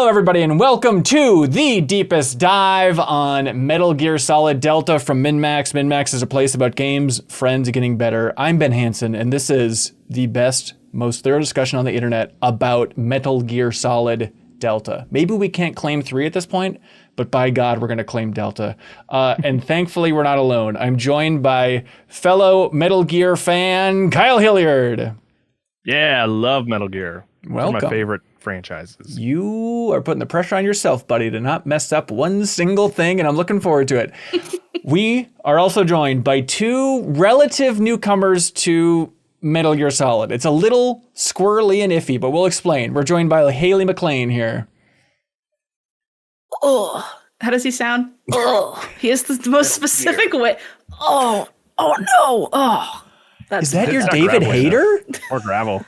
Hello, everybody, and welcome to the deepest dive on Metal Gear Solid Delta from MinnMax. MinnMax is a place about games, friends getting better. I'm Ben Hansen, and this is the best, most thorough discussion on the internet about Metal Gear Solid Delta. Maybe we can't claim 3 at this point, but by God, we're going to claim Delta. And thankfully, we're not alone. I'm joined by fellow Metal Gear fan, Kyle Hilliard. Yeah, I love Metal Gear. Welcome. One of my favorite franchises. You are putting the pressure on yourself, buddy, to not mess up one single thing, and I'm looking forward to it. We are also joined by 2 relative newcomers to Metal Gear Solid. It's a little squirrely and iffy, but we'll explain. We're joined by Haley McLean here. Oh, how does he sound? Oh, he has the most specific way. Oh no. Oh. Is that your David Hayter? Or Gravel.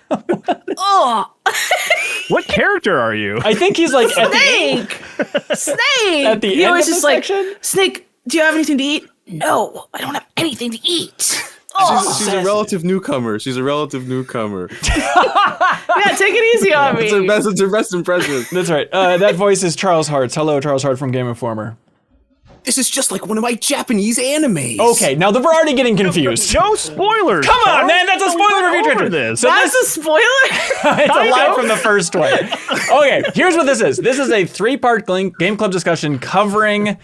Oh. What character are you? I think he's like Snake. Snake. At the he end always of the just like, section? Snake, do you have anything to eat? No, I don't have anything to eat. Oh. She's a relative newcomer. Yeah, take it easy on me. It's her best impression. That's right. That voice is Charles Hartz. Hello, Charles Hart from Game Informer. This is just like one of my Japanese animes. Okay, now we're already getting confused. No spoilers. Come on, man, that's a spoiler review. Over this. So That's a spoiler? it's a line from the first one. Okay, here's what this is. This is a 3-part Game Club discussion covering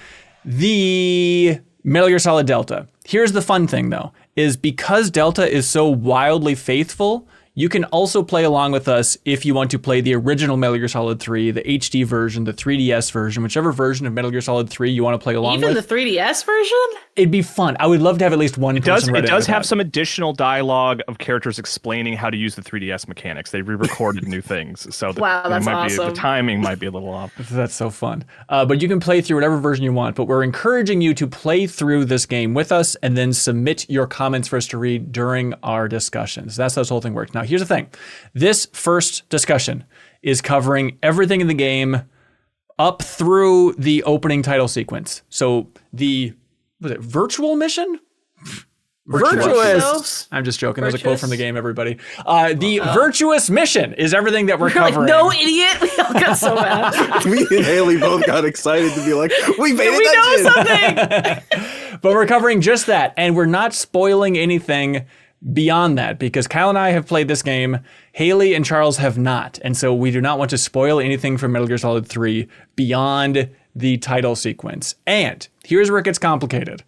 the Metal Gear Solid Delta. Here's the fun thing, though, is because Delta is so wildly faithful, you can also play along with us if you want to play the original Metal Gear Solid 3, the HD version, the 3DS version, whichever version of Metal Gear Solid 3 you want to play along Even with. the 3DS version? It'd be fun. I would love to have at least one person It does have some additional dialogue of characters explaining how to use the 3DS mechanics. They re-recorded new things, so Wow, that's awesome. The timing might be a little off. That's so fun. But you can play through whatever version you want, but we're encouraging you to play through this game with us and then submit your comments for us to read during our discussions. That's how this whole thing works. Now, here's the thing. This first discussion is covering everything in the game up through the opening title sequence. So the Virtual Mission? Virtuous. I'm just joking. There's a quote from the game, everybody. The Virtuous Mission is everything that we're covering. Like, no, idiot. We all got so mad. Me and Haley both got excited to be like, we made We know something. But we're covering just that, and we're not spoiling anything beyond that, because Kyle and I have played this game, Haley and Charles have not, and so we do not want to spoil anything from Metal Gear Solid 3 beyond the title sequence. And here's where it gets complicated,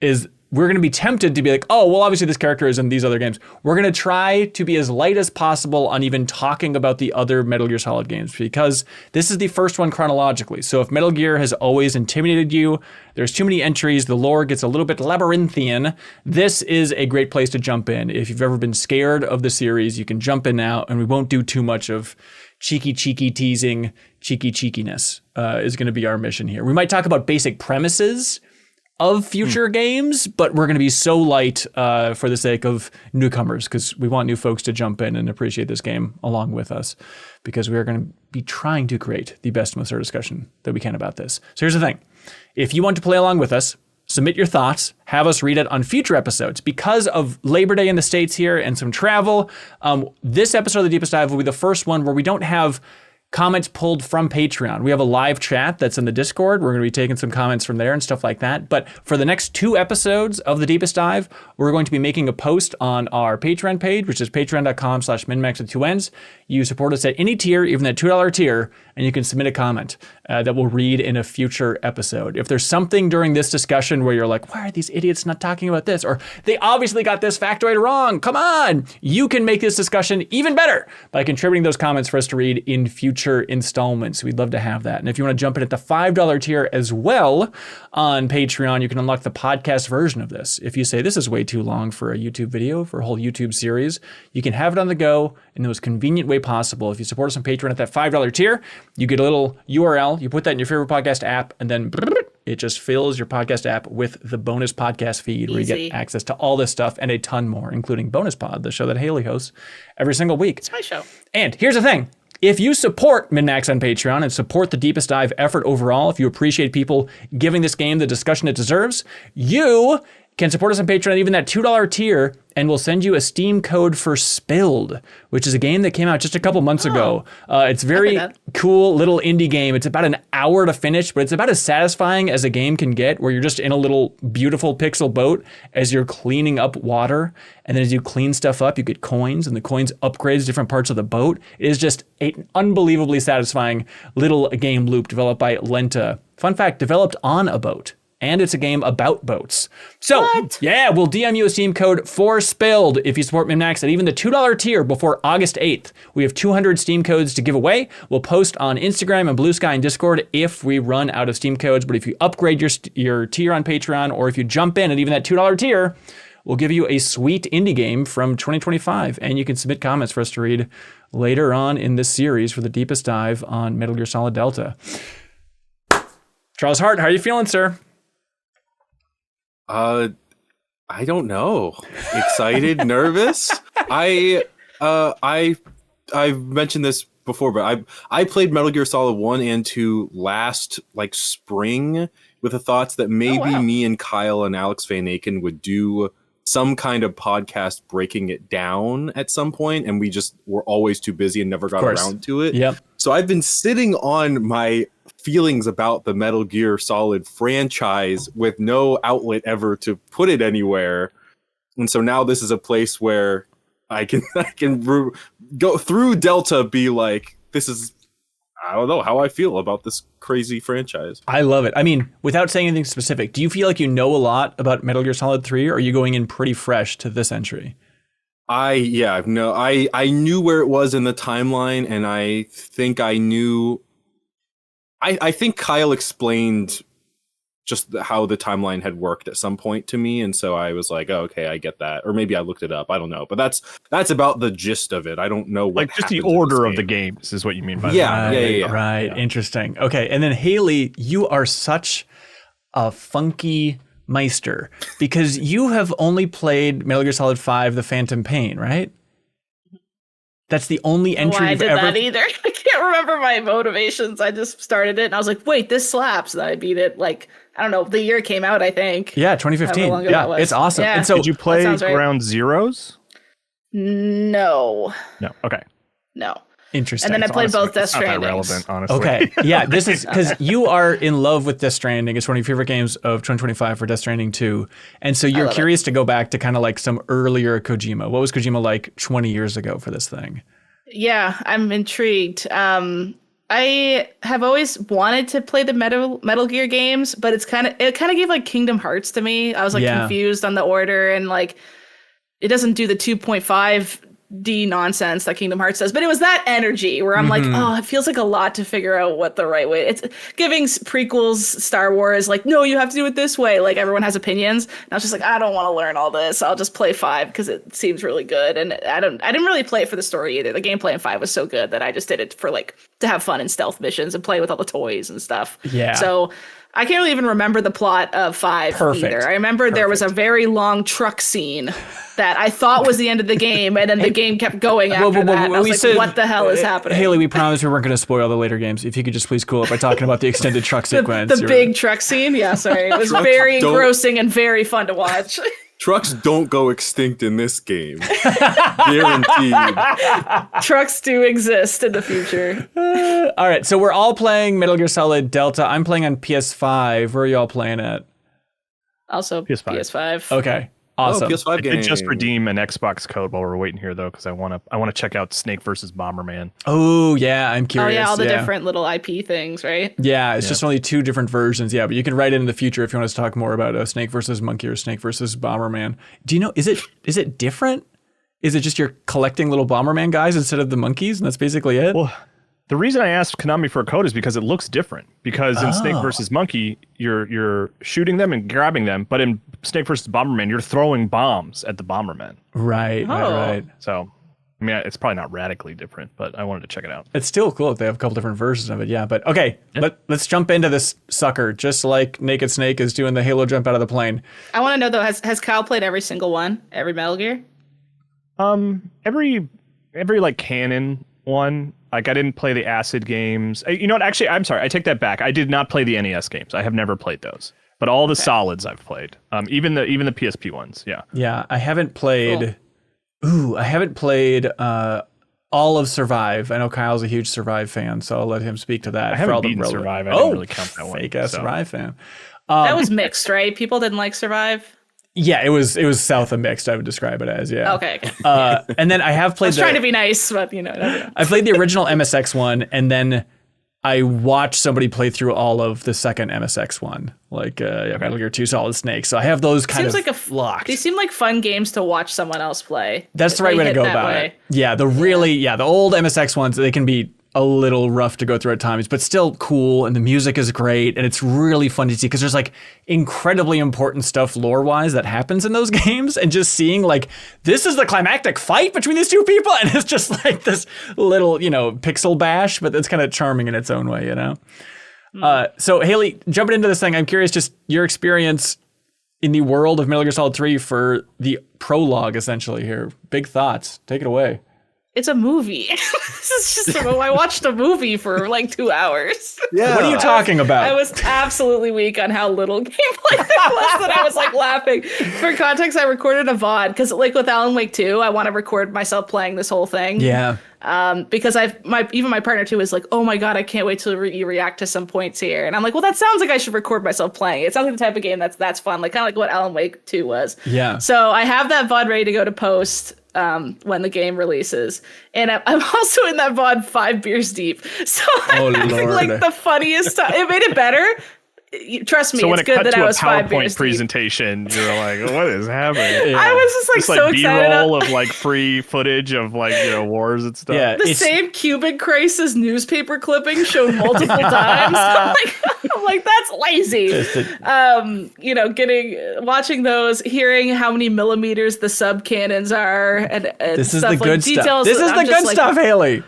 is we're going to be tempted to be like, oh, well, obviously this character is in these other games. We're going to try to be as light as possible on even talking about the other Metal Gear Solid games, because this is the first one chronologically. So if Metal Gear has always intimidated you, there's too many entries, the lore gets a little bit labyrinthian, this is a great place to jump in. If you've ever been scared of the series, you can jump in now, and we won't do too much of cheeky teasing, cheekiness is going to be our mission here. We might talk about basic premises of future games, but we're going to be so light for the sake of newcomers, because we want new folks to jump in and appreciate this game along with us, because we are going to be trying to create the best, most thorough discussion that we can about this. So here's the thing. If you want to play along with us, submit your thoughts, have us read it on future episodes. Because of Labor Day in the States here and some travel, this episode of The Deepest Dive will be the first one where we don't have comments pulled from Patreon. We have a live chat that's in the Discord. We're going to be taking some comments from there and stuff like that. But for the next 2 episodes of The Deepest Dive, we're going to be making a post on our Patreon page, which is patreon.com/MinnMax with 2 N's. You support us at any tier, even that $2 tier, and you can submit a comment that we'll read in a future episode. If there's something during this discussion where you're like, why are these idiots not talking about this? Or they obviously got this factoid wrong. Come on. You can make this discussion even better by contributing those comments for us to read in future installments. We'd love to have that. And if you want to jump in at the $5 tier as well on Patreon, you can unlock the podcast version of this. If you say this is way too long for a YouTube video, for a whole YouTube series, you can have it on the go in the most convenient way possible. If you support us on Patreon at that $5 tier, you get a little URL, you put that in your favorite podcast app, and then it just fills your podcast app with the bonus podcast feed where you get access to all this stuff and a ton more, including Bonus Pod, the show that Haley hosts every single week. It's my show. And here's the thing. If you support MinnMax on Patreon and support the Deepest Dive effort overall, if you appreciate people giving this game the discussion it deserves, you can support us on Patreon, even that $2 tier, and we'll send you a Steam code for Spilled, which is a game that came out just a couple months ago. It's very cool little indie game. It's about an hour to finish, but it's about as satisfying as a game can get, where you're just in a little beautiful pixel boat as you're cleaning up water. And then as you clean stuff up, you get coins, and the coins upgrades different parts of the boat. It is just an unbelievably satisfying little game loop developed by Lenta. Fun fact, developed on a boat. And it's a game about boats. So, yeah, we'll DM you a Steam code for Spilled if you support MinnMax at even the $2 tier before August 8th. We have 200 Steam codes to give away. We'll post on Instagram and Blue Sky and Discord if we run out of Steam codes. But if you upgrade your tier on Patreon, or if you jump in at even that $2 tier, we'll give you a sweet indie game from 2025. And you can submit comments for us to read later on in this series for the deepest dive on Metal Gear Solid Delta. Charles Hart, how are you feeling, sir? I don't know. Excited, nervous. I've mentioned this before, but I played Metal Gear Solid 1 and 2 last spring with the thoughts that maybe me and Kyle and Alex Van Aken would do some kind of podcast breaking it down at some point, and we just were always too busy and never got around to it. Yep. So I've been sitting on my feelings about the Metal Gear Solid franchise with no outlet ever to put it anywhere. And so now this is a place where I can go through Delta, be like, this is, I don't know how I feel about this crazy franchise. I love it. I mean, without saying anything specific, do you feel like you know a lot about Metal Gear Solid 3, or are you going in pretty fresh to this entry? I knew where it was in the timeline, and I think I knew. I think Kyle explained just how the timeline had worked at some point to me, and so I was like, oh, okay, I get that. Or maybe I looked it up. I don't know, but that's about the gist of it. I don't know what just the order of the games is what you mean by that. Right. Yeah. Interesting. Okay, and then Haley, you are such a funky meister because you have only played Metal Gear Solid 5: The Phantom Pain, right? That's the only entry you've ever... I did that either. I can't remember my motivations. I just started it and I was like, wait, this slaps. And then I beat it I don't know, the year it came out, I think. Yeah, 2015. Yeah, it's awesome. Yeah. And so, did you play Ground Zeroes? No. No. Okay. No. Interesting. And then I played both Death Stranding. Not that relevant, honestly. Okay. Yeah, this is because you are in love with Death Stranding. It's one of your favorite games of 2025 for Death Stranding 2. And so you're curious to go back to kind of like some earlier Kojima. What was Kojima like 20 years ago for this thing? Yeah, I'm intrigued. I have always wanted to play the Metal Gear games, but it kind of gave like Kingdom Hearts to me. I was like confused on the order, and like it doesn't do the 2.5D nonsense that Kingdom Hearts does, but it was that energy where I'm like, oh, it feels like a lot to figure out what the right way. It's giving prequels Star Wars like, no, you have to do it this way. Like everyone has opinions. And I was just like, I don't want to learn all this. I'll just play 5 because it seems really good. And I didn't really play it for the story either. The gameplay in 5 was so good that I just did it for like to have fun in stealth missions and play with all the toys and stuff. Yeah. So I can't really even remember the plot of 5 either. I remember there was a very long truck scene that I thought was the end of the game, and then the game kept going after that. And I was like, what the hell is happening? Haley, we promised we weren't going to spoil the later games. If you could just please cool it by talking about the extended truck sequence. The big truck scene? Yeah, sorry. It was very engrossing and very fun to watch. Trucks don't go extinct in this game. Guaranteed. Trucks do exist in the future. All right, so we're all playing Metal Gear Solid Delta. I'm playing on PS5. Where are y'all playing at? Also PS5. Okay. Awesome. PS5 I did just redeem an Xbox code while we're waiting here though, because I want to check out Snake versus Bomberman. Oh yeah, I'm curious. Oh yeah, all the different little IP things, right? Yeah, it's just only 2 different versions. Yeah, but you can write it in the future if you want us to talk more about Snake versus Monkey or Snake versus Bomberman. Do you know? Is it different? Is it just you're collecting little Bomberman guys instead of the monkeys, and that's basically it? Well, the reason I asked Konami for a code is because it looks different. Because in Snake versus Monkey, you're shooting them and grabbing them, but in Snake versus Bomberman, you're throwing bombs at the Bomberman. Right. So, I mean, it's probably not radically different, but I wanted to check it out. It's still cool if they have a couple different versions of it. Yeah, but okay, let's jump into this sucker. Just like Naked Snake is doing the Halo jump out of the plane. I want to know though, has Kyle played every single one, every Metal Gear? Every like canon one. Like, I didn't play the Acid games. You know what? Actually, I'm sorry. I take that back. I did not play the NES games. I have never played those. but all the solids I've played. Even the PSP ones. Yeah. Yeah, I haven't played. Cool. I haven't played all of Survive. I know Kyle's a huge Survive fan, so I'll let him speak to that. I haven't beaten Survive. I didn't really count that one. Fake ass Survive fan. That was mixed, right? People didn't like Survive. Yeah, it was south of mixed. I would describe it as Okay. And then I have played. I was trying to be nice, but I played the original MSX one, and then I watched somebody play through all of the second MSX one, like Metal Gear 2 Solid Snake. So I have those kind of locked. They seem like fun games to watch someone else play. That's the right way to go about it. Yeah, the old MSX ones, they can be a little rough to go through at times, but still cool, and the music is great, and it's really fun to see because there's like incredibly important stuff lore-wise that happens in those games, and just seeing like this is the climactic fight between these two people, and it's just like this little pixel bash, but it's kind of charming in its own way, So Haley, jumping into this thing, I'm curious just your experience in the world of Metal Gear Solid 3 for the prologue, essentially here. Big thoughts. Take it away. It's a movie. This is just I watched a movie for like 2 hours. Yeah. What are you talking about? I was absolutely weak on how little gameplay there was that I was like laughing. For context, I recorded a VOD because like with Alan Wake 2, I want to record myself playing this whole thing. Yeah. Because even my partner too is like, oh my God, I can't wait till you react to some points here. And I'm like, well, that sounds like I should record myself playing. It sounds like the type of game that's fun, like kind of like what Alan Wake 2 was. Yeah. So I have that VOD ready to go to post when the game releases, and I'm also in that VOD 5 beers deep. So I'm having like the funniest time. It made it better. Trust me, so when it's good that I was 5 beers deep. presentation, you're like, what is happening? Yeah. I was just like so excited. B-roll of like free footage of like wars and stuff. Yeah, the same Cuban Crisis newspaper clipping shown multiple times. I'm like, that's lazy. Watching those, hearing how many millimeters the sub cannons are, and this is stuff the good like stuff. This is the good stuff, Haley.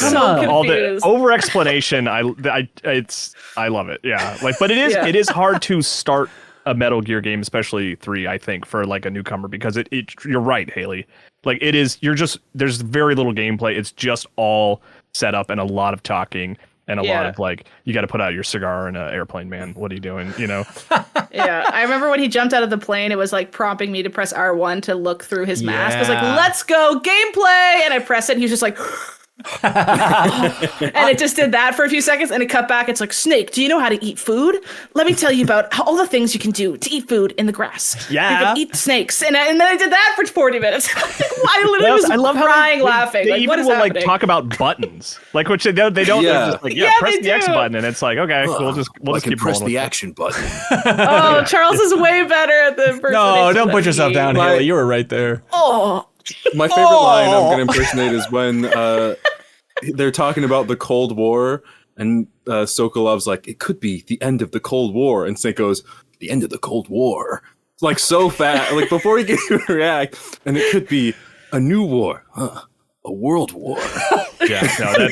Come on, all the over explanation. I love it. Yeah, like, but it is hard to start a Metal Gear game, especially 3. I think for like a newcomer, because you're right, Haley. Like it is. There's very little gameplay. It's just all set up and a lot of talking and a lot of like you got to put out your cigar in an airplane, man. What are you doing? Yeah, I remember when he jumped out of the plane, it was like prompting me to press R1 to look through his mask. I was like, let's go gameplay, and I press it, and he was just like. And it just did that for a few seconds, and it cut back. It's like, Snake, do you know how to eat food? Let me tell you about all the things you can do to eat food in the grass. Yeah, you can eat snakes, and then I did that for 40 minutes. I literally was crying, laughing. They like, even what is will happening? like talk about buttons, like which they don't. They're just like, press the X button, and it's like, okay, we'll just keep press rolling the action button. Oh, Charles is way better at the impersonation. No, don't put yourself down, Haley. You were right there. Oh, my favorite line I'm going to impersonate is when they're talking about the Cold War, and Sokolov's like, it could be the end of the Cold War, and Snake goes, the end of the Cold War. It's like so fast, like before he can even react, and it could be a new war, a world war. Yeah, no,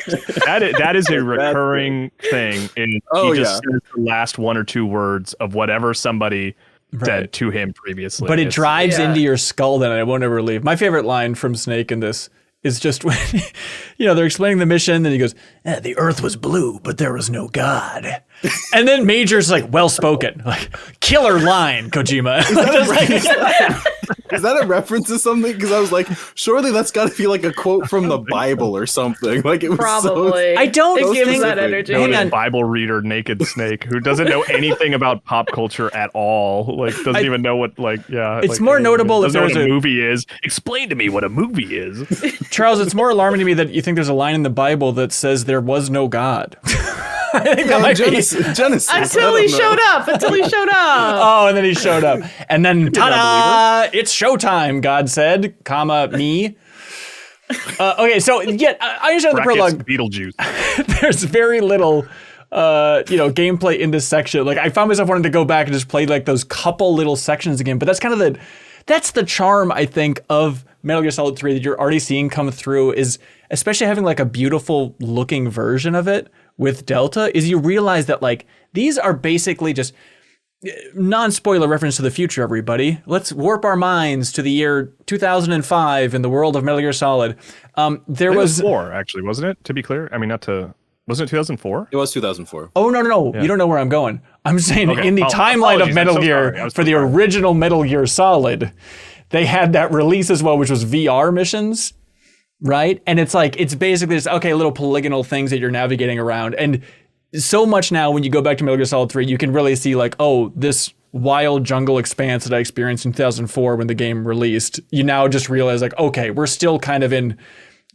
that is a recurring thing. And he just says the last 1 or 2 words of whatever somebody said to him previously. But it drives into your skull, then, and it won't ever leave. My favorite line from Snake in this is just when, they're explaining the mission, and he goes, the Earth was blue, but there was no God. And then Major's like, well spoken, like killer line, Kojima. Is that a reference to something? Because I was like, surely that's got to be like a quote from the Bible or something. Like it was probably. I don't. It gives that energy. Hang on. Bible reader, Naked Snake, who doesn't know anything about pop culture at all. Like doesn't even know what It's like, more notable if doesn't there's know what a movie is. Explain to me what a movie is. Charles, it's more alarming to me that you think there's a line in the Bible that says there was no God. I think that might Genesis. Until he showed up. Oh, and then he showed up. And then, ta-da! It's showtime, God said, comma, me. Okay, so, I understand the prologue. Beetlejuice. There's very little, gameplay in this section. Like, I found myself wanting to go back and just play, like, those couple little sections again. But that's kind of that's the charm, I think, of Metal Gear Solid 3 that you're already seeing come through, is especially having, like, a beautiful looking version of it with Delta, is you realize that like these are basically just non-spoiler reference to the future, everybody. Let's warp our minds to the year 2005 in the world of Metal Gear Solid. There was 4, actually, wasn't it? To be clear, I mean, not to. Wasn't it 2004? It was 2004. Oh, no. Yeah. You don't know where I'm going. I'm saying Okay. in the timeline of Apologies. Metal I'm so Gear, sorry. I was for so the sorry. original Metal Gear Solid, they had that release as well, which was VR missions, right? And it's like, it's basically just, okay, little polygonal things that you're navigating around. And so much now, when you go back to Metal Gear Solid 3, you can really see like, oh, this wild jungle expanse that I experienced in 2004 when the game released, you now just realize like, okay, we're still kind of in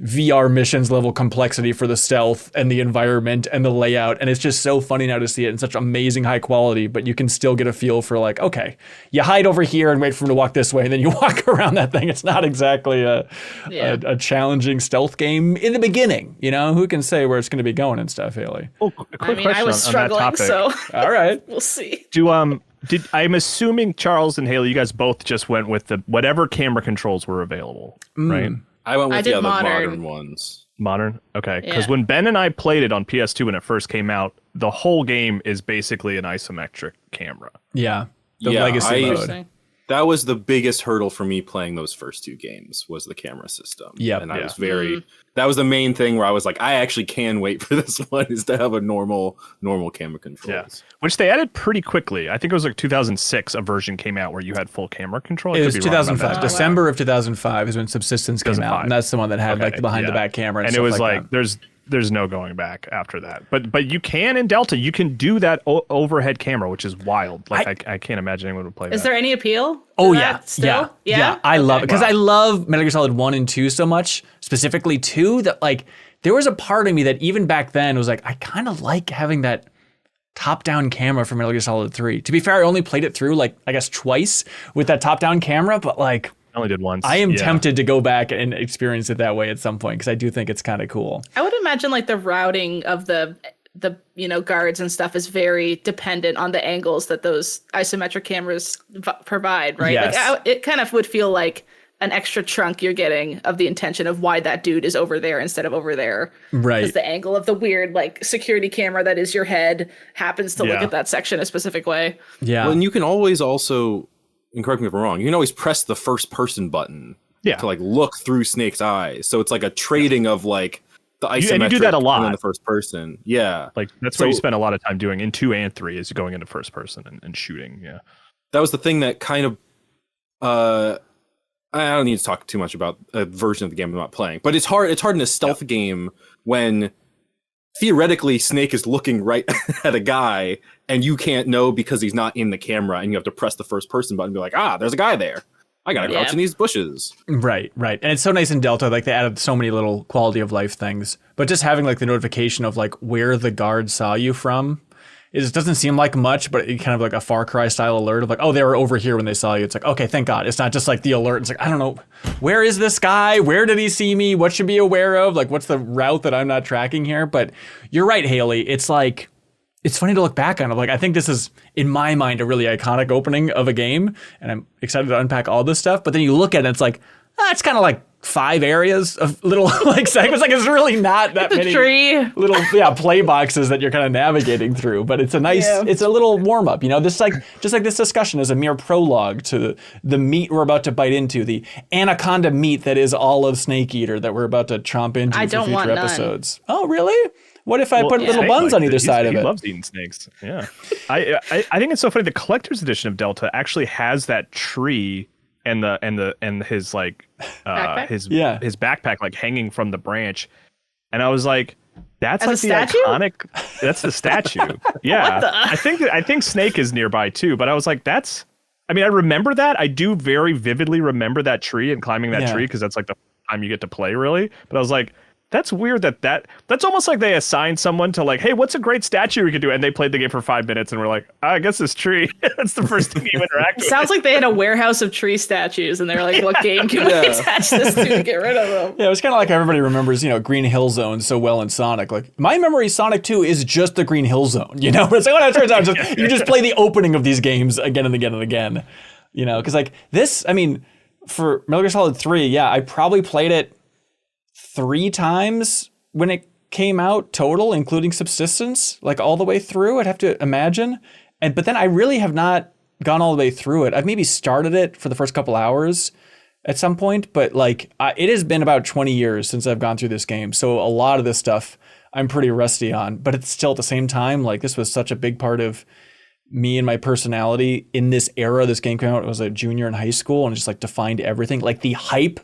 VR missions level complexity for the stealth and the environment and the layout. And it's just so funny now to see it in such amazing high quality, but you can still get a feel for like, okay, you hide over here and wait for him to walk this way, and then you walk around that thing. It's not exactly a challenging stealth game in the beginning. You know, who can say where it's going to be going and stuff, Haley? Oh, a quick question I was on that struggling, topic. so All right. we'll see. I'm assuming Charles and Haley, you guys both just went with the whatever camera controls were available, right? I went with I the did other modern. modern ones. Modern? Okay. Because Yeah. when Ben and I played it on PS2 when it first came out, the whole game is basically an isometric camera. Yeah. The Yeah, legacy mode. Interesting. That was the biggest hurdle for me playing those first two games, was the camera system. Yep. And I Yeah. was that was the main thing where I was like, I actually can wait for this one, is to have a normal camera controls. Which they added pretty quickly. I think it was like 2006 a version came out where you had full camera control. I It could was be wrong about 2005. that. December of 2005 is when Subsistence came out, 2005. and that's the one that had like the behind the yeah. back camera. And it stuff was like like that. there's no going back after that. But you can in Delta, you can do that overhead camera, which is wild. Like I can't imagine anyone would play that. Is there any appeal? to Oh that still? yeah. I love it because Wow. I love Metal Gear Solid 1 and 2 so much, specifically 2, that like there was a part of me that even back then was like, I kind of like having that top-down camera for Metal Gear Solid 3. To be fair, I only played it through like I guess twice with that top-down camera, but like I only did once. I am Yeah. tempted to go back and experience it that way at some point because I do think it's kind of cool. I would imagine like the routing of the guards and stuff is very dependent on the angles that those isometric cameras provide, right? Yes. Like it kind of would feel like an extra chunk you're getting of the intention of why that dude is over there instead of over there. Right. Because the angle of the weird like security camera that is your head happens to look Yeah. at that section a specific way. Yeah. Well, and you can always also, and correct me if I'm wrong, you can always press the first person button Yeah. to like look through Snake's eyes. So it's like a trading of like the isometric and you do that a lot. and then the first person. Yeah. Like that's So- what you spend a lot of time doing in 2 and 3 is going into first person and shooting. Yeah. That was the thing that kind of I don't need to talk too much about a version of the game I'm not playing, but it's hard in a stealth game when theoretically Snake is looking right at a guy and you can't know because he's not in the camera, and you have to press the first person button and be like, there's a guy there. I gotta crouch in these bushes. Right. And it's so nice in Delta, like they added so many little quality of life things, but just having like the notification of like where the guard saw you from, it doesn't seem like much, but it kind of like a Far Cry style alert of like, oh, they were over here when they saw you. It's like, okay, thank God. It's not just like the alert. It's like, I don't know, where is this guy? Where did he see me? What should be aware of? Like, what's the route that I'm not tracking here? But you're right, Haley. It's like, it's funny to look back on it. Like, I think this is, in my mind, a really iconic opening of a game, and I'm excited to unpack all this stuff. But then you look at it, it's like, it's kind of like 5 areas of little like segments. Like, it's really not that many little play boxes that you're kind of navigating through. But it's a nice, it's a little warm up. You know, this like just like this discussion is a mere prologue to the meat we're about to bite into, the anaconda meat that is all of Snake Eater that we're about to chomp into I for don't future want none. episodes. Oh, really? What if I put little Snake buns likes on either it. side of He it? loves eating snakes. Yeah. I think it's so funny. The collector's edition of Delta actually has that tree and his like Backpack? his backpack like hanging from the branch, and I was like, that's As like a statue? iconic. That's the statue. Yeah. I think Snake is nearby too, but I was like, that's. I mean, I remember that. I do very vividly remember that tree and climbing that tree because that's like the time you get to play really. But I was like, that's weird that's almost like they assigned someone to like, hey, what's a great statue we could do? And they played the game for 5 minutes and we're like, I guess this tree. That's the first thing you interact with. Sounds like they had a warehouse of tree statues and they're like, what game can we attach this to get rid of them? Yeah, it was kind of like everybody remembers, Green Hill Zone so well in Sonic. Like, my memory of Sonic 2 is just the Green Hill Zone, But it's like, it turns out you just play the opening of these games again and again and again, Because like this, I mean, for Metal Gear Solid 3, I probably played it 3 times when it came out total, including Subsistence, like all the way through, I'd have to imagine. But then I really have not gone all the way through it. I've maybe started it for the first couple hours at some point, but like it has been about 20 years since I've gone through this game. So a lot of this stuff I'm pretty rusty on. But it's still at the same time, like this was such a big part of me and my personality in this era. This game came out, I was a junior in high school, and just like defined everything. Like the hype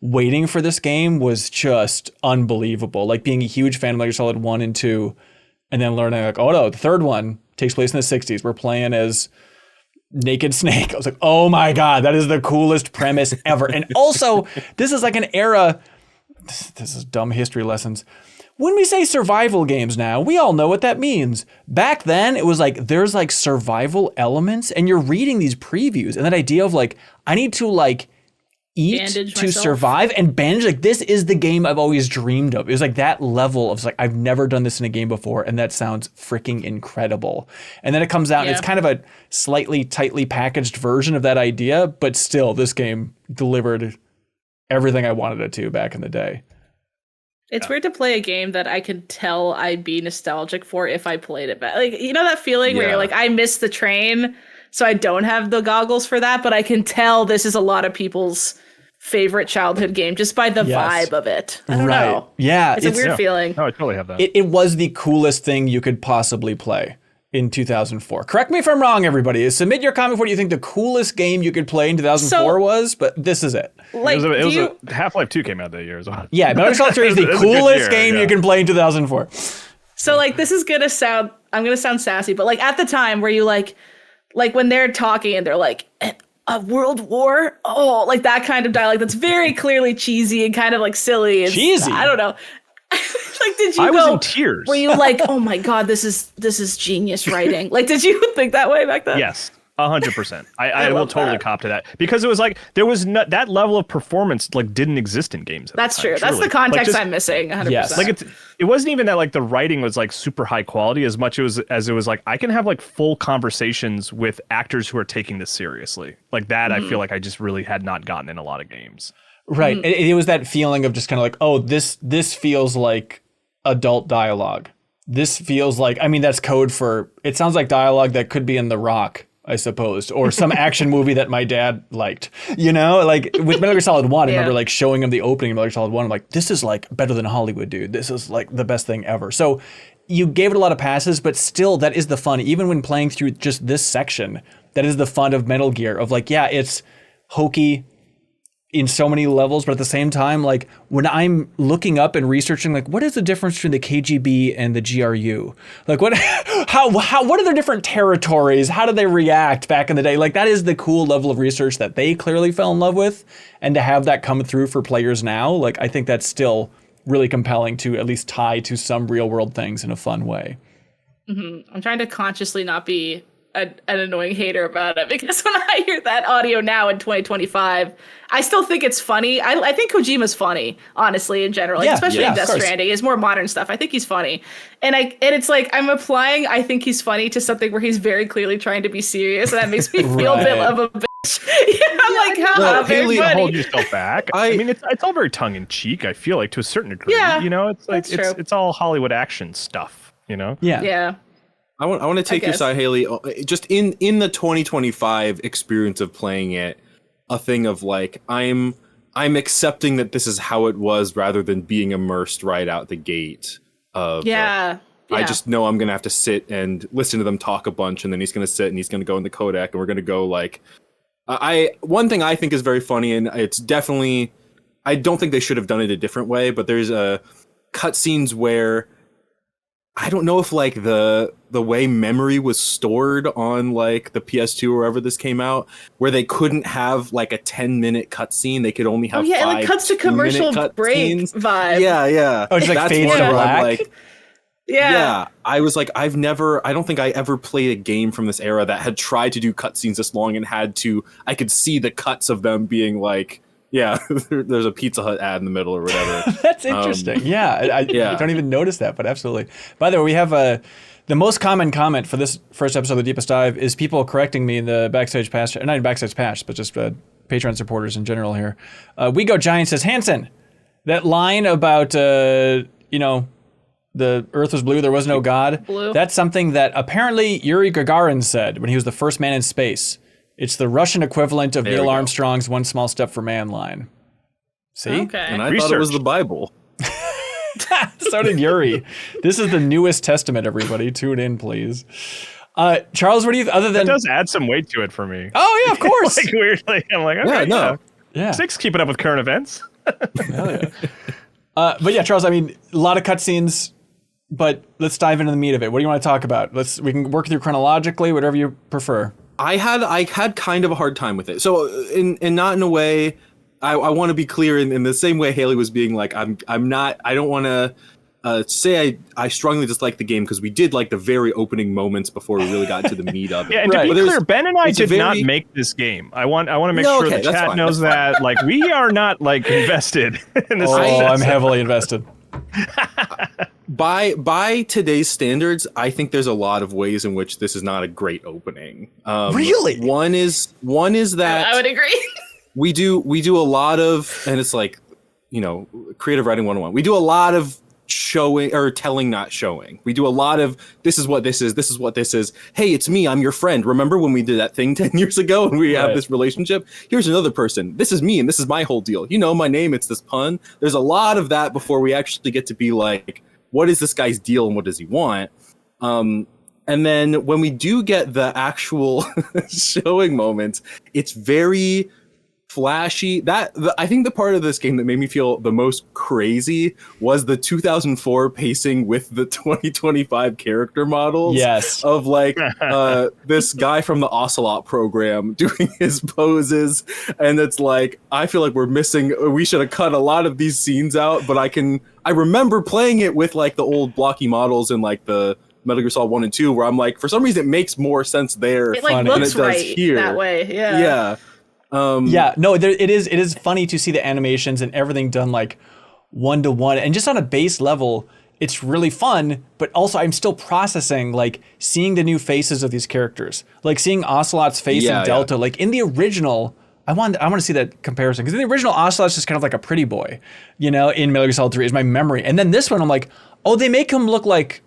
waiting for this game was just unbelievable. Like being a huge fan of Metal Gear Solid 1 and 2, and then learning like, oh no, the third one takes place in the 60s. We're playing as Naked Snake. I was like, oh my God, that is the coolest premise ever. And also, this is like an era, this is dumb history lessons. When we say survival games now, we all know what that means. Back then, it was like, there's like survival elements, and you're reading these previews, and that idea of like, I need to like eat Bandage to myself. survive and bandage, like this is the game I've always dreamed of. It was like that level of like, I've never done this in a game before, and that sounds freaking incredible. And then it comes out and it's kind of a slightly tightly packaged version of that idea, but still this game delivered everything I wanted it to back in the day. It's weird to play a game that I can tell I'd be nostalgic for if I played it back. Like, you know that feeling where you're like, I missed the train, so I don't have the goggles for that, but I can tell this is a lot of people's favorite childhood game just by the vibe of it. I don't know. Yeah. It's a weird feeling. No, I totally have that. It was the coolest thing you could possibly play in 2004. Correct me if I'm wrong, everybody. Submit your comment for what you think the coolest game you could play in 2004 was, but this is it. Like, Half-Life 2 came out that year as well. Yeah, Metal Gear Solid 3 is the coolest game you can play in 2004. So like, this is gonna sound, I'm gonna sound sassy, but like at the time where you like when they're talking and they're like, a world war? Oh, like that kind of dialogue that's very clearly cheesy and kind of like silly. And cheesy? I don't know. Like, did you I was in tears. Were you like, oh my God, this is genius writing? Like, did you think that way back then? Yes. 100%. I will totally cop to that, because it was like there was not that level of performance like didn't exist in games. That's true. That's the context I'm missing. 100%. Yes. Like it wasn't even that like the writing was like super high quality as much as it was like I can have like full conversations with actors who are taking this seriously. Like that, I feel like I just really had not gotten in a lot of games. Right. It was that feeling of just kind of like, oh, this feels like adult dialogue. This feels like, I mean, that's code for, it sounds like dialogue that could be in The Rock, I suppose, or some action movie that my dad liked, you know, like with Metal Gear Solid 1, I remember like showing him the opening of Metal Gear Solid 1. I'm like, this is like better than Hollywood, dude. This is like the best thing ever. So you gave it a lot of passes, but still that is the fun. Even when playing through just this section, that is the fun of Metal Gear of like, yeah, it's hokey in so many levels, but at the same time, like when I'm looking up and researching, like what is the difference between the KGB and the GRU? Like what are their different territories? How do they react back in the day? Like that is the cool level of research that they clearly fell in love with, and to have that come through for players now, like I think that's still really compelling to at least tie to some real world things in a fun way. I'm trying to consciously not be an annoying hater about it, because when I hear that audio now in 2025, I still think it's funny. I think Kojima's funny, honestly, in general, especially in Death Stranding. His more modern stuff, I think he's funny, and it's like I'm applying I think he's funny to something where he's very clearly trying to be serious, and that makes me feel a bit of a bitch. I'm like, haha, very funny. Hold yourself back. I mean, it's all very tongue in cheek. I feel like to a certain degree. Yeah, you know, it's like that's it's all Hollywood action stuff. You know. Yeah. I want to take your side, Haley. Just in the 2025 experience of playing it, a thing of like I'm accepting that this is how it was rather than being immersed right out the gate. I just know I'm gonna have to sit and listen to them talk a bunch, and then he's gonna sit and he's gonna go in the codec, and we're gonna go like. One thing I think is very funny, and it's definitely I don't think they should have done it a different way, but there's cutscenes where. I don't know if like the way memory was stored on like the PS2 or wherever this came out, where they couldn't have like a 10-minute cutscene. They could only have 5 and it cuts to commercial break vibe. Yeah. Oh, it's like fades to black. Like, yeah. I was like, I don't think I ever played a game from this era that had tried to do cutscenes this long and I could see the cuts of them being like, yeah, there's a Pizza Hut ad in the middle or whatever. That's interesting. I don't even notice that, but absolutely. By the way, we have the most common comment for this first episode of The Deepest Dive is people correcting me in the Backstage Pass, not in Backstage Pass, but just Patreon supporters in general here. We Go Giant says, Hanson, that line about, the Earth was blue, there was no God. Blue. That's something that apparently Yuri Gagarin said when he was the first man in space. It's the Russian equivalent of Neil Armstrong's "One Small Step for Man" line. See? Okay. And I thought it was the Bible. So did Yuri. This is the newest testament, everybody. Tune in, please. Charles, what do you, other than... It does add some weight to it for me. Oh, yeah, of course. Like, weirdly, I'm like, okay, Yeah. 6 keeping up with current events. Hell yeah. But yeah, Charles, I mean, a lot of cutscenes, but let's dive into the meat of it. What do you want to talk about? We can work through chronologically, whatever you prefer. I had kind of a hard time with it. So in not in a way, I want to be clear in the same way Haley was being like, I don't want to say I strongly dislike the game because we did like the very opening moments before we really got to the meat of it. Yeah, and to be clear, Ben and I did not make this game. I want to make sure the chat knows that. Like, we are not like invested in this. Oh, I'm heavily invested. By today's standards, I think there's a lot of ways in which this is not a great opening. Really? One is that I would agree. we do a lot of, and it's like, creative writing 101. We do a lot of showing or telling, not showing. We do a lot of, this is what this is. This is what this is. Hey, it's me. I'm your friend. Remember when we did that thing 10 years ago and we have this relationship? Here's another person. This is me and this is my whole deal. You know my name. It's this pun. There's a lot of that before we actually get to be like, what is this guy's deal and what does he want? And then when we do get the actual showing moments, it's very flashy. I think the part of this game that made me feel the most crazy was the 2004 pacing with the 2025 character models. Yes. Of like this guy from the Ocelot program doing his poses. And it's like, I feel like we should have cut a lot of these scenes out, but I remember playing it with like the old blocky models and like the Metal Gear Solid 1 and 2, where I'm like, for some reason it makes more sense there it like looks right here that way. Yeah. Yeah. It is funny to see the animations and everything done like 1-to-1, and just on a base level, it's really fun. But also, I'm still processing like seeing the new faces of these characters, like seeing Ocelot's face in Delta. Like in the original, I want to see that comparison, because in the original, Ocelot's just kind of like a pretty boy, in Metal Gear Solid 3 is my memory, and then this one, I'm like, oh, they make him look like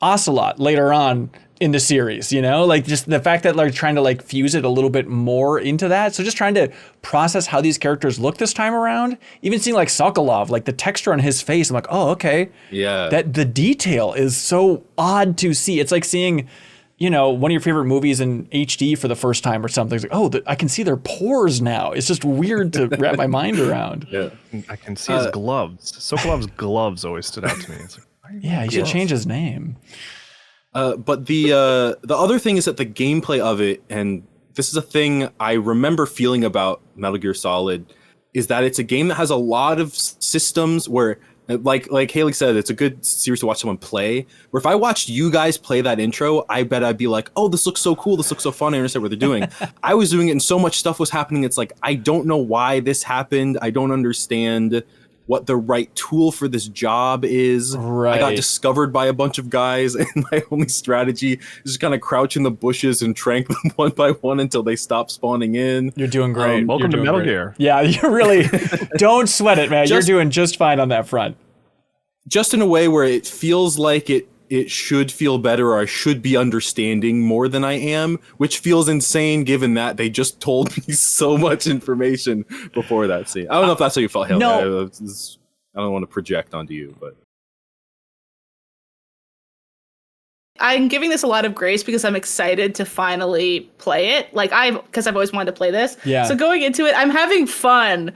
Ocelot later on in the series, like just the fact that they're trying to like fuse it a little bit more into that. So just trying to process how these characters look this time around. Even seeing like Sokolov, like the texture on his face, I'm like, oh, okay. Yeah. That the detail is so odd to see. It's like seeing, one of your favorite movies in HD for the first time or something. It's like, oh, I can see their pores now. It's just weird to wrap my mind around. Yeah. I can see his gloves. Sokolov's gloves always stood out to me. It's like, he should change his name. But the other thing is that the gameplay of it, and this is a thing I remember feeling about Metal Gear Solid, is that it's a game that has a lot of systems where, like Haley said, it's a good series to watch someone play. Where if I watched you guys play that intro, I bet I'd be like, oh, this looks so cool. This looks so fun. I understand what they're doing. I was doing it and so much stuff was happening. It's like, I don't know why this happened. I don't understand what the right tool for this job is. Right. I got discovered by a bunch of guys, and my only strategy is just kind of crouch in the bushes and trank them one by one until they stop spawning in. You're doing great. Welcome to Metal Gear. Yeah, you really don't sweat it, man. You're doing just fine on that front. Just in a way where it feels like it should feel better, or I should be understanding more than I am, which feels insane given that they just told me so much information before that scene. I don't know if that's how you felt, Haley. No. I don't want to project onto you, but I'm giving this a lot of grace because I'm excited to finally play it. Because I've always wanted to play this. Yeah. So going into it, I'm having fun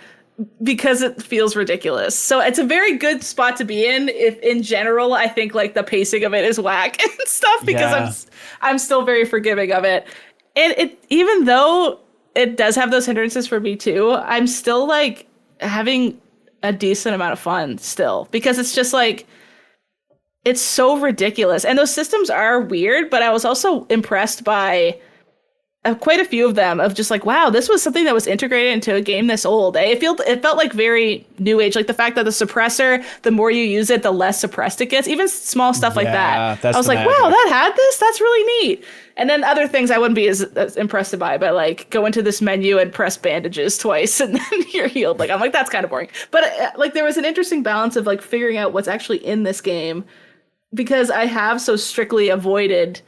because it feels ridiculous. So it's a very good spot to be in. If in general, I think like the pacing of it is whack and stuff, because I'm still very forgiving of it. And it, even though it does have those hindrances for me too, I'm still like having a decent amount of fun still, because it's just like, it's so ridiculous. And those systems are weird, but I was also impressed by quite a few of them, of just like, wow, this was something that was integrated into a game this old. It felt like very new age, like the fact that the suppressor, the more you use it, the less suppressed it gets, even small stuff like that. I was like, wow, that had this? That's really neat. And then other things I wouldn't be as impressed by, but like go into this menu and press bandages twice and then you're healed. Like, I'm like, that's kind of boring. But like there was an interesting balance of like figuring out what's actually in this game, because I have so strictly avoided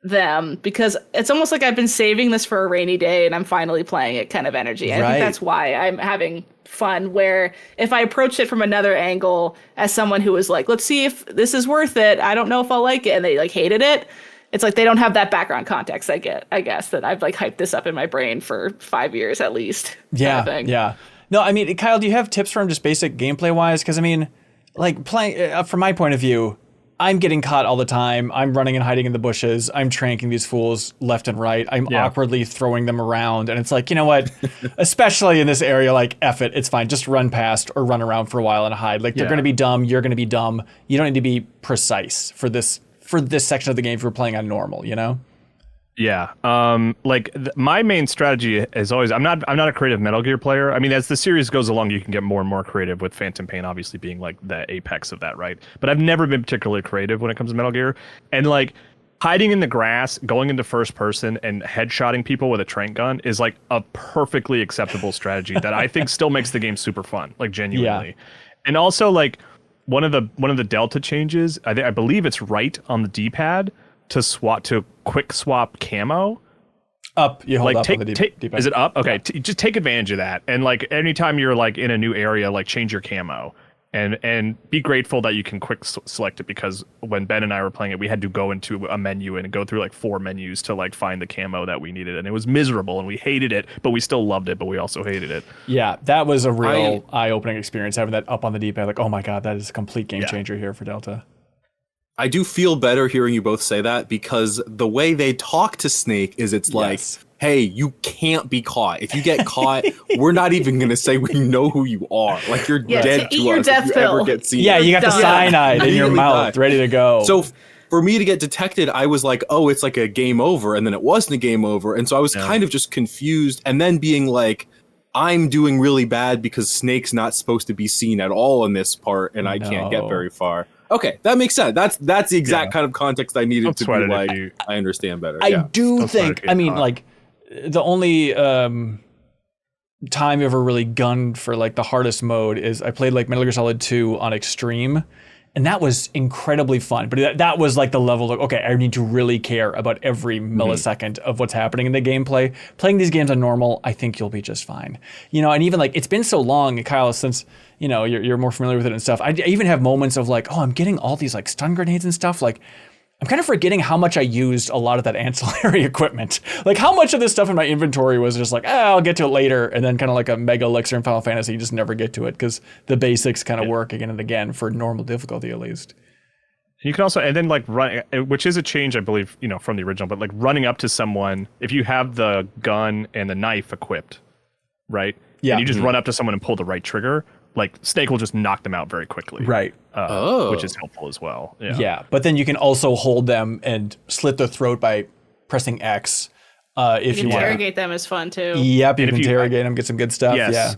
them, because it's almost like I've been saving this for a rainy day and I'm finally playing it kind of energy. I think that's why I'm having fun, where if I approach it from another angle as someone who was like, let's see if this is worth it, I don't know if I'll like it, and they like hated it, it's like they don't have that background context I guess, that I've like hyped this up in my brain for 5 years at least. Yeah, kind of thing. yeah. No, I mean, Kyle, do you have tips from just basic gameplay wise? Because I mean, like playing from my point of view, I'm getting caught all the time. I'm running and hiding in the bushes. I'm tranking these fools left and right. I'm awkwardly throwing them around. And it's like, you know what? Especially in this area, like, F it. It's fine. Just run past or run around for a while and hide. Like, they're going to be dumb. You're going to be dumb. You don't need to be precise for this section of the game if you're playing on normal, you know? Yeah. My main strategy is always, I'm not a creative Metal Gear player. I mean, as the series goes along, you can get more and more creative, with Phantom Pain obviously being like the apex of that, right? But I've never been particularly creative when it comes to Metal Gear. And like hiding in the grass, going into first person and headshotting people with a trank gun is like a perfectly acceptable strategy that I think still makes the game super fun, like genuinely. Yeah. And also like one of the Delta changes, I believe it's right on the D-pad, to quick swap camo. Up, you hold like up on the D-pad. Is it up? Okay, just take advantage of that. And like anytime you're like in a new area, like change your camo and be grateful that you can quick select it, because when Ben and I were playing it, we had to go into a menu and go through like 4 menus to like find the camo that we needed, and it was miserable and we hated it, but we still loved it, but we also hated it. Yeah, that was a real eye-opening experience, having that up on the D-pad. Like, oh my god, that is a complete game changer here for Delta. I do feel better hearing you both say that, because the way they talk to Snake is like, hey, you can't be caught. If you get caught, we're not even going to say we know who you are. Like, you're dead to your us death if you pill. ever get seen. Yeah, you got the cyanide in your mouth, ready to go. So for me to get detected, I was like, oh, it's like a game over. And then it wasn't a game over. And so I was kind of just confused. And then being like, I'm doing really bad because Snake's not supposed to be seen at all in this part, and I can't get very far. Okay, that makes sense. That's the exact kind of context I needed to be like, I understand better. I do think, I mean, like, the only time you ever really gunned for like the hardest mode is I played like Metal Gear Solid 2 on Extreme, and that was incredibly fun. But that was like the level of, okay, I need to really care about every millisecond of what's happening in the gameplay. Playing these games on normal, I think you'll be just fine. You know, and even like, it's been so long, Kyle, since, you know, you're more familiar with it and stuff. I even have moments of like, oh, I'm getting all these like stun grenades and stuff. Like, I'm kind of forgetting how much I used a lot of that ancillary equipment. Like, how much of this stuff in my inventory was just like, I'll get to it later, and then kind of like a mega elixir in Final Fantasy, you just never get to it because the basics kind of work again and again for normal difficulty at least. You can also, and then like run, which is a change, I believe, you know, from the original, but like running up to someone, if you have the gun and the knife equipped, right? Yeah. And you just run up to someone and pull the right trigger, like Snake will just knock them out very quickly. Right. Which is helpful as well. Yeah. But then you can also hold them and slit their throat by pressing X. If you interrogate them is fun too. Yep. You can interrogate them, get some good stuff. Yes. Yeah.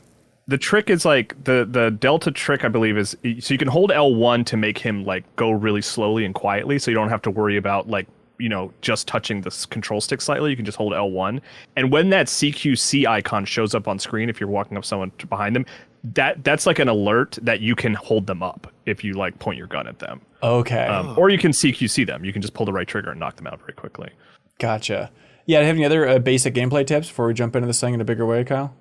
The trick is like the Delta trick, I believe, is so you can hold L1 to make him like go really slowly and quietly, so you don't have to worry about like, you know, just touching the control stick slightly. You can just hold L1, and when that CQC icon shows up on screen, if you're walking up someone behind them, that's like an alert that you can hold them up if you like point your gun at them. Okay. Or you can CQC them. You can just pull the right trigger and knock them out very quickly. Gotcha. Yeah. Do you have any other basic gameplay tips before we jump into this thing in a bigger way, Kyle?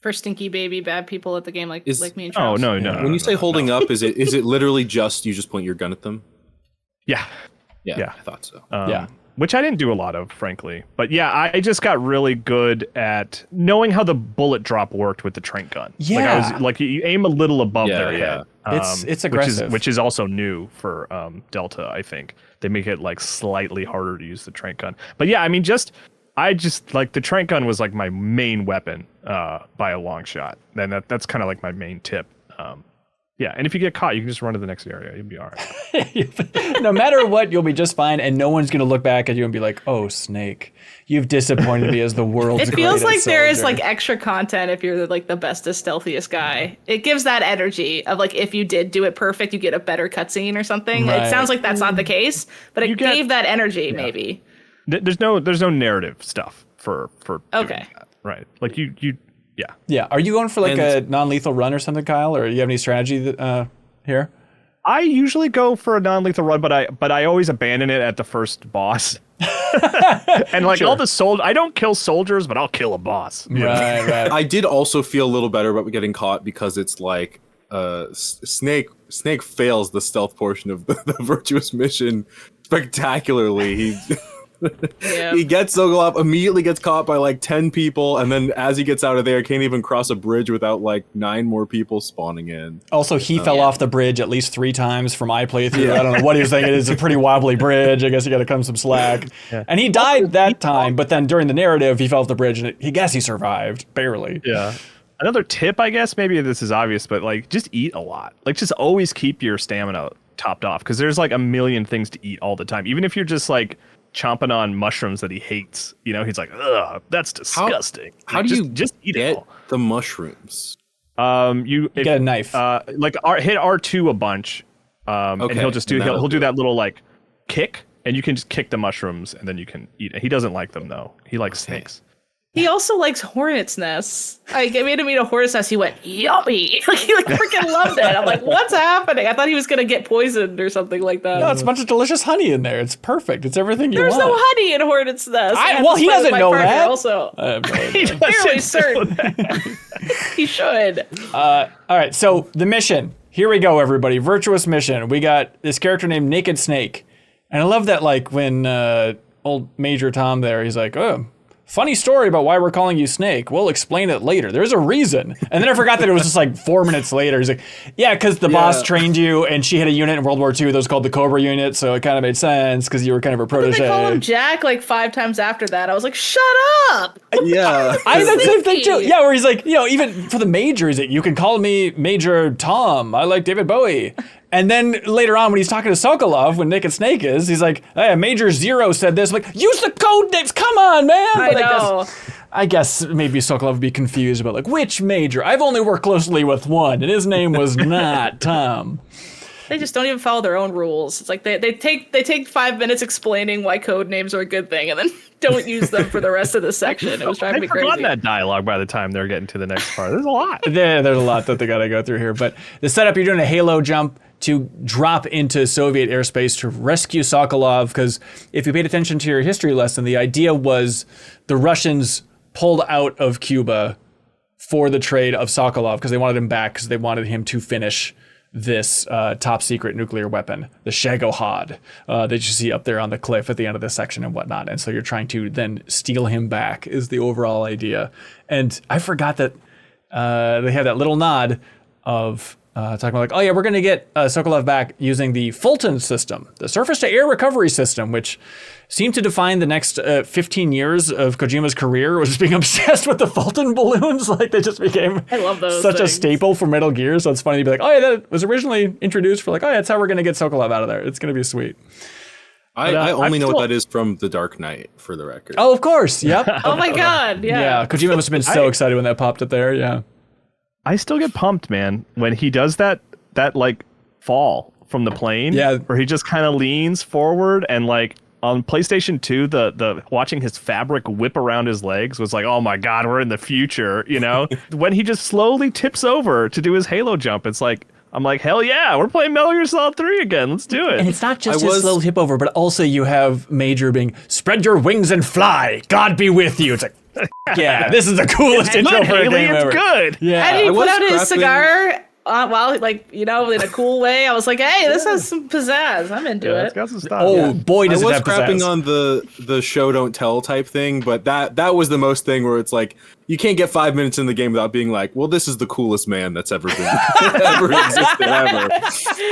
For stinky baby bad people at the game like me and Charles. Oh no. When you say holding up, is it literally just you just point your gun at them? Yeah. I thought so. Which I didn't do a lot of, frankly. But yeah, I just got really good at knowing how the bullet drop worked with the trank gun. Yeah. Like I was like, you aim a little above their head. It's aggressive. Which is also new for Delta, I think. They make it like slightly harder to use the trank gun. But yeah, I mean, I just like the trank gun was like my main weapon by a long shot. And that's kind of like my main tip. Yeah, and if you get caught, you can just run to the next area. You'll be all right. No matter what, you'll be just fine, and no one's going to look back at you and be like, oh, Snake, you've disappointed me as the world's It feels like soldier. there is like extra content if you're like the bestest, stealthiest guy. It gives that energy of like, if you did do it perfect, you get a better cutscene or something. Right. It sounds like that's not the case, but it gave that energy maybe. There's no narrative stuff for Okay. doing that, right? Like you. Yeah. Are you going for like a non-lethal run or something, Kyle? Or do you have any strategy here? I usually go for a non-lethal run, but I always abandon it at the first boss. And like all the soldiers, I don't kill soldiers, but I'll kill a boss. Right. I did also feel a little better about getting caught because it's like Snake fails the stealth portion of the Virtuous Mission spectacularly. He gets Sokolov, immediately gets caught by like 10 people, and then as he gets out of there, can't even cross a bridge without like 9 more people spawning in. Also, he fell off the bridge at least 3 times for my playthrough. I don't know what he was thinking. It's a pretty wobbly bridge. I guess you got to cut him some slack. And he died that time, but then during the narrative, he fell off the bridge, and he survived, barely. Yeah. Another tip, I guess, maybe this is obvious, but like just eat a lot. Like just always keep your stamina topped off, because there's like a million things to eat all the time. Even if you're just like chomping on mushrooms that he hates, you know, he's like, ugh, that's disgusting. How do you just eat get it all. the mushrooms? You get a knife. Like hit R2 a bunch, and he'll just do he'll do that little like kick, and you can just kick the mushrooms, and then you can eat it. He doesn't like them though. He likes snakes. He also likes hornet's nests. I made him eat a hornet's nest. He went, yummy. Like, he like freaking loved it. I'm like, what's happening? I thought he was going to get poisoned or something like that. No, it's a bunch of delicious honey in there. It's perfect. It's everything you There's want. no honey in hornet's nest. Well, he doesn't know that. Also, He's fairly certain. He should. All right, so the mission. Here we go, everybody. Virtuous Mission. We got this character named Naked Snake. And I love that, like, when old Major Tom there, he's like, oh, funny story about why we're calling you Snake. We'll explain it later. There's a reason. And then I forgot that it was just like 4 minutes later. He's like, yeah, because the boss trained you, and she had a unit in World War II that was called the Cobra unit, so it kind of made sense because you were kind of her protege. They call him Jack like 5 times after that. I was like, shut up. Yeah. I said the same thing too. Yeah, where he's like, you know, even for the Major, he's like, you can call me Major Tom. I like David Bowie. And then later on, when he's talking to Sokolov, when Naked Snake is, he's like, hey, Major Zero said this. I'm like, use the code names. Come on, man. I know. I guess maybe Sokolov would be confused about, like, which Major? I've only worked closely with one, and his name was not Tom. They just don't even follow their own rules. It's like they take 5 minutes explaining why code names are a good thing, and then don't use them for the rest of the section. It was driving me crazy. I've forgotten that dialogue by the time they're getting to the next part. There's a lot. There's a lot that they got to go through here. But the setup, you're doing a halo jump to drop into Soviet airspace to rescue Sokolov, because if you paid attention to your history lesson, the idea was the Russians pulled out of Cuba for the trade of Sokolov because they wanted him back, because they wanted him to finish this top secret nuclear weapon, the Shagohod, that you see up there on the cliff at the end of this section and whatnot. And so you're trying to then steal him back is the overall idea. And I forgot that they had that little nod of talking about, like, oh yeah, we're going to get Sokolov back using the Fulton system, the surface-to-air recovery system, which seemed to define the next 15 years of Kojima's career, was being obsessed with the Fulton balloons. Like, they just became I love those such things. a staple for Metal Gear. So it's funny to be like, oh yeah, that was originally introduced for, like, oh yeah, that's how we're going to get Sokolov out of there. It's going to be sweet. I only know what that is from The Dark Knight, for the record. Oh, of course. Yep. Oh my god, Yeah, Kojima must have been so excited when that popped up there. Yeah. I still get pumped, man, when he does that like fall from the plane. Yeah. Where he just kind of leans forward, and like on PlayStation 2, the watching his fabric whip around his legs was like, oh my god, we're in the future, you know? When he just slowly tips over to do his Halo jump, it's like, I'm like, hell yeah, we're playing Metal Gear Solid 3 again. Let's do it. And it's not just his slow tip over, but also you have Major being, spread your wings and fly. God be with you. It's like, yeah, this is the coolest intro for a game ever. It's good. Yeah. And he I put was out his scrapping- cigar, like, you know, in a cool way. I was like, hey, this has some pizzazz. I'm into It's it. got some stuff. Oh, boy, I does it was have crapping pizzazz. on the show don't tell type thing, but that was the most thing where it's like, you can't get 5 minutes in the game without being like, well, this is the coolest man that's ever been ever existed ever.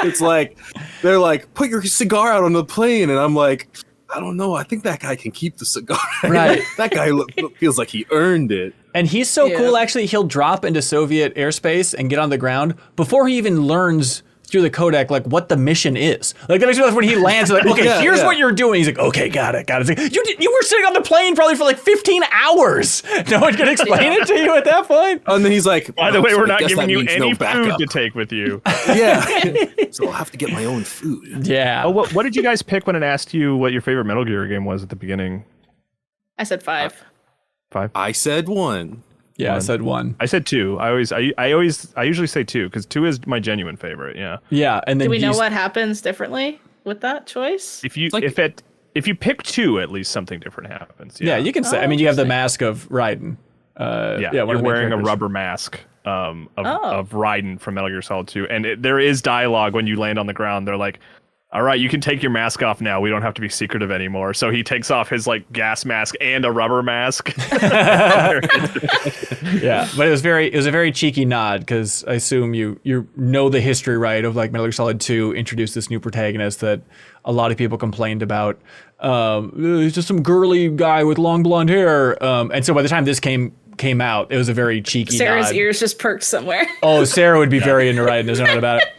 It's like, they're like, put your cigar out on the plane, and I'm like, I don't know. I think that guy can keep the cigar. Right. That guy feels like he earned it. And he's so cool, actually, he'll drop into Soviet airspace and get on the ground before he even learns through the codec, like, what the mission is. Like, that makes me laugh when he lands, like, okay, here's what you're doing. He's like, okay, got it. It's like, you were sitting on the plane probably for like 15 hours. No one could explain it to you at that point. And then he's like, By the way, so we're I not guess giving that you means any no food backup. to take with you. Yeah. So I'll have to get my own food. Yeah. Oh, what did you guys pick when it asked you what your favorite Metal Gear game was at the beginning? I said 5. 5? I said 1. Yeah, I said 1. I said 2. I usually say 2 because 2 is my genuine favorite. Yeah. Yeah, and then Do we know what happens differently with that choice? If if you pick 2, at least something different happens. Yeah, you can say. I mean, you have the mask of Raidan. You're wearing a rubber mask of Raidan from Metal Gear Solid 2, and there is dialogue when you land on the ground. They're like, all right, you can take your mask off now. We don't have to be secretive anymore. So he takes off his like gas mask and a rubber mask. Yeah, but it was a very cheeky nod, because I assume you know the history, right, of like Metal Gear Solid 2 introduced this new protagonist that a lot of people complained about. He's just some girly guy with long blonde hair. And so by the time this came out, it was a very cheeky Sarah's nod. ears just perked somewhere. Oh, Sarah would be very into Raidan. There's no doubt about it.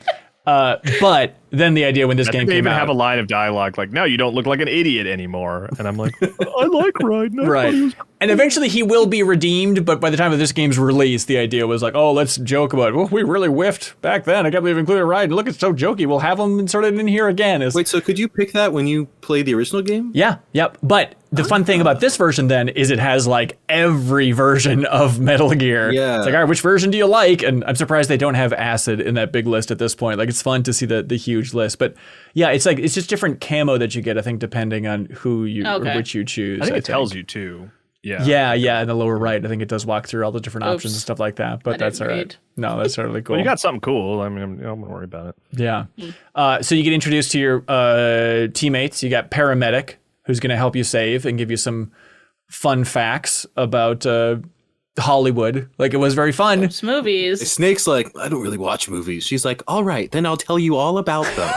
But then the idea when this game they came even out, have a line of dialogue like, "No, you don't look like an idiot anymore." And I'm like, I like Raidan. right? And eventually he will be redeemed. But by the time of this game's release, the idea was like, oh, let's joke about, well, we really whiffed back then. I can't believe we included Raidan. Look, it's so jokey. We'll have him inserted in here again. Wait, so could you pick that when you play the original game? Yeah, yep. But the fun thing about this version then is it has like every version of Metal Gear. Yeah. It's like, all right, which version do you like? And I'm surprised they don't have Acid in that big list at this point. Like, it's fun to see the huge list. But yeah, it's just different camo that you get, I think, depending on who you or which you choose. I think it tells you too. Yeah. Yeah, in the lower right, I think it does walk through all the different options and stuff like that. But that's all right. No, that's totally cool. Well, you got something cool. I mean, I'm not worry about it. Yeah. So you get introduced to your teammates. You got Paramedic, who's going to help you save and give you some fun facts about Hollywood. Like, it was very fun. It's movies. Snake's like, I don't really watch movies. She's like, all right, then I'll tell you all about them.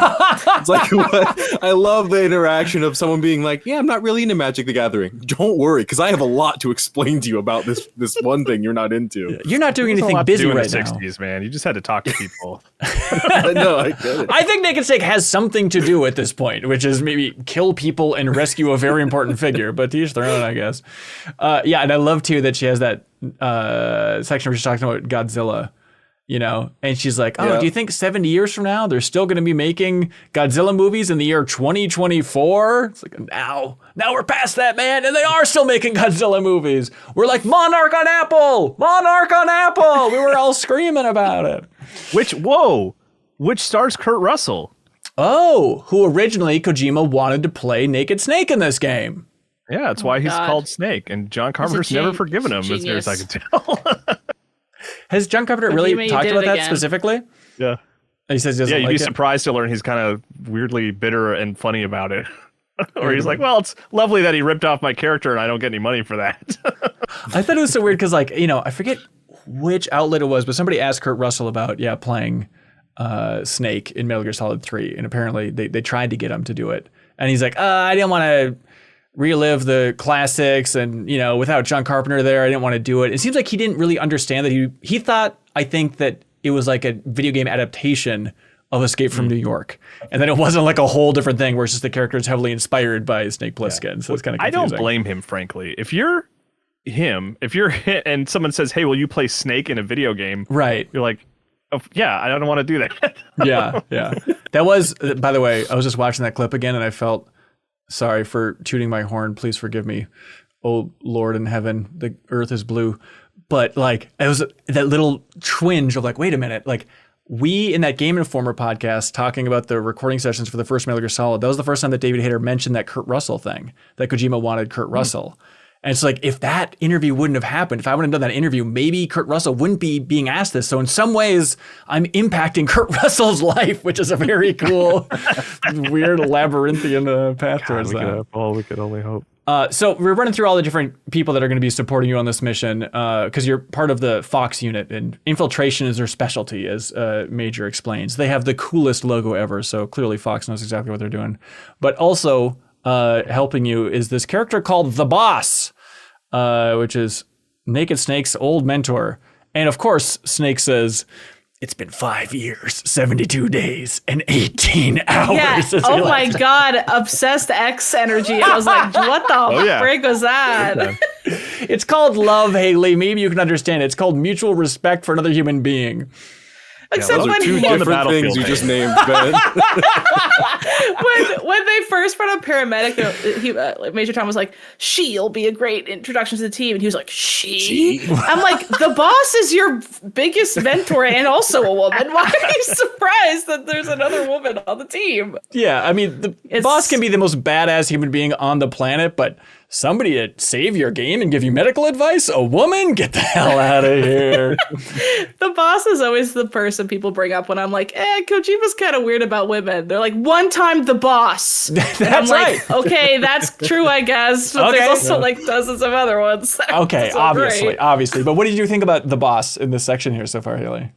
It's like, what? I love the interaction of someone being like, yeah, I'm not really into Magic the Gathering. Don't worry, because I have a lot to explain to you about this one thing you're not into. You're not doing anything busy right now. In the 60s, man. You just had to talk to people. No, I get it. I think Naked Snake has something to do at this point, which is maybe kill people and rescue a very important figure, but to each their own, I guess. Yeah, and I love too that she has that section where she's talking about Godzilla, you know, and she's like, oh, do you think 70 years from now they're still going to be making Godzilla movies in the year 2024? It's like, now we're past that, man, and they are still making Godzilla movies. We're like, Monarch on Apple, we were all screaming about it. Which stars Kurt Russell? Oh, who originally Kojima wanted to play Naked Snake in this game. Yeah, that's why he's called Snake, and John Carpenter's never forgiven him, as near as I can tell. Has John Carpenter really talked about that specifically? Yeah. He says he doesn't you'd like be it. Surprised to learn he's kind of weirdly bitter and funny about it. Or he's like, well, it's lovely that he ripped off my character and I don't get any money for that. I thought it was so weird because, like, you know, I forget which outlet it was, but somebody asked Kurt Russell about, playing Snake in Metal Gear Solid 3, and apparently they tried to get him to do it. And he's like, I didn't want to relive the classics, and, you know, without John Carpenter there, I didn't want to do it. It seems like he didn't really understand that he thought, I think, that it was like a video game adaptation of Escape from New York, and then it wasn't like a whole different thing where it's just the character is heavily inspired by Snake Plissken. So it's kind of confusing. I don't blame him, frankly. If you're him, and someone says, hey, will you play Snake in a video game? Right. You're like, oh, yeah, I don't want to do that. Yeah. That was, by the way, I was just watching that clip again, and I felt sorry for tooting my horn. Please forgive me. Oh, Lord in heaven, the earth is blue. But like, it was that little twinge of like, wait a minute. Like, we in that Game Informer podcast talking about the recording sessions for the first Metal Gear Solid, that was the first time that David Hayter mentioned that Kurt Russell thing, that Kojima wanted Kurt Russell. And it's like, if that interview wouldn't have happened, if I wouldn't have done that interview, maybe Kurt Russell wouldn't be being asked this. So in some ways, I'm impacting Kurt Russell's life, which is a very cool, weird labyrinthian path towards that. We could only hope. So we're running through all the different people that are going to be supporting you on this mission, because you're part of the Fox unit, and infiltration is their specialty, as Major explains. They have the coolest logo ever, so clearly Fox knows exactly what they're doing. But also helping you is this character called The Boss, which is Naked Snake's old mentor. And of course, Snake says, it's been 5 years, 72 days, and 18 hours. Yeah. Oh my God. Obsessed X energy. I was like, what the frig was that? It's called love, Haley. Maybe you can understand it. It's called mutual respect for another human being. Except Those are when two on the different things battlefield, you just hey. named, Ben. when they first brought up paramedic, Major Tom was like, "She'll be a great introduction to the team," and he was like, "She?" I'm like, the boss is your biggest mentor and also a woman. Why are you surprised that there's another woman on the team? Yeah, I mean, the boss can be the most badass human being on the planet, but somebody to save your game and give you medical advice? A woman? Get the hell out of here. The boss is always the person people bring up when I'm like, Kojima's kind of weird about women. They're like, one time the boss. That's And I'm right. like, okay, that's true, I guess. But Okay. there's also like dozens of other ones. that are Okay, so obviously. great. But what did you think about the boss in this section here so far, Haley?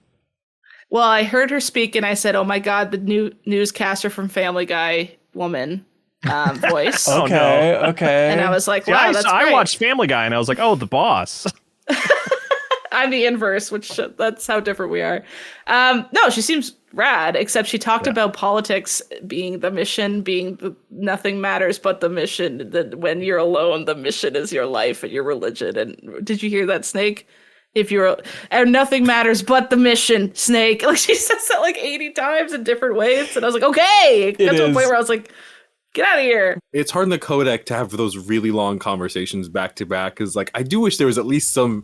Well, I heard her speak and I said, oh my God, the new newscaster from Family Guy woman voice. Oh, Okay. And I was like, See, wow, that's I great. watched Family Guy and I was like, oh, the boss. I'm the inverse, which that's how different we are. No, she seems rad, except she talked about politics being the mission, being nothing matters but the mission. That when you're alone, the mission is your life and your religion. And did you hear that, Snake? And nothing matters but the mission, Snake. Like she says that like 80 times in different ways. And I was like, okay. Got to a point where I was like, get out of here. It's hard in the codec to have those really long conversations back to back, because like I do wish there was at least some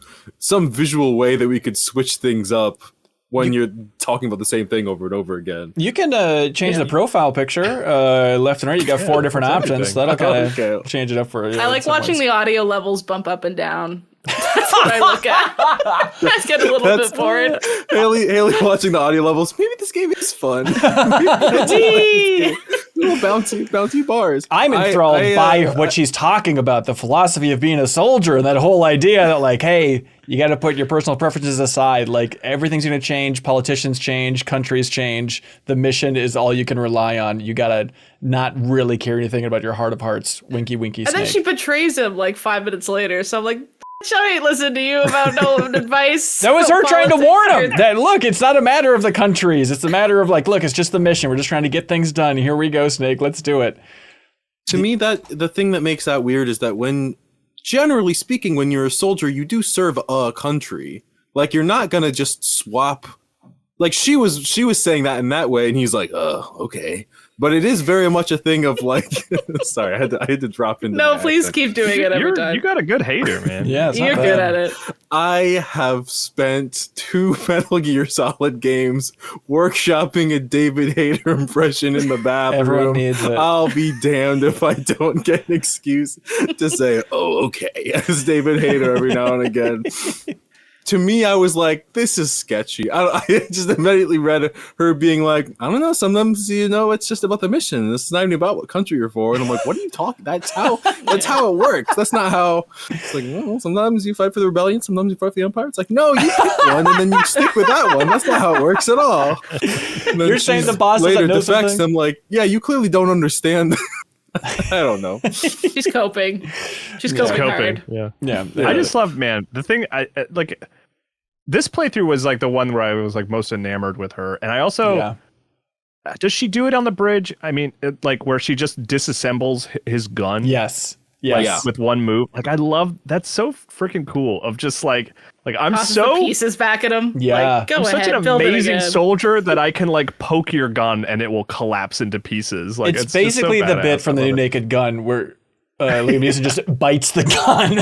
visual way that we could switch things up when you're talking about the same thing over and over again. You can change the profile picture left and right. You got 4 different options. So that'll kind of change it up for you. I like watching the audio levels bump up and down. That's what I look at. I get a little bit bored. Haley watching the audio levels. Maybe this game is fun. Little bouncy bars. I'm enthralled by what she's talking about, the philosophy of being a soldier, and that whole idea that like, hey, you got to put your personal preferences aside. Like everything's going to change. Politicians change. Countries change. The mission is all you can rely on. You got to not really care anything about your heart of hearts. Winky, winky, And snake. then she betrays him like 5 minutes later. So I'm like, I ain't listen to you about no advice. That was her trying to politics warn or him that, look, it's not a matter of the countries. It's a matter of like, look, it's just the mission. We're just trying to get things done. Here we go, Snake. Let's do it. To me, that the thing that makes that weird is that generally speaking, when you're a soldier, you do serve a country. Like you're not gonna just swap. Like she was saying that in that way, and he's like, okay. But it is very much a thing of like, sorry, I had to drop into. No, please keep doing it every time. You got a good hater, man. Yeah, it's not You're bad. good at it. I have spent 2 Metal Gear Solid games workshopping a David Hayter impression in the bathroom. Everyone needs it. I'll be damned if I don't get an excuse to say, oh, okay, as David Hayter every now and again. To me, I was like, this is sketchy. I just immediately read her being like, I don't know, sometimes, it's just about the mission. It's not even about what country you're for. And I'm like, what are you talking? That's how it works. That's not how. It's like, well, sometimes you fight for the rebellion, sometimes you fight for the empire. It's like, no, you pick one and then you stick with that one. That's not how it works at all. You're saying the boss later doesn't know defects. something? I'm like, yeah, you clearly don't understand. I don't know. She's coping. She's coping hard. Yeah. Yeah. I just love, man, the thing like this playthrough was like the one where I was like most enamored with her. And I also, does she do it on the bridge? I mean, like where she just disassembles his gun? Yes. Like, Yes. with one move. Like I love, that's so freaking cool of just like I'm Tosses so the pieces back at him. Yeah. Like, go I'm ahead, such an build it amazing again. soldier that I can like poke your gun and it will collapse into pieces. Like It's just so basically the bit badass. from I the new love it. Naked Gun where Liam Neeson just bites the gun.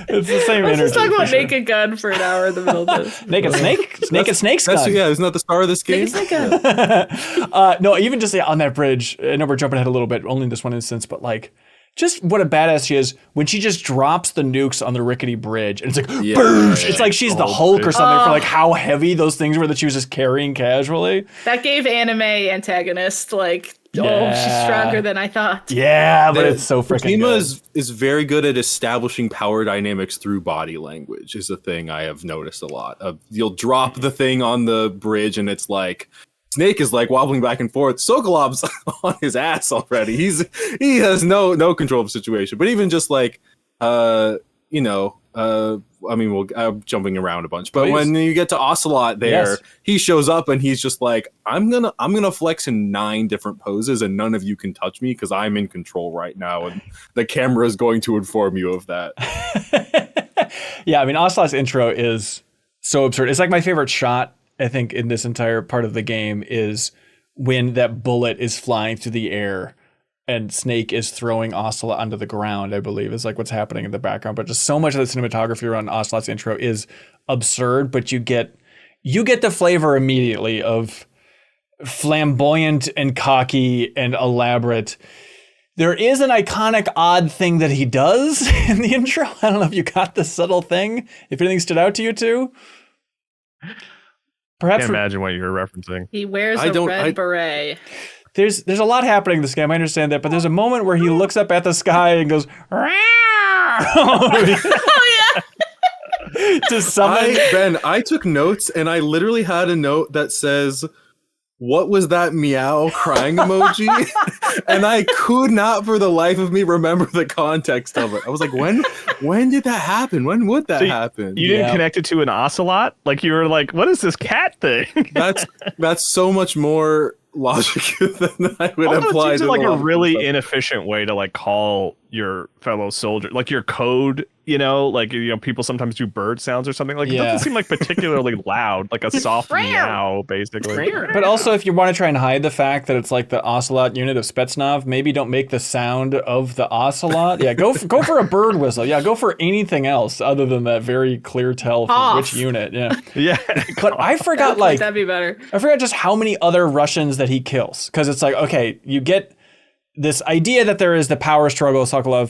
It's the same Let's energy. just talk for about sure. Naked Gun for an hour in the middle of this. Naked Snake? Naked Snake's That's gun. isn't that the star of this game? Naked Snake Gun. No, even just on that bridge, I know we're jumping ahead a little bit, only in this one instance, but like, just what a badass she is when she just drops the nukes on the rickety bridge and it's like, boosh! It's like she's the Hulk or something for like how heavy those things were that she was just carrying casually. That gave anime antagonist like, oh, she's stronger than I thought. Yeah, but it's so freaking Kojima good. is very good at establishing power dynamics through body language is a thing I have noticed a lot. You'll drop the thing on the bridge and it's like Snake is like wobbling back and forth. Sokolov's on his ass already. He has no control of the situation. But even just like I'm jumping around a bunch. But Please. when you get to Ocelot there, Yes. he shows up and he's just like, I'm gonna flex in 9 different poses and none of you can touch me because I'm in control right now and the camera is going to inform you of that. Yeah, I mean, Ocelot's intro is so absurd. It's like my favorite shot, I think, in this entire part of the game is when that bullet is flying through the air and Snake is throwing Ocelot onto the ground, I believe, is like what's happening in the background. But just so much of the cinematography around Ocelot's intro is absurd, but you get the flavor immediately of flamboyant and cocky and elaborate. There is an iconic odd thing that he does in the intro. I don't know if you got the subtle thing, if anything stood out to you too. Perhaps Can't imagine what you're referencing. He wears a red beret. There's a lot happening in this game. I understand that, but there's a moment where he looks up at the sky and goes, Oh yeah. to summon. Ben, I took notes and I literally had a note that says, "What was that meow crying emoji?" And I could not for the life of me remember the context of it. I was like, when did that happen? When would that happen? You didn't connect it to an Ocelot? Like you were like, what is this cat thing? That's so much more logic than I would also, apply. It seems to like a a really inefficient way to like call your fellow soldier, like your code. Like people sometimes do bird sounds or something. Like it doesn't seem like particularly loud, like a soft meow, basically. But also, if you want to try and hide the fact that it's like the Ocelot unit of Spetsnaz, maybe don't make the sound of the Ocelot. Yeah, go for a bird whistle. Yeah, go for anything else other than that very clear tell from which unit. Yeah, yeah. But I forgot that'd be better. I forgot just how many other Russians that he kills, because it's like, okay, you get this idea that there is the power struggle. Sokolov,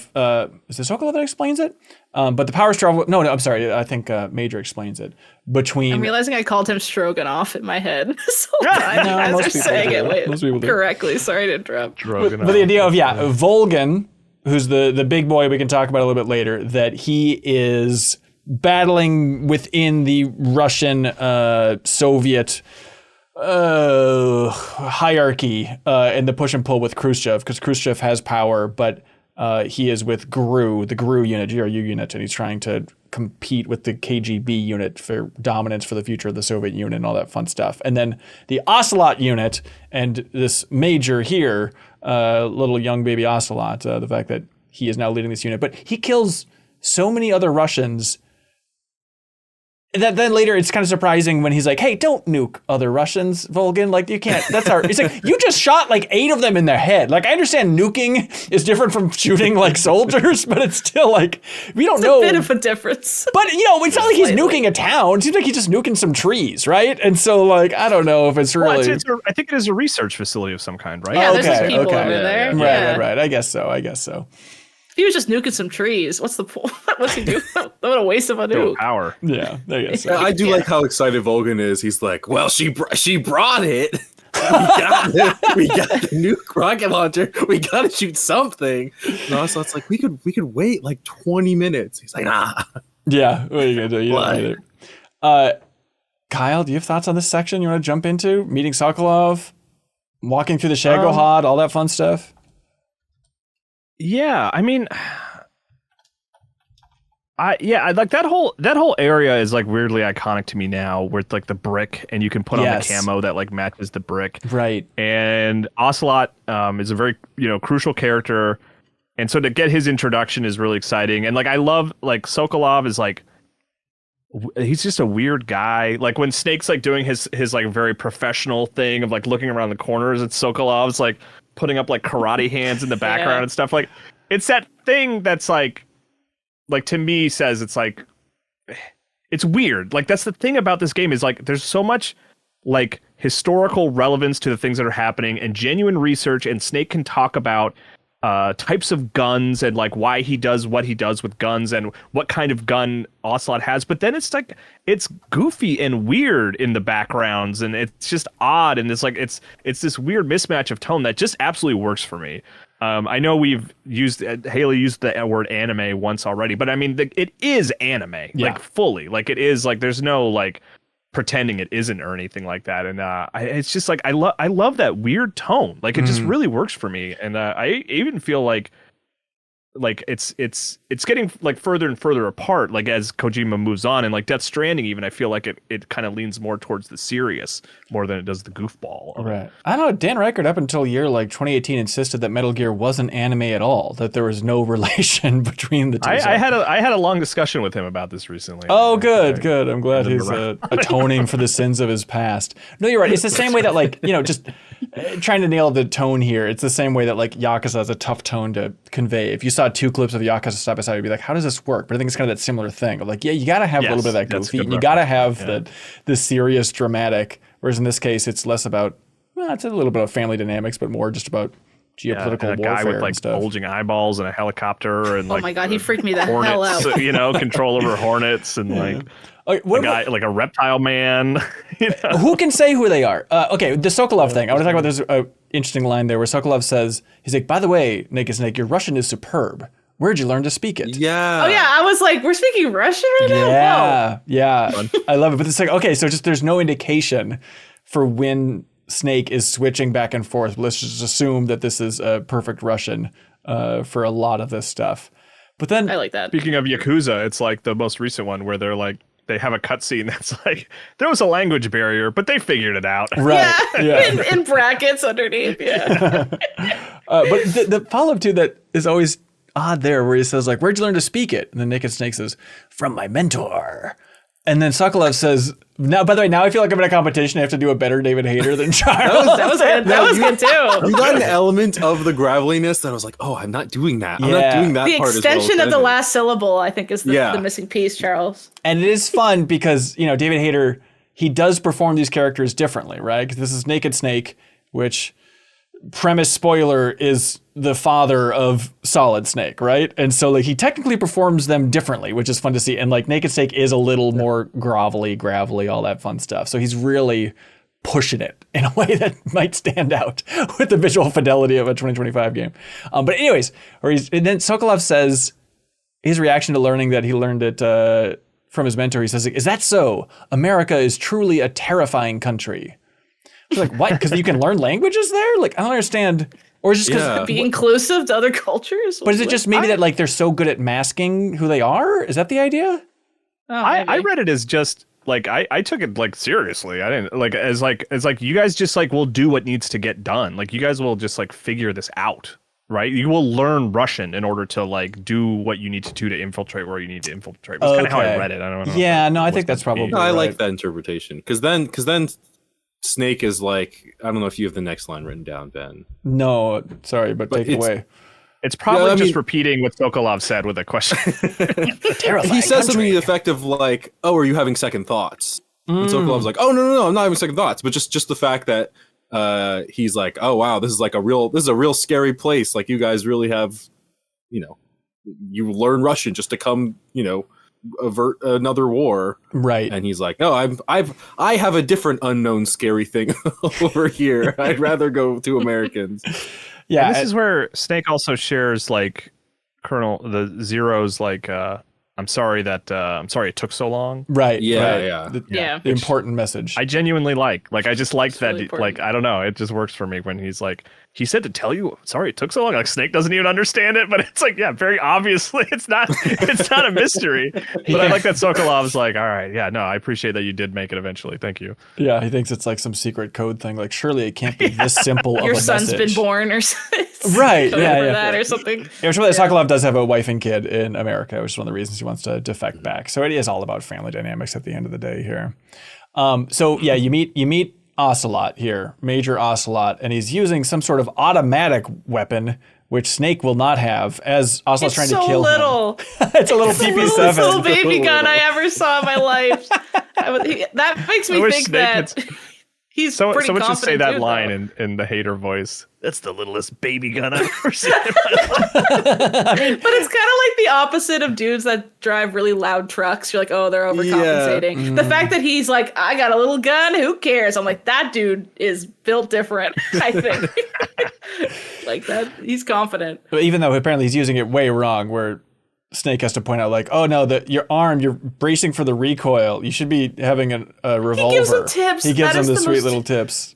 is it Sokolov that explains it? But the power struggle. No, I'm sorry. I think Major explains it between. I'm realizing I called him Stroganoff in my head. So most people saying it correctly. Sorry to interrupt. But the idea of Volgin, who's the big boy we can talk about a little bit later, that he is battling within the Russian Soviet hierarchy and the push and pull with Khrushchev, because Khrushchev has power, but he is with GRU, the GRU unit, GRU unit, and he's trying to compete with the KGB unit for dominance for the future of the Soviet Union and all that fun stuff. And then the Ocelot unit and this major here, little young baby Ocelot, the fact that he is now leading this unit. But he kills so many other Russians that then later it's kind of surprising when he's like, hey, don't nuke other Russians, Volgin. Like, you can't, that's our, it's like, you just shot like 8 of them in their head. Like, I understand nuking is different from shooting like soldiers, but it's still like, we don't know. It's a bit of a difference. But, it's not like he's nuking a town. It seems like he's just nuking some trees, right? And so, like, I don't know if it's really. Well, I think it is a research facility of some kind, right? Yeah, there's just people over there. Right. I guess so. He was just nuking some trees. What's the point? What's he doing? What a waste of a nuke. Power. Yeah, I guess so. I do like how excited Volgin is. He's like, well, she brought it. We got the nuke rocket launcher. We got to shoot something. No, so it's like we could wait like 20 minutes. He's like, nah. Yeah, what are you gonna do? You don't need it. Kyle, do you have thoughts on this section you want to jump into? Meeting Sokolov, walking through the Shagohod, all that fun stuff. Yeah, I mean, I like that whole area is like weirdly iconic to me now, where it's like the brick and you can put on the camo that like matches the brick. Right. And Ocelot is a very crucial character, and so to get his introduction is really exciting. And like I love like Sokolov is like he's just a weird guy. Like when Snake's like doing his like very professional thing of like looking around the corners, and Sokolov's like putting up like karate hands in the background and stuff. Like it's that thing that's like to me says it's like it's weird. Like that's the thing about this game is like there's so much like historical relevance to the things that are happening and genuine research, and Snake can talk about types of guns and like why he does what he does with guns and what kind of gun Ocelot has. But then it's like it's goofy and weird in the backgrounds, and it's just odd, and it's like it's this weird mismatch of tone that just absolutely works for me. I know we've used Haley used the word anime once already, but I mean it is anime, like fully, like it is, like there's no like pretending it isn't or anything like that. And it's just like I love that weird tone. Like it just really works for me. And I even feel like like it's getting like further and further apart, like as Kojima moves on, and like Death Stranding even, I feel like it kind of leans more towards the serious more than it does the goofball. Right. I don't know. Dan Reichert up until year like 2018 insisted that Metal Gear wasn't anime at all, that there was no relation between the two. I had a long discussion with him about this recently. Oh, good. I'm glad he's atoning for the sins of his past. No, you're right. It's the same way that like, just trying to nail the tone here. It's the same way that like Yakuza has a tough tone to convey. If you saw 2 clips of Yakuza side by side, you'd be like, how does this work? But I think it's kind of that similar thing of like, yeah, you got to have a little bit of that goofy. You got to have the serious dramatic. Whereas in this case, it's less about, it's a little bit of family dynamics, but more just about geopolitical and a warfare guy with like and stuff. bulging eyeballs and a helicopter and Oh my god, he freaked me the hell out. Hornets, control over hornets and like a guy, like a reptile man. Who can say who they are? Okay, the Sokolov thing. I want to talk about this interesting line there where Sokolov says, he's like, by the way, Naked Snake, your Russian is superb. Where'd you learn to speak it? Yeah. Oh yeah, I was like, we're speaking Russian right now? Yeah. I love it. But it's like, okay, so just there's no indication for when Snake is switching back and forth. Let's just assume that this is a perfect Russian for a lot of this stuff. But then I like that. Speaking of Yakuza, it's like the most recent one where they're like, they have a cutscene that's like, there was a language barrier, but they figured it out. Right. Yeah. In brackets underneath. Yeah. But the follow-up to that is always odd there, where he says like, where'd you learn to speak it? And then Naked Snake says, from my mentor. And then Sokolov says, now, by the way, now I feel like I'm in a competition. I have to do a better David Hayter than Charles. That was good. That was good too. You got an element of the graveliness that I was like, oh, I'm not doing that. I'm not doing that The part as well. extension of the last syllable, I think, is the missing piece, Charles. And it is fun because, David Hayter, he does perform these characters differently, right? 'Cause this is Naked Snake, which, premise spoiler, is the father of Solid Snake, right? And so like he technically performs them differently, which is fun to see. And like Naked Snake is a little more gravelly, all that fun stuff. So he's really pushing it in a way that might stand out with the visual fidelity of a 2025 game. But anyways, and then Sokolov says his reaction to learning that he learned it from his mentor. He says, is that so? America is truly a terrifying country. It's like, what? Because you can learn languages there? Like, I don't understand. Or is it just because be inclusive to other cultures? But is it just maybe that like they're so good at masking who they are? Is that the idea? Oh, I read it as just like I took it like seriously. I didn't like as you guys just like will do what needs to get done. Like you guys will just like figure this out, right? You will learn Russian in order to like do what you need to do to infiltrate where you need to infiltrate. That's kind of how I read it. I don't know. Yeah, no, I think that's probably. No, I like that interpretation because then Snake is like, I don't know if you have the next line written down, Ben. No, sorry, but take it away. It's probably just repeating what Sokolov said with a question. He says something to the effect of like, "Oh, are you having second thoughts?" And Sokolov's like, "Oh, no, I'm not having second thoughts." But just the fact that he's like, "Oh, wow, this is a real scary place. Like, you guys really have, you learn Russian just to come, avert another war." Right. And he's like, "No, I have a different unknown scary thing over here. I'd rather go to Americans." Yeah, and this is where Snake also shares like the Zero's like I'm sorry it took so long. Right. Yeah. The important message. I genuinely like I just like It's that really important. like I don't know, it just works for me when he's like, he said to tell you sorry it took so long. Like Snake doesn't even understand it, but it's like, yeah, very obviously it's not a mystery. But I like that Sokolov's like, all right, yeah, no, I appreciate that you did make it eventually. Thank you. Yeah, he thinks it's like some secret code thing. Like, surely it can't be this simple of Your a son's message. been born or something. Right, yeah. That or something. Yeah, which Sokolov does have a wife and kid in America, which is one of the reasons he wants to defect back. So it is all about family dynamics at the end of the day here. So yeah, you meet Ocelot here, Major Ocelot, and he's using some sort of automatic weapon, which Snake will not have, as Ocelot's trying to kill him. It's a little PP7. It's the little baby gun I ever saw in my life. That makes me think that he's pretty someone should say that too, line in the Hater voice. That's the littlest baby gun I've ever seen in my life. But it's kind of like the opposite of dudes that drive really loud trucks. You're like, oh, they're overcompensating. Yeah. The fact that he's like, I got a little gun, who cares? I'm like, that dude is built different, I think. Like that, he's confident. But even though apparently he's using it way wrong, where Snake has to point out like, oh no, your arm, you're bracing for the recoil. You should be having a revolver. He gives him tips. He gives That him is the the sweet most- little tips.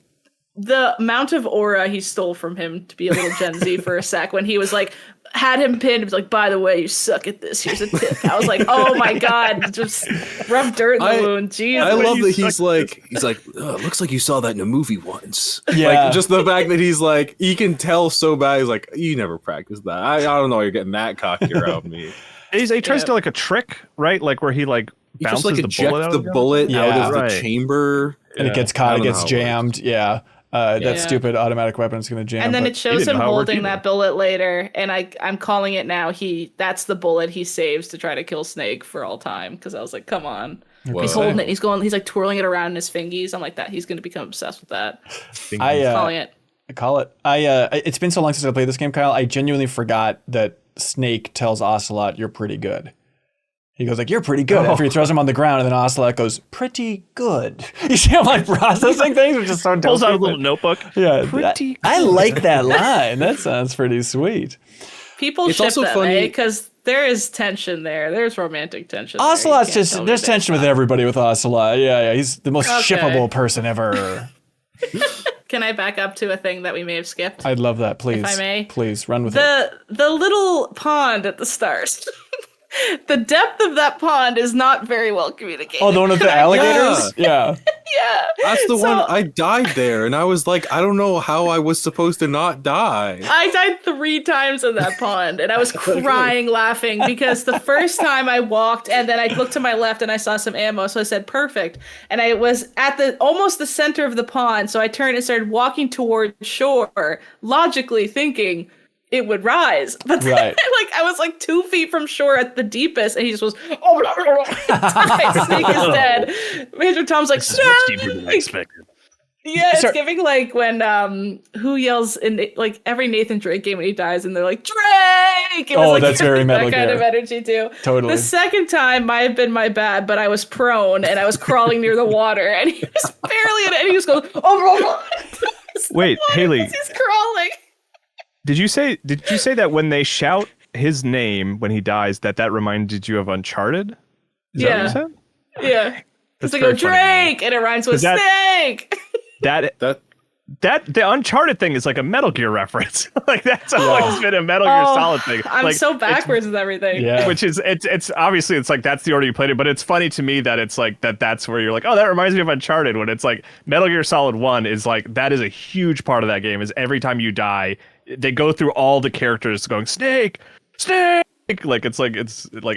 the amount of aura he stole from him to be a little Gen Z for a sec when he was like, had him pinned, was like, by the way, you suck at this. Here's a tip. I was like, oh my God, just rub dirt in the wound. Jesus. I love that he's like, looks like you saw that in a movie once. Yeah. Like, just the fact that he's like, he can tell so bad. He's like, you never practiced that. I don't know. You're getting that cocky around me. He tries to like a trick, right? Like where he like He bounces just like the bullet eject the bullet out of Right. the chamber. And it gets caught, it gets jammed. Works. Yeah. That stupid automatic weapon is going to jam. And then but it shows didn't him know how it worked holding either. that bullet later, and I'm calling it now. That's the bullet he saves to try to kill Snake for all time. Because I was like, come on, he's holding it. He's like twirling it around in his fingies. I'm like that. He's going to become obsessed with that. Calling it. I call it. It's been so long since I played this game, Kyle. I genuinely forgot that Snake tells Ocelot, "You're pretty good." He goes like, "You're pretty good." After he throws him on the ground, and then Ocelot goes, "Pretty good." You see him like processing things, which is so dumb. Pulls out a little notebook. Yeah, Pretty I like that line. That sounds pretty sweet. People It's ship also them, funny- because there is tension there. There's romantic tension. Ocelot's there. just there's tension with everybody with Ocelot. Yeah, he's the most Okay. shippable person ever. Can I back up to a thing that we may have skipped? I'd love that. Please, I may. please run with it. The little pond at the start. The depth of that pond is not very well communicated. Oh, the one with the alligators? Yeah. Yeah. That's the So- one I died there, and I was like, I don't know how I was supposed to not die. I died 3 times in that pond, and I was crying laughing because the first time I walked and then I looked to my left and I saw some ammo, so I said perfect. And I was at almost the center of the pond, so I turned and started walking towards shore, logically thinking it would rise. But then, Right. I was like 2 feet from shore at the deepest, and he just was, oh, Snake is dead. Major Tom's like, Deeper than I Snake! expected. Yeah, it's Sorry. giving like when who yells in like every Nathan Drake game when he dies and they're like Drake. It was, Oh, like, that's very Metal that kind Gear. of energy too. Totally. The second time might have been my bad, but I was prone and I was crawling near the water and he was barely in it. And he just goes, oh, Wait, Haley, he's crawling. did you say that when they shout his name when he dies, that reminded you of Uncharted? Is that what you Yeah. said? Yeah, because That's they go very funny. Drake and it rhymes with That- Snake. That the Uncharted thing is like a Metal Gear reference. Like that's always been a Metal Gear Oh, Solid thing. I'm like, so backwards with everything. Yeah. Which is it's obviously it's like that's the order you played it, but it's funny to me that it's like that's where you're like, oh, that reminds me of Uncharted, when it's like Metal Gear Solid 1 is like that is a huge part of that game, is every time you die, they go through all the characters going Snake. Like it's like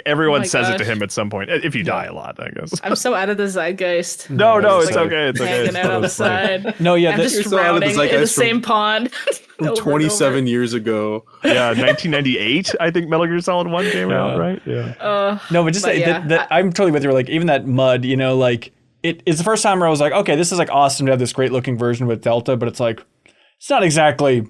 everyone Oh my says it to gosh. him at some point. If you die a lot, I guess. I'm so out of the zeitgeist. No, Just, it's like, okay. It's okay. Hanging out on the side. No, yeah, I'm that- just You're so out of the drowning in the zeitgeist from- same pond. From over and 27 over. years ago. Yeah, 1998, I think Metal Gear Solid 1 came out, right? Yeah. No, but just But yeah, I'm totally with you. Like even that mud, you know, like it's the first time where I was like, okay, this is like awesome to have this great looking version with Delta, but it's like it's not exactly,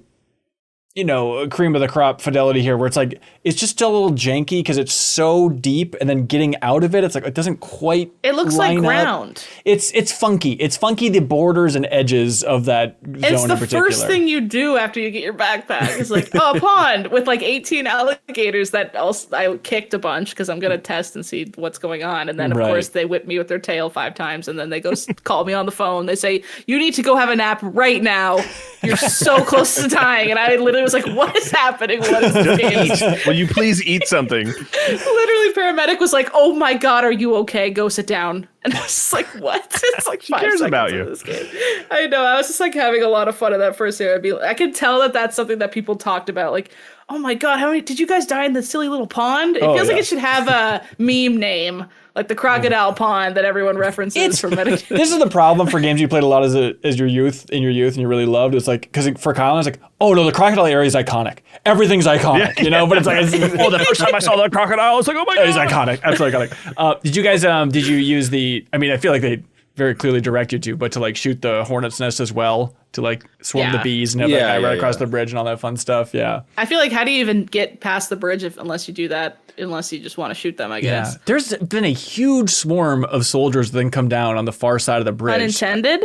you know, a cream of the crop fidelity here, where it's like it's just still a little janky because it's so deep, and then getting out of it, it's like it doesn't quite. It looks like line up. ground. It's funky. It's funky, the borders and edges of that zone It's in the particular. first thing you do after you get your backpack. It's like, oh, a pond with like 18 alligators that also I kicked a bunch because I'm gonna test and see what's going on. And then of Right. course they whip me with their tail 5 times, and then they go call me on the phone. They say, you need to go have a nap right now. You're so close to dying. And I literally was like, what is happening? What is this game? Will you please eat something? Literally, paramedic was like, "Oh my god, are you okay? Go sit down." And I was just like, "What?" It's like 5 cares seconds about into you? this game. I know. I was just like having a lot of fun in that first area. I could tell that that's something that people talked about. Like, "Oh my god, how many did you guys die in the silly little pond?" It Oh, feels like yeah. it should have a meme name, like the crocodile pond that everyone references from Medicaid. This is the problem for games you played a lot as your youth, and you really loved. It's like, because for Colin, it's like, oh no, the crocodile area is iconic. Everything's iconic, you know. But it's like, Oh, the first time I saw that crocodile, I was like, oh my god. it's iconic, absolutely iconic. Did you guys? Did you use the? I mean, I feel like they very clearly direct you to, but to like shoot the hornet's nest as well, to like swarm the Yeah. bees and have that Yeah, guy yeah, right across yeah. the bridge and all that fun stuff. Yeah. I feel like how do you even get past the bridge unless you do that? Unless you just want to shoot them, I Yeah. guess. There's been a huge swarm of soldiers that then come down on the far side of the bridge. Unintended.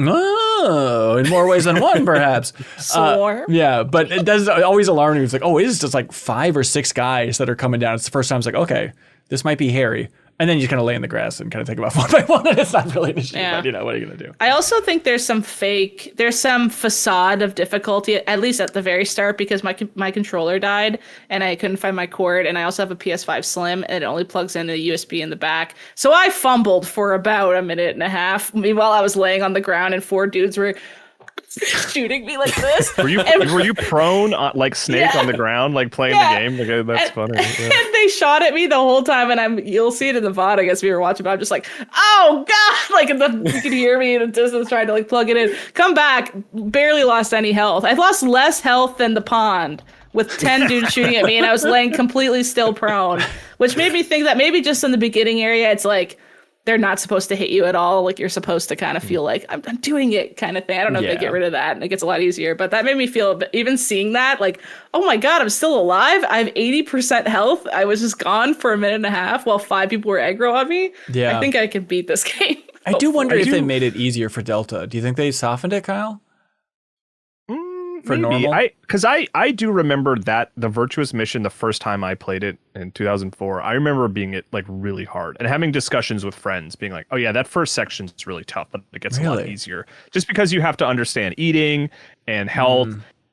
Oh, in more ways than one, perhaps. Swarm. Yeah, but it does always alarm me. It's like, oh, it is just like 5 or 6 guys that are coming down. It's the first time it's like, okay, this might be hairy. And then you just kind of lay in the grass and kind of take them off one by one. And it's not really an issue, but what are you going to do? I also think there's some facade of difficulty, at least at the very start, because my controller died and I couldn't find my cord. And I also have a PS5 Slim and it only plugs into a USB in the back. So I fumbled for about a minute and a half. Meanwhile, I was laying on the ground and 4 dudes were shooting me like this. Were you prone like Snake on the ground, like playing the game? Like, that's funny. Yeah. And they shot at me the whole time, and you'll see it in the VOD, I guess, if you were watching, but I'm just like, oh god, like you could hear me in the distance trying to like plug it in. Come back, barely lost any health. I lost less health than the pond with 10 dudes shooting at me, and I was laying completely still prone, which made me think that maybe just in the beginning area, it's like they're not supposed to hit you at all. Like you're supposed to kind of feel like I'm doing it kind of thing. I don't know if they get rid of that and it gets a lot easier, but that made me feel, even seeing that, like, oh my God, I'm still alive. I have 80% health. I was just gone for a minute and a half while 5 people were aggro on me. Yeah. I think I can beat this game. I do wonder if they made it easier for Delta. Do you think they softened it, Kyle? For maybe. normal? Because I do remember that the Virtuous Mission, the first time I played it in 2004, I remember being it like really hard and having discussions with friends being like, oh yeah, that first section's really tough, but it gets a lot easier. Just because you have to understand eating and health.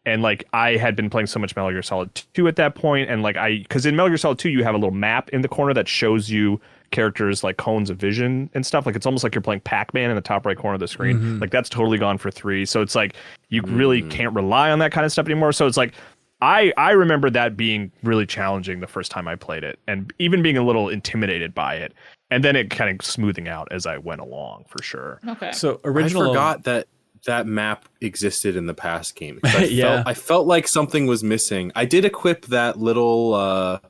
And like I had been playing so much Metal Gear Solid 2 at that point, and like because in Metal Gear Solid 2 you have a little map in the corner that shows you characters like cones of vision and stuff. Like it's almost like you're playing Pac-Man in the top right corner of the screen. Like that's totally gone for 3. So it's like you really can't rely on that kind of stuff anymore. So it's like I remember that being really challenging the first time I played it, and even being a little intimidated by it, and then it kind of smoothing out as I went along for sure. Okay. So I original. forgot that map existed in the past game. I felt like something was missing. I did equip that little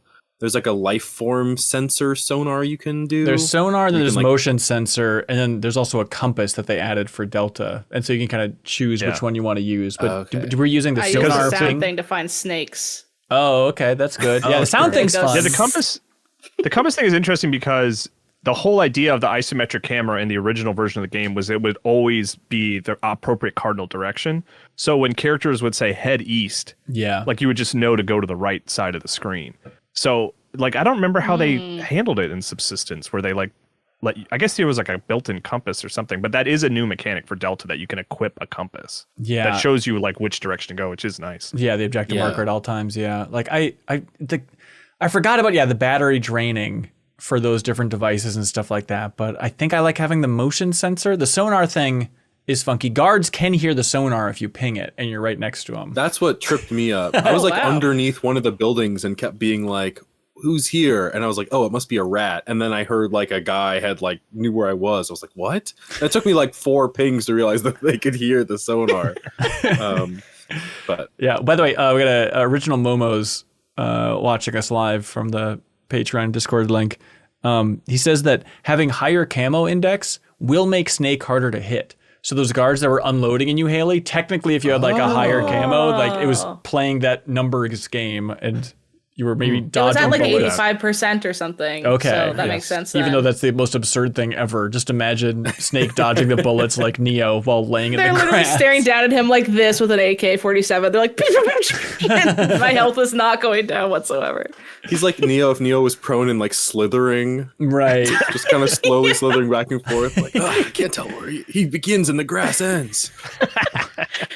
there's like a life form sensor sonar you can do. There's sonar, then there's motion sensor, and then there's also a compass that they added for Delta. And so you can kind of choose which one you want to use. But we're using the sonar use the sound thing to find snakes. Oh, okay, that's good. Yeah, the sound thing's fun. Yeah, the compass thing is interesting because the whole idea of the isometric camera in the original version of the game was it would always be the appropriate cardinal direction. So when characters would say head east, like you would just know to go to the right side of the screen. So like I don't remember how they handled it in Subsistence, where they like let you, I guess there was like a built-in compass or something, but that is a new mechanic for Delta, that you can equip a compass. Yeah. That shows you like which direction to go, which is nice. Yeah, the objective marker at all times. Yeah. Like I forgot about the battery draining for those different devices and stuff like that, but I think I like having the motion sensor. The sonar thing is funky. Guards can hear the sonar if you ping it and you're right next to them. That's what tripped me up. I was like underneath one of the buildings and kept being like, who's here? And I was like, oh, it must be a rat. And then I heard like a guy had like knew where I was. I was like, what? And it took me like 4 pings to realize that they could hear the sonar. But yeah, by the way, we got a original Momo's watching us live from the Patreon Discord link. He says that having higher camo index will make Snake harder to hit. So those guards that were unloading in you, Haley, technically if you had like a higher camo, like it was playing that numbers game and you were maybe dodging bullets. It was at like bullets. 85% or something. Okay. So that makes sense then. Even though that's the most absurd thing ever. Just imagine Snake dodging the bullets like Neo while laying in the grass. They're literally staring down at him like this with an AK-47. They're like, my health is not going down whatsoever. He's like Neo if Neo was prone and like slithering. Right. Just kind of slowly slithering back and forth. Like, I can't tell where he begins and the grass ends.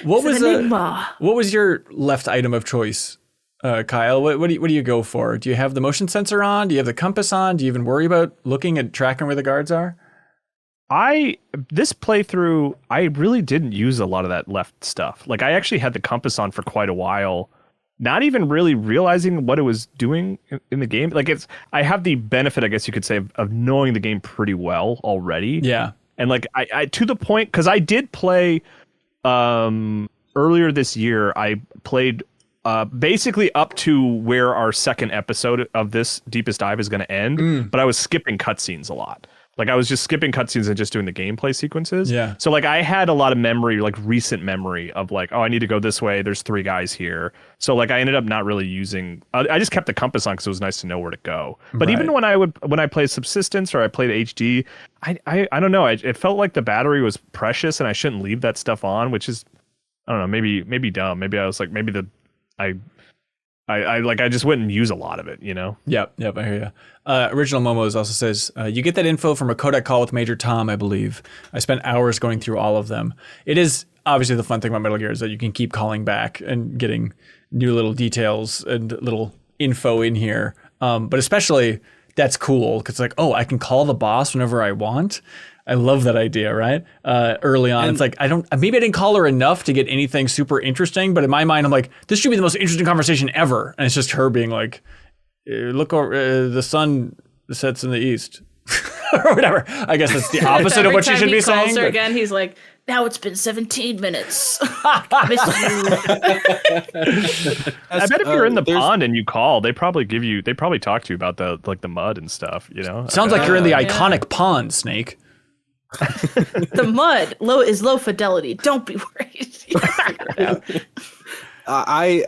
What was your left item of choice? Kyle, what do you go for? Do you have the motion sensor on? Do you have the compass on? Do you even worry about looking at tracking where the guards are? This playthrough, I really didn't use a lot of that left stuff. Like I actually had the compass on for quite a while, not even really realizing what it was doing in the game. Like I have the benefit, I guess you could say, of knowing the game pretty well already. Yeah. And like I to the point, because I did play earlier this year, I played basically up to where our second episode of this Deepest Dive is going to end, but I was skipping cutscenes a lot. Like I was just skipping cutscenes and just doing the gameplay sequences. Yeah. So like I had a lot of memory, like recent memory of like, oh, I need to go this way. There's 3 guys here. So like I ended up not really using. I just kept the compass on because it was nice to know where to go. But even when I played Subsistence or I played HD, I don't know. It felt like the battery was precious and I shouldn't leave that stuff on, which is, I don't know, maybe dumb. Maybe I was like, I I just wouldn't use a lot of it, you know? Yep, I hear you. Original Momos also says, you get that info from a codec call with Major Tom, I believe. I spent hours going through all of them. It is obviously the fun thing about Metal Gear is that you can keep calling back and getting new little details and little info in here. But especially that's cool because it's like, oh, I can call the boss whenever I want. I love that idea, right? Early on, it's like, maybe I didn't call her enough to get anything super interesting, but in my mind, I'm like, this should be the most interesting conversation ever. And it's just her being like, look, the sun sets in the east. Or whatever. I guess that's the opposite of what she should be saying. Every time he calls her again, he's like, now it's been 17 minutes. I missed you. I bet if you're in the pond and you call, they probably talk to you about the mud and stuff, you know? Sounds like you're in the iconic pond, Snake. The mud is low fidelity. Don't be worried. I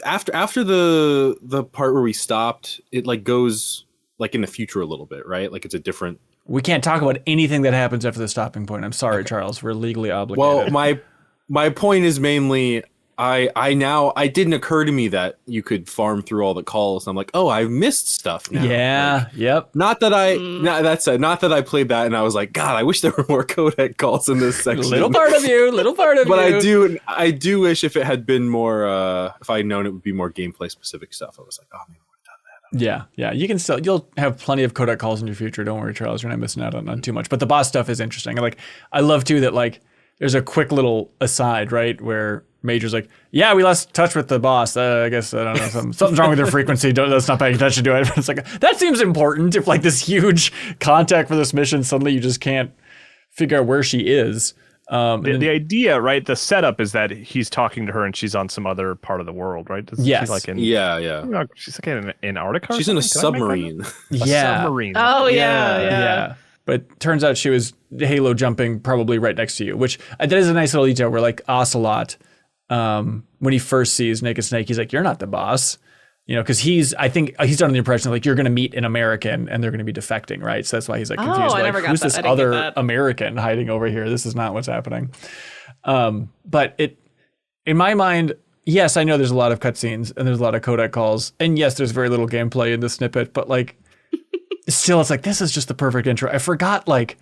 after the part where we stopped, it like goes like in the future a little bit, right? Like it's a different. We can't talk about anything that happens after the stopping point. I'm sorry, Charles. We're legally obligated. Well, my point is mainly it didn't occur to me that you could farm through all the calls. I'm like, oh, I've missed stuff now. Yeah, like, yep. Not that I played that and I was like, God, I wish there were more codec calls in this section. Little part of you. But I do wish if it had been more, if I'd known it would be more gameplay specific stuff. I was like, oh, maybe I would have done that. Yeah. You can you'll have plenty of codec calls in your future. Don't worry, Charles. You're not missing out on too much. But the boss stuff is interesting. Like, I love too that like there's a quick little aside, right, where Major's like, yeah, we lost touch with the boss. I guess, I don't know, something's wrong with their frequency. Let's not pay attention to it. It's like, that seems important if like this huge contact for this mission, suddenly you just can't figure out where she is. The idea, right, the setup is that he's talking to her and she's on some other part of the what, right? Yes. She's like in, Yeah. She's like in Antarctica? She's in a submarine. Submarine. Oh, yeah. But turns out she was Halo jumping probably right next to you, which that is a nice little detail where like Ocelot, when he first sees Naked Snake, he's like, you're not the boss, you know, because I think he's under the impression like you're going to meet an American and they're going to be defecting, right? So that's why he's like confused. I like, never got who's that. this I didn't get other that. American hiding over here? This is not what's happening. But in my mind, yes, I know there's a lot of cutscenes and there's a lot of codec calls, and yes, there's very little gameplay in the snippet, but like, still, it's like, this is just the perfect intro. I forgot, like,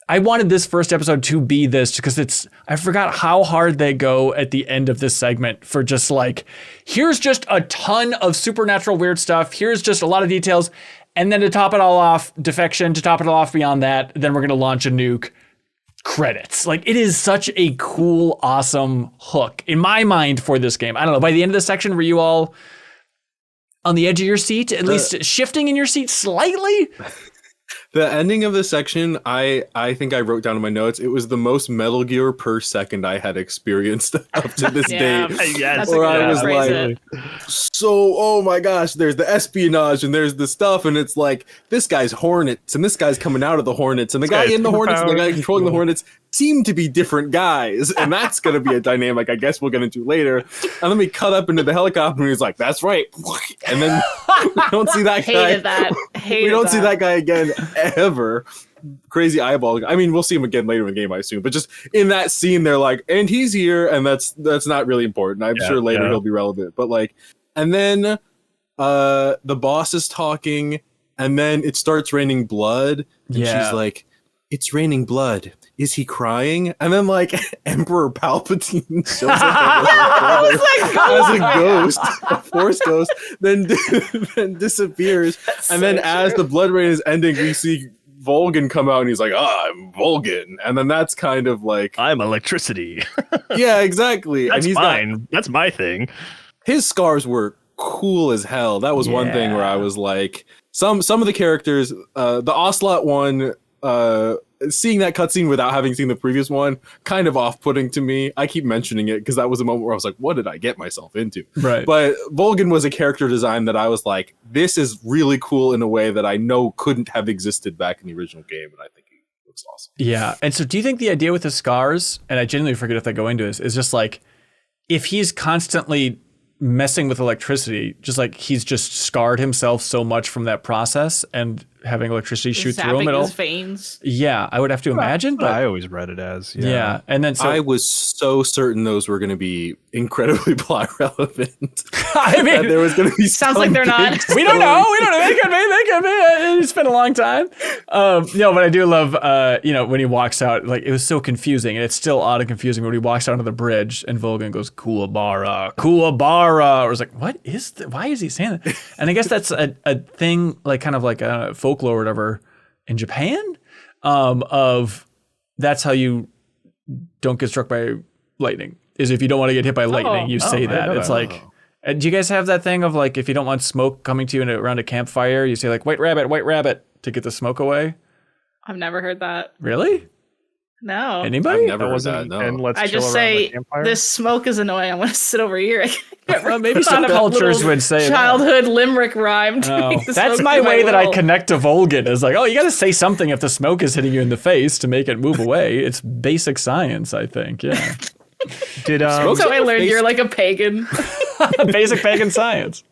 I wanted this first episode to be this because I forgot how hard they go at the end of this segment for just like, here's just a ton of supernatural weird stuff. Here's just a lot of details. And then to top it all off, defection, to top it all off beyond that, then we're going to launch a nuke. Credits. Like, it is such a cool, awesome hook in my mind for this game. I don't know. By the end of this section, were you all on the edge of your seat, at least shifting in your seat slightly? The ending of the section, I think I wrote down in my notes, it was the most Metal Gear per second I had experienced up to this day. Yes. Where I was like, so, oh my gosh, there's the espionage and there's the stuff, and it's like, this guy's Hornets, and this guy's coming out of the Hornets, and the guy in the Hornets and the guy controlling the Hornets seem to be different guys, and that's going to be a dynamic I guess we'll get into later. And then we cut up into the helicopter, and he's like, that's right. And then we don't see that guy. We don't see that guy again ever. Crazy eyeball. I mean, we'll see him again later in the game, I assume. But just in that scene, they're like, and he's here, and that's not really important. I'm sure later he'll be relevant. But like, and then the boss is talking, and then it starts raining blood, and she's like, it's raining blood. Is he crying? And then like Emperor Palpatine shows up as a ghost, a Force ghost, then disappears. And then as the blood rain is ending, we see Volgin come out and he's like, I'm Volgin. And then that's kind of like, I'm electricity. Yeah, exactly. That's and he's mine. That's my thing. His scars were cool as hell. That was one thing where I was like, some of the characters, the Ocelot one, seeing that cutscene without having seen the previous one, kind of off-putting to me. I keep mentioning it because that was a moment where I was like, what did I get myself into? Right. But Volgin was a character design that I was like, this is really cool in a way that I know couldn't have existed back in the original game, and I think he looks awesome. Yeah. And so do you think the idea with the scars, and I genuinely forget if they go into this, is just like, if he's constantly messing with electricity, just like he's just scarred himself so much from that process, and having electricity shoot through Zapping him at all. his veins. Yeah, I would have to imagine, but I always read it as yeah. And then I was so certain those were going to be incredibly plot relevant. I that mean, there was going to be Sounds some like they're not. big we don't story. know. We don't know. They could be. It's been a long time. No, but I do love, when he walks out, like, it was so confusing, and it's still odd and confusing when he walks out onto the bridge and Volgin goes, Kuwabara. I was like, what is why is he saying that? And I guess that's a thing, like, kind of like a folklore or whatever in Japan, of that's how you don't get struck by lightning, is if you don't want to get hit by lightning, you say that. It's like, do you guys have that thing of, like, if you don't want smoke coming to you around a campfire, you say, like, white rabbit to get the smoke away? I've never heard that. Really? No. Anybody? I've never heard that, no. And let's I chill just around the say, campfire? this smoke is annoying. I want to sit over here. Well, maybe some Thought of a cultures little would say childhood limerick rhyme. To that. make the That's smoke my in way that I will. connect to Volgin, is like, oh, you got to say something if the smoke is hitting you in the face to make it move away. It's basic science, I think. Yeah. Did So I learned you're like a pagan. Basic pagan science.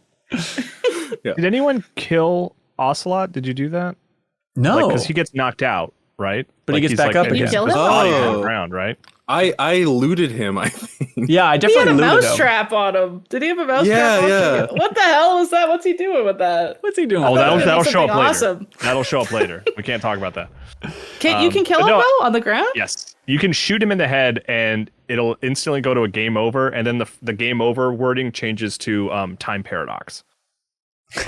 Did anyone kill Ocelot? Did you do that? No. Because he gets knocked out, right? But he Like, gets he's back up Can you again. kill His him? body's on Oh. the ground, right? I looted him, I think. Yeah, I He had definitely a looted mouse him. trap on him. Did he have a mouse Yeah, trap on yeah. him? What the hell is that? What's he doing with that? What's he doing? Oh, thought it that'll was that'll show up something later. awesome. That'll show up later. We can't talk about that. You can kill but him no, though on the ground? Yes, you can shoot him in the head, and it'll instantly go to a game over, and then the game over wording changes to time paradox.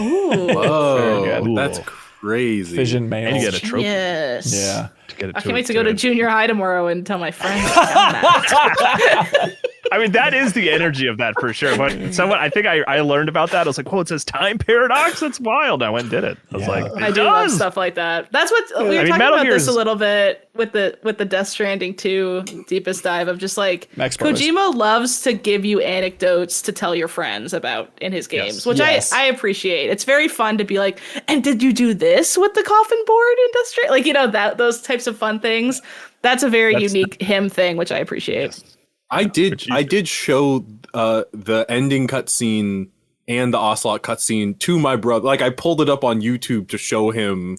Ooh. Whoa, Very good. that's crazy. Fission male. And you get a trophy. Yes. Yeah. To get it I can't wait to go to it. junior high tomorrow and tell my friends. that. I mean, that is the energy of that for sure. But someone, I think I learned about that. I was like, "Whoa, it says time paradox. That's wild." I went and did it. I was like, I do love stuff like that. That's what we were talking Metal about Gear's- this a little bit with the Death Stranding 2 deepest dive of just like Max spoilers. Kojima loves to give you anecdotes to tell your friends about in his games, which Yes. I appreciate. It's very fun to be like, and did you do this with the coffin board in Death Stranding? Like, you know, that those types of fun things. That's a very unique him thing, which I appreciate. I did show the ending cutscene and the Ocelot cutscene to my brother. Like, I pulled it up on YouTube to show him,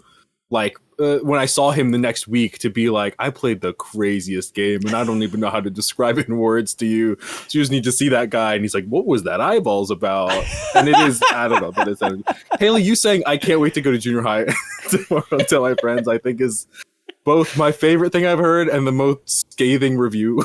like, when I saw him the next week, to be like, I played the craziest game and I don't even know how to describe it in words to you. So you just need to see that guy. And he's like, what was that eyeballs about? And it is, I don't know. But it's, Haley, you saying I can't wait to go to junior high tomorrow and tell my friends, I think is both my favorite thing I've heard and the most scathing review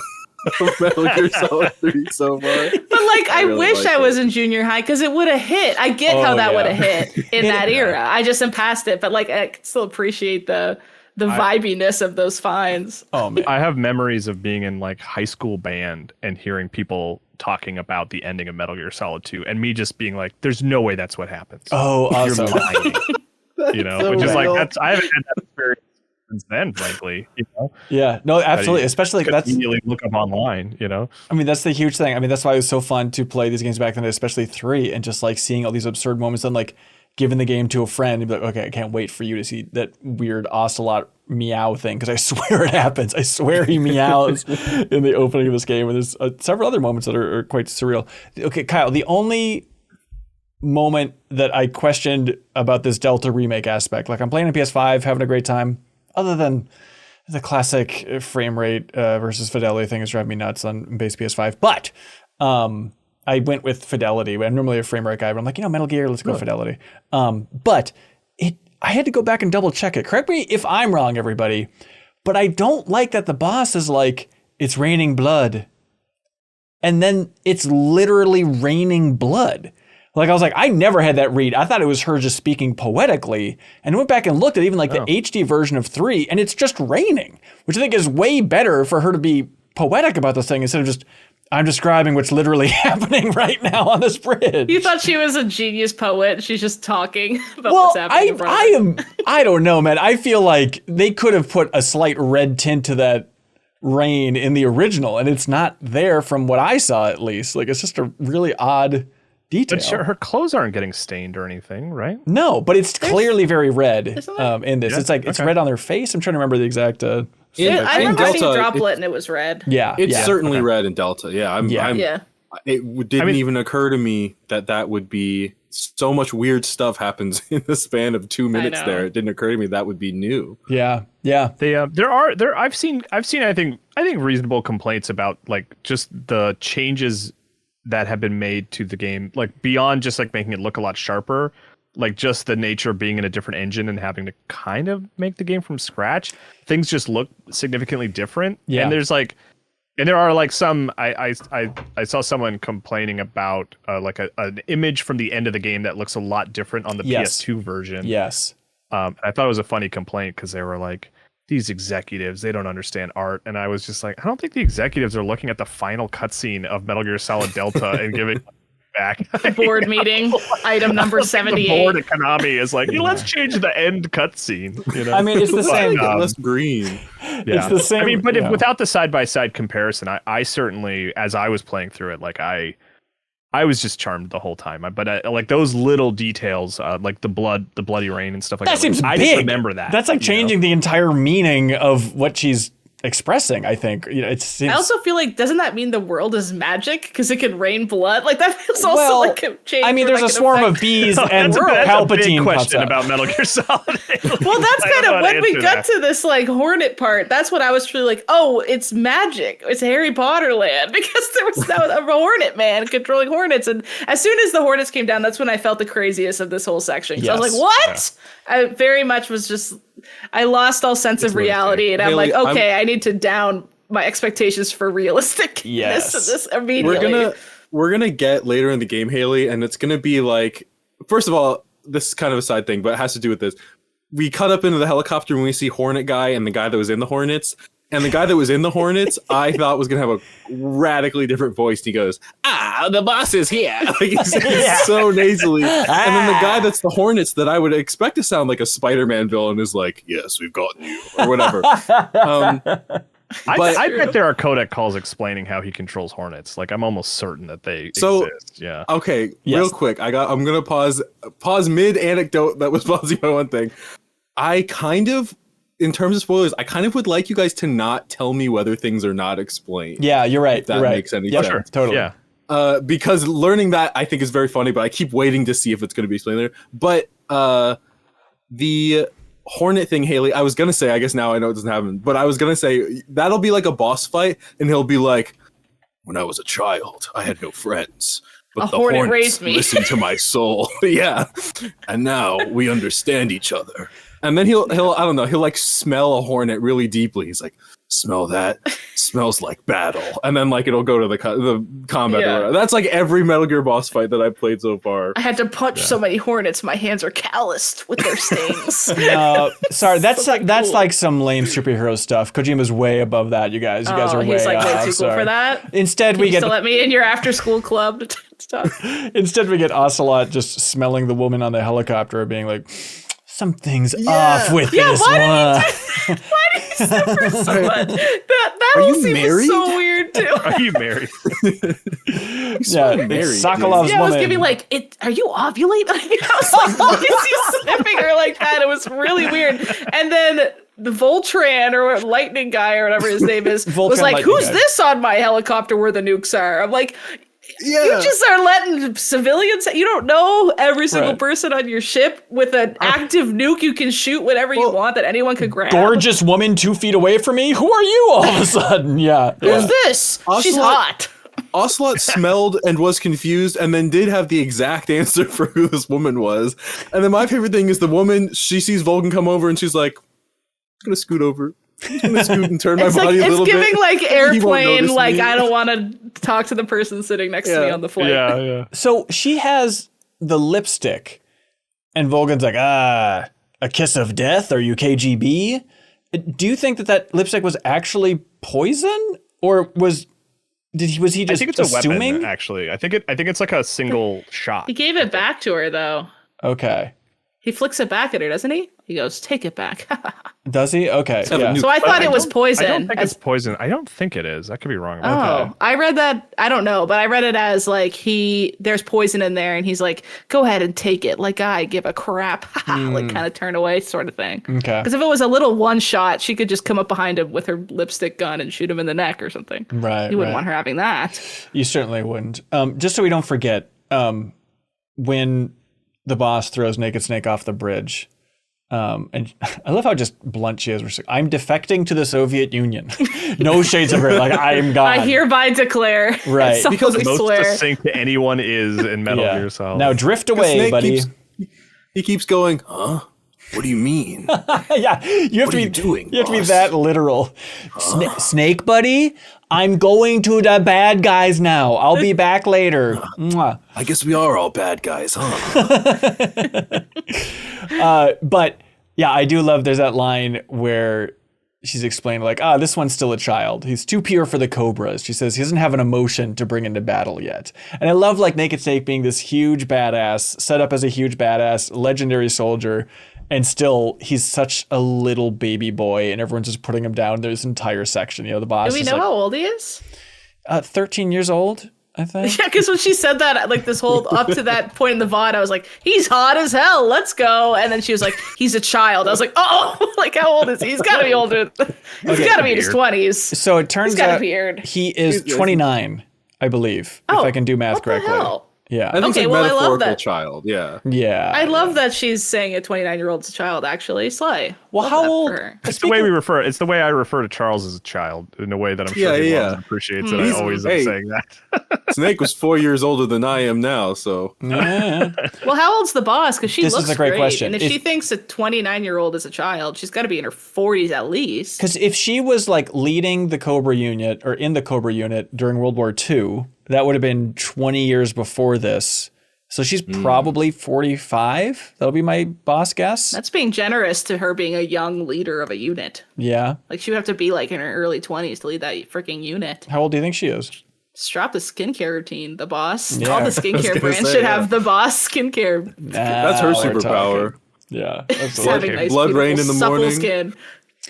of Metal Gear Solid 3 so far. But like, I really wish like I it. was in junior high because it would have hit. I get how that would have hit in that era. I just am past it, but like, I can still appreciate the vibiness of those finds. Oh man. I have memories of being in like high school band and hearing people talking about the ending of Metal Gear Solid 2, and me just being like, "There's no way that's what happens." Oh, You're awesome. lying. You know, so which is like real. I haven't had that experience since then, frankly. You know, Yeah, no, absolutely. Especially like that's, immediately look up online. You know, I mean, that's the huge thing. I mean, that's why it was so fun to play these games back then, especially 3, and just like seeing all these absurd moments and like giving the game to a friend and be like, okay, I can't wait for you to see that weird Ocelot meow thing, because I swear it happens. I swear he meows in the opening of this game, and there's several other moments that are quite surreal. Okay, Kyle, the only moment that I questioned about this Delta remake aspect, like I'm playing on PS5, having a great time, other than the classic frame rate versus fidelity thing is driving me nuts on base PS5. But I went with fidelity. I'm normally a frame rate guy, but I'm like, Metal Gear, let's go fidelity. But I had to go back and double check it. Correct me if I'm wrong, everybody, but I don't like that the boss is like, it's raining blood. And then it's literally raining blood. Like, I was like, I never had that read. I thought it was her just speaking poetically, and went back and looked at even like the HD version of 3, and it's just raining, which I think is way better for her to be poetic about this thing instead of just, I'm describing what's literally happening right now on this bridge. You thought she was a genius poet. She's just talking about what's happening. in front of her. I don't know, man. I feel like they could have put a slight red tint to that rain in the original, and it's not there from what I saw, at least. Like, it's just a really odd detail. but sure, her clothes aren't getting stained or anything, right? No, but it's clearly very red Isn't it? in this. Yeah, It's like it's okay. red on their face. I'm trying to remember the exact. I in remember seeing Delta, Droplet and it was red. Yeah, It's yeah. certainly red in Delta. Yeah, Yeah. I'm Yeah. it didn't even occur to me that would be so much weird stuff happens in the span of 2 minutes know. there. It didn't occur to me that would be new. Yeah. I've seen I think reasonable complaints about like just the changes that have been made to the game, like beyond just like making it look a lot sharper, like just the nature of being in a different engine and having to kind of make the game from scratch. Things just look significantly different. Yeah. And there are like some I saw someone complaining about like an image from the end of the game that looks a lot different on the PS2 version. Yes. I thought it was a funny complaint because they were like, these executives, they don't understand art. And I was just like, I don't think the executives are looking at the final cutscene of Metal Gear Solid Delta and giving back. Board meeting, item number 78. The board at Konami is like, let's change the end cutscene. You know? I mean, it's the same. Less green. Yeah. It's the same. I mean, but yeah. without the side-by-side comparison, I certainly, as I was playing through it, like I was just charmed the whole time. But like those little details, like the bloody rain and stuff like that. That seems I big. didn't remember that. That's like changing the entire meaning of what she's expressing. I think I also feel like, doesn't that mean the world is magic because it can rain blood? Like that feels also like a change. I mean, there's a swarm of bees and that's a big Palpatine question pops up. about Metal Gear Solid. Well, that's kind of when we got to this like Hornet part. That's when I was truly like, oh, it's magic. It's Harry Potter land because there was a Hornet man controlling Hornets. And as soon as the Hornets came down, that's when I felt the craziest of this whole section. I was like, what? Yeah. I very much was just, I lost all sense of reality. And I'm like, okay, I need to down my expectations for realistic. This immediately. We're gonna get later in the game, Haley, and it's gonna be like, first of all, this is kind of a side thing, but it has to do with this. We cut up into the helicopter when we see Hornet guy and the guy that was in the Hornets. And the guy that was in the Hornets, I thought was going to have a radically different voice. He goes, the boss is here. Like he's so nasally. And then the guy that's the Hornets that I would expect to sound like a Spider-Man villain is like, yes, we've gotten you, or whatever. I bet there are codec calls explaining how he controls Hornets. Like I'm almost certain that they exist. Yeah. Okay, real quick. I'm going to pause mid anecdote that was pausing my one thing. I kind of, in terms of spoilers, I kind of would like you guys to not tell me whether things are not explained. Yeah, you're right. If that makes any sense. Sure, totally. Yeah. Because learning that I think is very funny, but I keep waiting to see if it's going to be explained later. But the Hornet thing, Haley, I was going to say, I guess now I know it doesn't happen, but I was going to say that'll be like a boss fight, and he'll be like, when I was a child, I had no friends. But the Hornet raised me. Listened to my soul. Yeah. And now we understand each other. And then he'll I don't know, he'll like smell a Hornet really deeply. He's like, smell that? Smells like battle. And then like it'll go to the combat or whatever. That's like every Metal Gear boss fight that I've played so far. I had to punch so many Hornets, my hands are calloused with their stings. No, sorry, that's like some lame superhero stuff. Kojima's way above that, you guys. You guys are he's way like way too cool for that. Instead, we get to let me in your after school club to stuff. Instead, we get Ocelot just smelling the woman on the helicopter, being like, something's off with this one. Why do you suffer so much? That whole scene was so weird too. Are you married? Sokolov's woman. I was giving like, are you ovulating? I was like, why is he sniffing her like that? It was really weird. And then the Voltran or lightning guy or whatever his name is was like, who's this on my helicopter where the nukes are? I'm like, you just are letting civilians, you don't know every single person on your ship with an active nuke you can shoot whenever you want that anyone could grab. Gorgeous woman 2 feet away from me? Who are you all of a sudden? Who's this? She's hot. Ocelot smelled and was confused and then did have the exact answer for who this woman was. And then my favorite thing is the woman, she sees Volgin come over and she's like, I'm going to scoot over. I'm gonna scoot and turn my body a little bit. It's giving like airplane, like I don't want to talk to the person sitting next to me on the flight. Yeah. So she has the lipstick, and Volgin's like, a kiss of death? Are you KGB? Do you think that lipstick was actually poison, or was he just I think it's assuming? A weapon, actually. I think it's like a single shot. He gave it back to her though. Okay. He flicks it back at her, doesn't he? He goes, take it back. Does he? Okay. Yeah. So I thought it was poison. I don't think it's poison. I don't think it is. I could be wrong about that. Oh, I read that. I don't know, but I read it as like there's poison in there and he's like, go ahead and take it. Like I give a crap. Like kind of turn away sort of thing. Okay. Because if it was a little one shot, she could just come up behind him with her lipstick gun and shoot him in the neck or something. Right. You wouldn't want her having that. You certainly wouldn't. Just so we don't forget, when the boss throws Naked Snake off the bridge. And I love how just blunt she is. She's like, I'm defecting to the Soviet Union. No shades of her. Like, I'm gone. I hereby declare. Right. Because The most swear. succinct anyone is in Metal Gear Solid. Now drift away, Snake buddy. he keeps going, huh? What do you mean? Yeah, you have What to are be you doing, You have to be boss? that literal. Snake, buddy. I'm going to the bad guys now. I'll be back later. Mwah. I guess we are all bad guys, huh? But yeah, I do love. There's that line where she's explaining like, this one's still a child. He's too pure for the Cobras. She says he doesn't have an emotion to bring into battle yet. And I love like Naked Snake being this huge badass, set up as a huge badass, legendary soldier. And still, he's such a little baby boy, and everyone's just putting him down. There's an entire section, the boss. Do we know how old he is? 13 years old, I think. Yeah, because when she said that, like this whole up to that point in the VOD, I was like, he's hot as hell. Let's go. And then she was like, he's a child. I was like, oh, like how old is he? He's got to be older. He's got to be in his 20s. So it turns gotta out be weird. he is 29, I believe, if I can do math what the correctly. hell? Yeah. I think Okay, it's a well, I love metaphorical that. child. Yeah. Yeah. I love that she's saying a 29-year-old's a child, actually. Slay. Well, Love how that old? for her. It's the way we refer. It's the way I refer to Charles as a child in a way that I'm sure he loves and appreciates. And I always am saying that. Snake was 4 years older than I am now, so Yeah. Well, how old's the boss? Because she This looks is a great question. And if she thinks a 29-year-old is a child, she's got to be in her 40s at least. Because if she was like leading the Cobra unit or in the Cobra unit during World War II, that would have been 20 years before this. So she's probably 45. That'll be my boss guess. That's being generous to her being a young leader of a unit. Yeah. Like she would have to be like in her early 20s to lead that freaking unit. How old do you think she is? Drop the skincare routine. The boss. Yeah, All the I was skincare gonna brands say, should yeah. have the boss skincare. that's her Now we're superpower. talking. Yeah. Just having nice, Blood rain beautiful, in the supple morning. skin.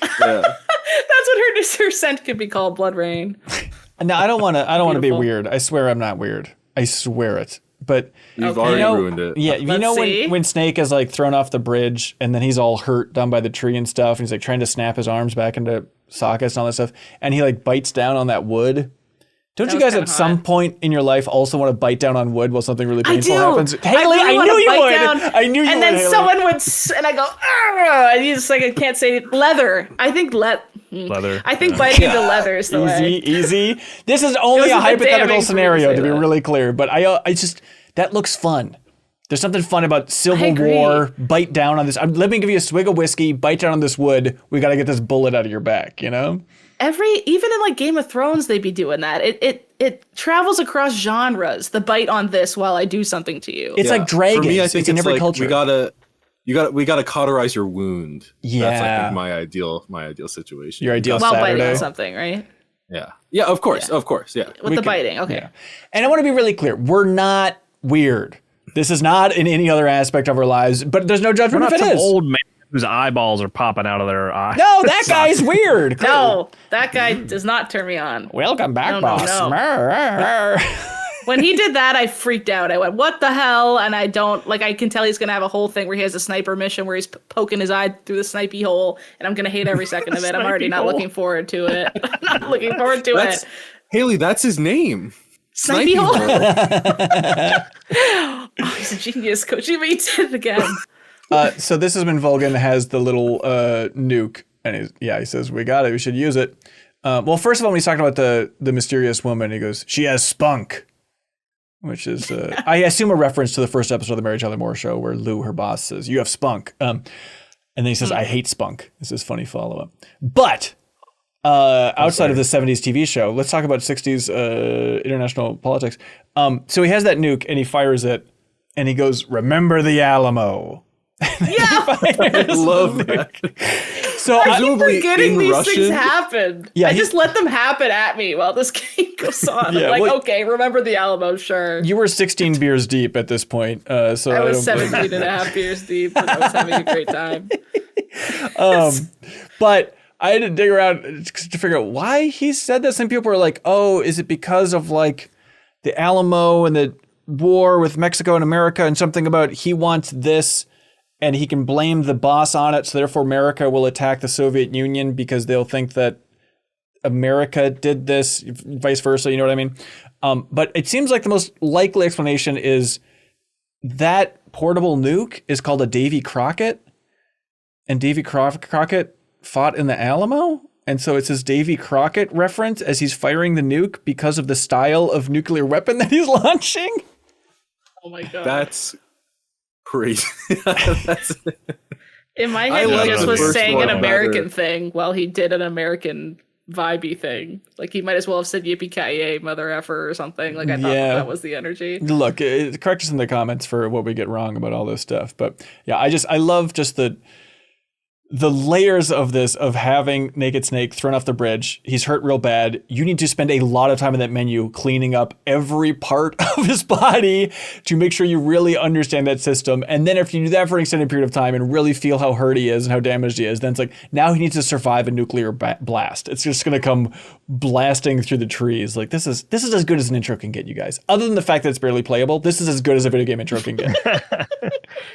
Yeah. That's what her scent could be called. Blood rain. Now I don't want to be Beautiful. weird. I swear I'm not weird. I swear it. But You've Okay. already you know, ruined it. Yeah, you Let's know see. when Snake is like thrown off the bridge and then he's all hurt down by the tree and stuff, and he's like trying to snap his arms back into sockets and all that stuff, and he like bites down on that wood. Don't That you was guys kinda at some hot. point in your life also want to bite down on wood while something really I painful do. happens? Haley, really I wanna knew you bite would. down, I knew you would. And then Haley. someone would, and I go, "Argh," and you just like I can't say it. Leather. I think Leather. I think biting into leather is the way. Easy. This is only It a was a bit hypothetical damning for me to scenario say to be that. really clear, but I just that looks fun. There's something fun about Civil agree. War. Bite down on this. Let me give you a swig of whiskey. Bite down on this wood. We got to get this bullet out of your back. You know. Even in like Game of Thrones, they'd be doing that. It travels across genres. The bite on this while I do something to you. It's like dragons. For me, I think it's in every like culture. we gotta cauterize your wound. That's I Yeah. think my ideal situation. Your ideal while biting Saturday. on something, right? Yeah, of course, yeah. With the biting. Okay. Yeah. And I want to be really clear. We're not weird. This is not in any other aspect of our lives, but there's no We're judgment not if it some is. old man whose eyeballs are popping out of their eye. No, that guy's weird. No, that guy does not turn me on. Welcome back, No, no, boss. no. When he did that, I freaked out. I went, what the hell? And I can tell he's going to have a whole thing where he has a sniper mission where he's poking his eye through the snipey hole. And I'm going to hate every second of it. I'm already not looking forward to it. I'm not looking forward to it. Haley, that's his name. Snipey hole. Oh, he's a genius, Kojima. He did it again. So this is when Volgin has the little nuke, and he says, we got it, we should use it. Well, first of all, when he's talking about the mysterious woman, he goes, she has spunk, which is, I assume a reference to the first episode of the Mary Tyler Moore Show where Lou, her boss, says, you have spunk. And then he says, I hate spunk. This is funny follow-up. But outside of the 70s TV show, let's talk about 60s international politics. So he has that nuke, and he fires it, and he goes, remember the Alamo. Yeah. I love that. So I keep Presumably forgetting in these Russian? things happened. Yeah, I just let them happen at me while this game goes on. Yeah, I'm like, well- okay, remember the Alamo, sure. you were 16 beers deep at this point. So I was don't blame 17 and a half beers deep, and I was having a great time. But I had to dig around to figure out why he said this. And people were like, oh, is it because of like the Alamo and the war with Mexico and America and something about he wants this and he can blame the boss on it. So therefore America will attack the Soviet Union because they'll think that America did this, vice versa. You know what I mean? But it seems like the most likely explanation is that portable nuke is called a Davy Crockett, and Davy Crockett fought in the Alamo. And so it's his Davy Crockett reference as he's firing the nuke because of the style of nuclear weapon that he's launching. Oh my god. That's crazy. In my head, like he just the was first saying one an American better. thing while he did an American vibey thing. Like he might as well have said yippee-ki-yay, mother effer or something. Like I thought that was the energy. Look, correct us in the comments for what we get wrong about all this stuff. But yeah, I love just the layers of this, of having Naked Snake thrown off the bridge. He's hurt real bad. You need to spend a lot of time in that menu cleaning up every part of his body to make sure you really understand that system. And then if you do that for an extended period of time and really feel how hurt he is and how damaged he is, then it's like, now he needs to survive a nuclear blast. It's just going to come blasting through the trees. Like this is as good as an intro can get, you guys. Other than the fact that it's barely playable, this is as good as a video game intro can get.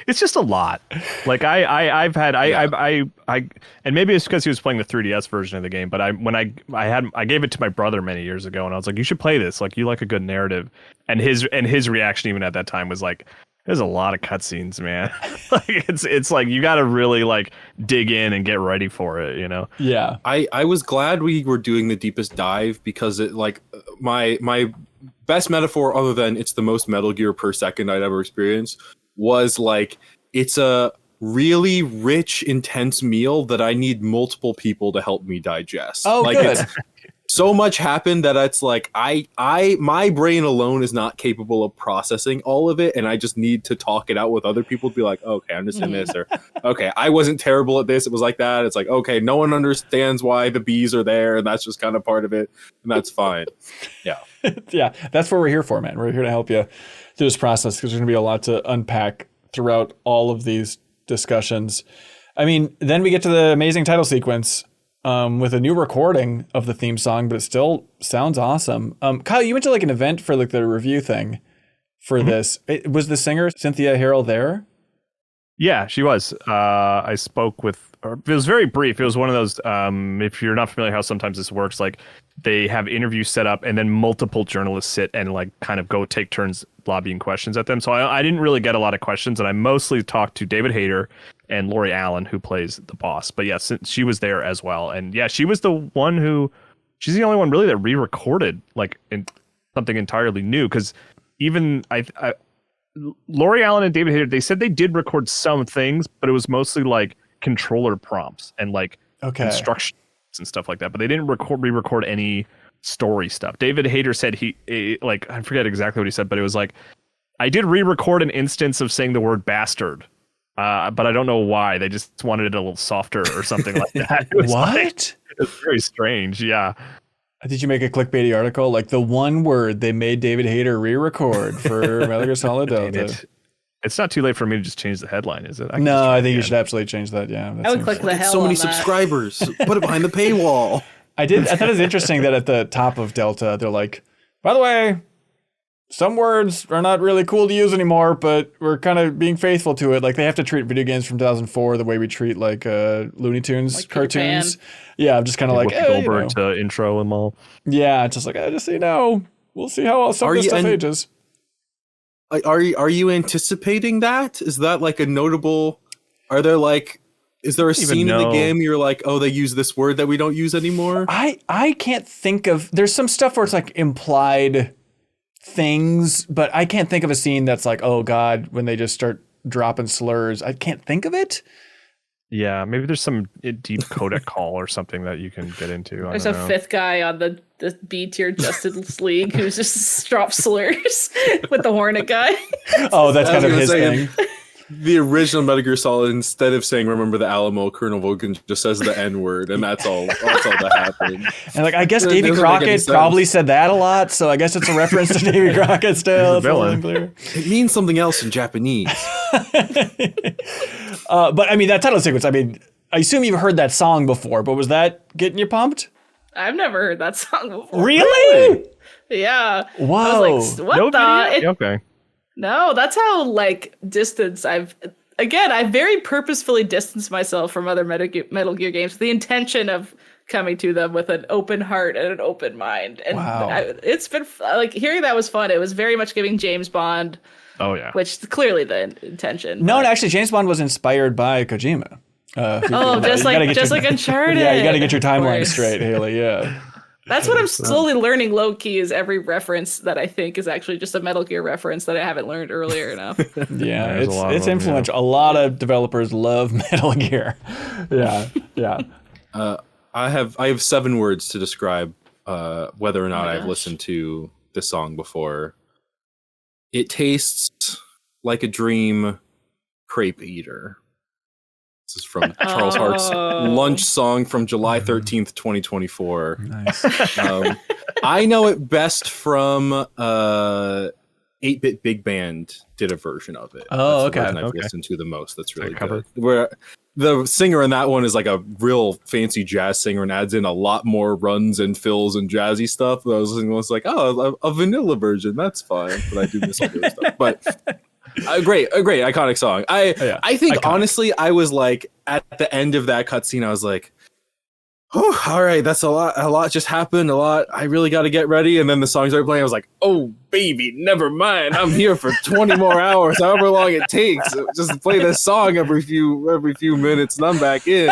It's just a lot. Like I've had and maybe it's because he was playing the 3DS version of the game, but I gave it to my brother many years ago, and I was like, you should play this. Like, you like a good narrative. And his reaction even at that time was like, there's a lot of cutscenes, man. Like it's like you got to really like dig in and get ready for it, you know? Yeah. I was glad we were doing the deepest dive, because it like my best metaphor, other than it's the most Metal Gear per second I'd ever experienced, was like it's a really rich, intense meal that I need multiple people to help me digest. Oh, like good. It's, so much happened that it's like my brain alone is not capable of processing all of it, and I just need to talk it out with other people to be like, okay, I understand this, or okay, I wasn't terrible at this, it was like that. It's like, okay, no one understands why the bees are there, and that's just kind of part of it, and that's fine. Yeah. Yeah, that's what we're here for, man. We're here to help you through this process, because there's going to be a lot to unpack throughout all of these discussions. I mean, then we get to the amazing title sequence with a new recording of the theme song, but it still sounds awesome. Kyle, you went to like an event for like the review thing for this. Was the singer Cynthia Herrell there? Yeah, she was. I spoke with her. It was very brief. It was one of those, if you're not familiar how sometimes this works, like they have interviews set up and then multiple journalists sit and like kind of go take turns lobbying questions at them. So I didn't really get a lot of questions, and I mostly talked to David Hayter and Lori Allen, who plays the boss. But yes, she was there as well. And yeah, she's the only one really that re-recorded like in something entirely new. Because even Lori Allen and David Hayter, they said they did record some things, but it was mostly like controller prompts and like instructions and stuff like that. But they didn't re-record any story stuff. David Hayter said like, I forget exactly what he said, but it was like, I did re-record an instance of saying the word bastard, but I don't know why. They just wanted it a little softer or something like that. It was What? It was very strange. Yeah. Did you make a clickbaity article? Like the one word they made David Hayter re-record for Metal Gear Solid Delta. It's not too late for me to just change the headline, is it? No, I think you should absolutely change that. Yeah, I would click the hell So on many that. subscribers. Put it behind the paywall. I thought it was interesting that at the top of Delta, they're like, by the way, some words are not really cool to use anymore, but we're kind of being faithful to it. Like they have to treat video games from 2004 the way we treat like Looney Tunes like cartoons. Yeah, I'm just kind of like, Goldberg to intro them all. Yeah, just like, just so you know, we'll see how some of this stuff ages. Are you anticipating that? Is that like a notable? Are there like? Is there a scene in the game you're like, oh, they use this word that we don't use anymore? I can't think of. There's some stuff where it's like implied things, but I can't think of a scene that's like, oh God, when they just start dropping slurs. I can't think of it. Yeah, maybe there's some deep codec call or something that you can get into. There's a fifth guy on the B tier Justice League who's just drops slurs with the Hornet guy. Oh, that's kind of his thing. The original Metal Gear Solid, instead of saying "Remember the Alamo," Colonel Volgin just says the N word, and that's all. That's all that happened. And like, I guess Davy Crockett probably said that a lot, so I guess it's a reference to Davy Crockett still. It's unclear. It means something else in Japanese. But I mean, that title sequence. I mean, I assume you've heard that song before, but was that getting you pumped? I've never heard that song before. Really? Yeah. Whoa. I was like, what the? Okay. No, that's how like distance I very purposefully distanced myself from other Metal Gear games with the intention of coming to them with an open heart and an open mind. And Wow. it's been like hearing that was fun. It was very much giving James Bond. Oh yeah. Which is clearly the intention. No, but... and actually, James Bond was inspired by Kojima. Just like Uncharted. Yeah, you got to get your timeline straight, Haley. Yeah. That's what I'm slowly learning low key is every reference that I think is actually just a Metal Gear reference that I haven't learned earlier enough. Yeah, it's influential. A lot of developers love Metal Gear. Yeah. I have 7 words to describe whether or not I've listened to this song before. It tastes like a dream crepe eater. This is from Charles Hart's lunch song from July 13th, 2024. Nice. I know it best from 8-Bit Big Band did a version of it. Oh, That's the version I've listened to the most. That's really good. Where the singer in that one is like a real fancy jazz singer and adds in a lot more runs and fills and jazzy stuff. I was listening, was like, oh, a vanilla version. That's fine. But I do miss all the other stuff. But a great iconic song. I think iconic. Honestly, I was like at the end of that cutscene, I was like, oh, all right, that's a lot just happened, a lot. I really got to get ready. And then the song started playing. I was like, oh, baby, never mind. I'm here for 20 more hours, however long it takes. Just play this song every few minutes, and I'm back in.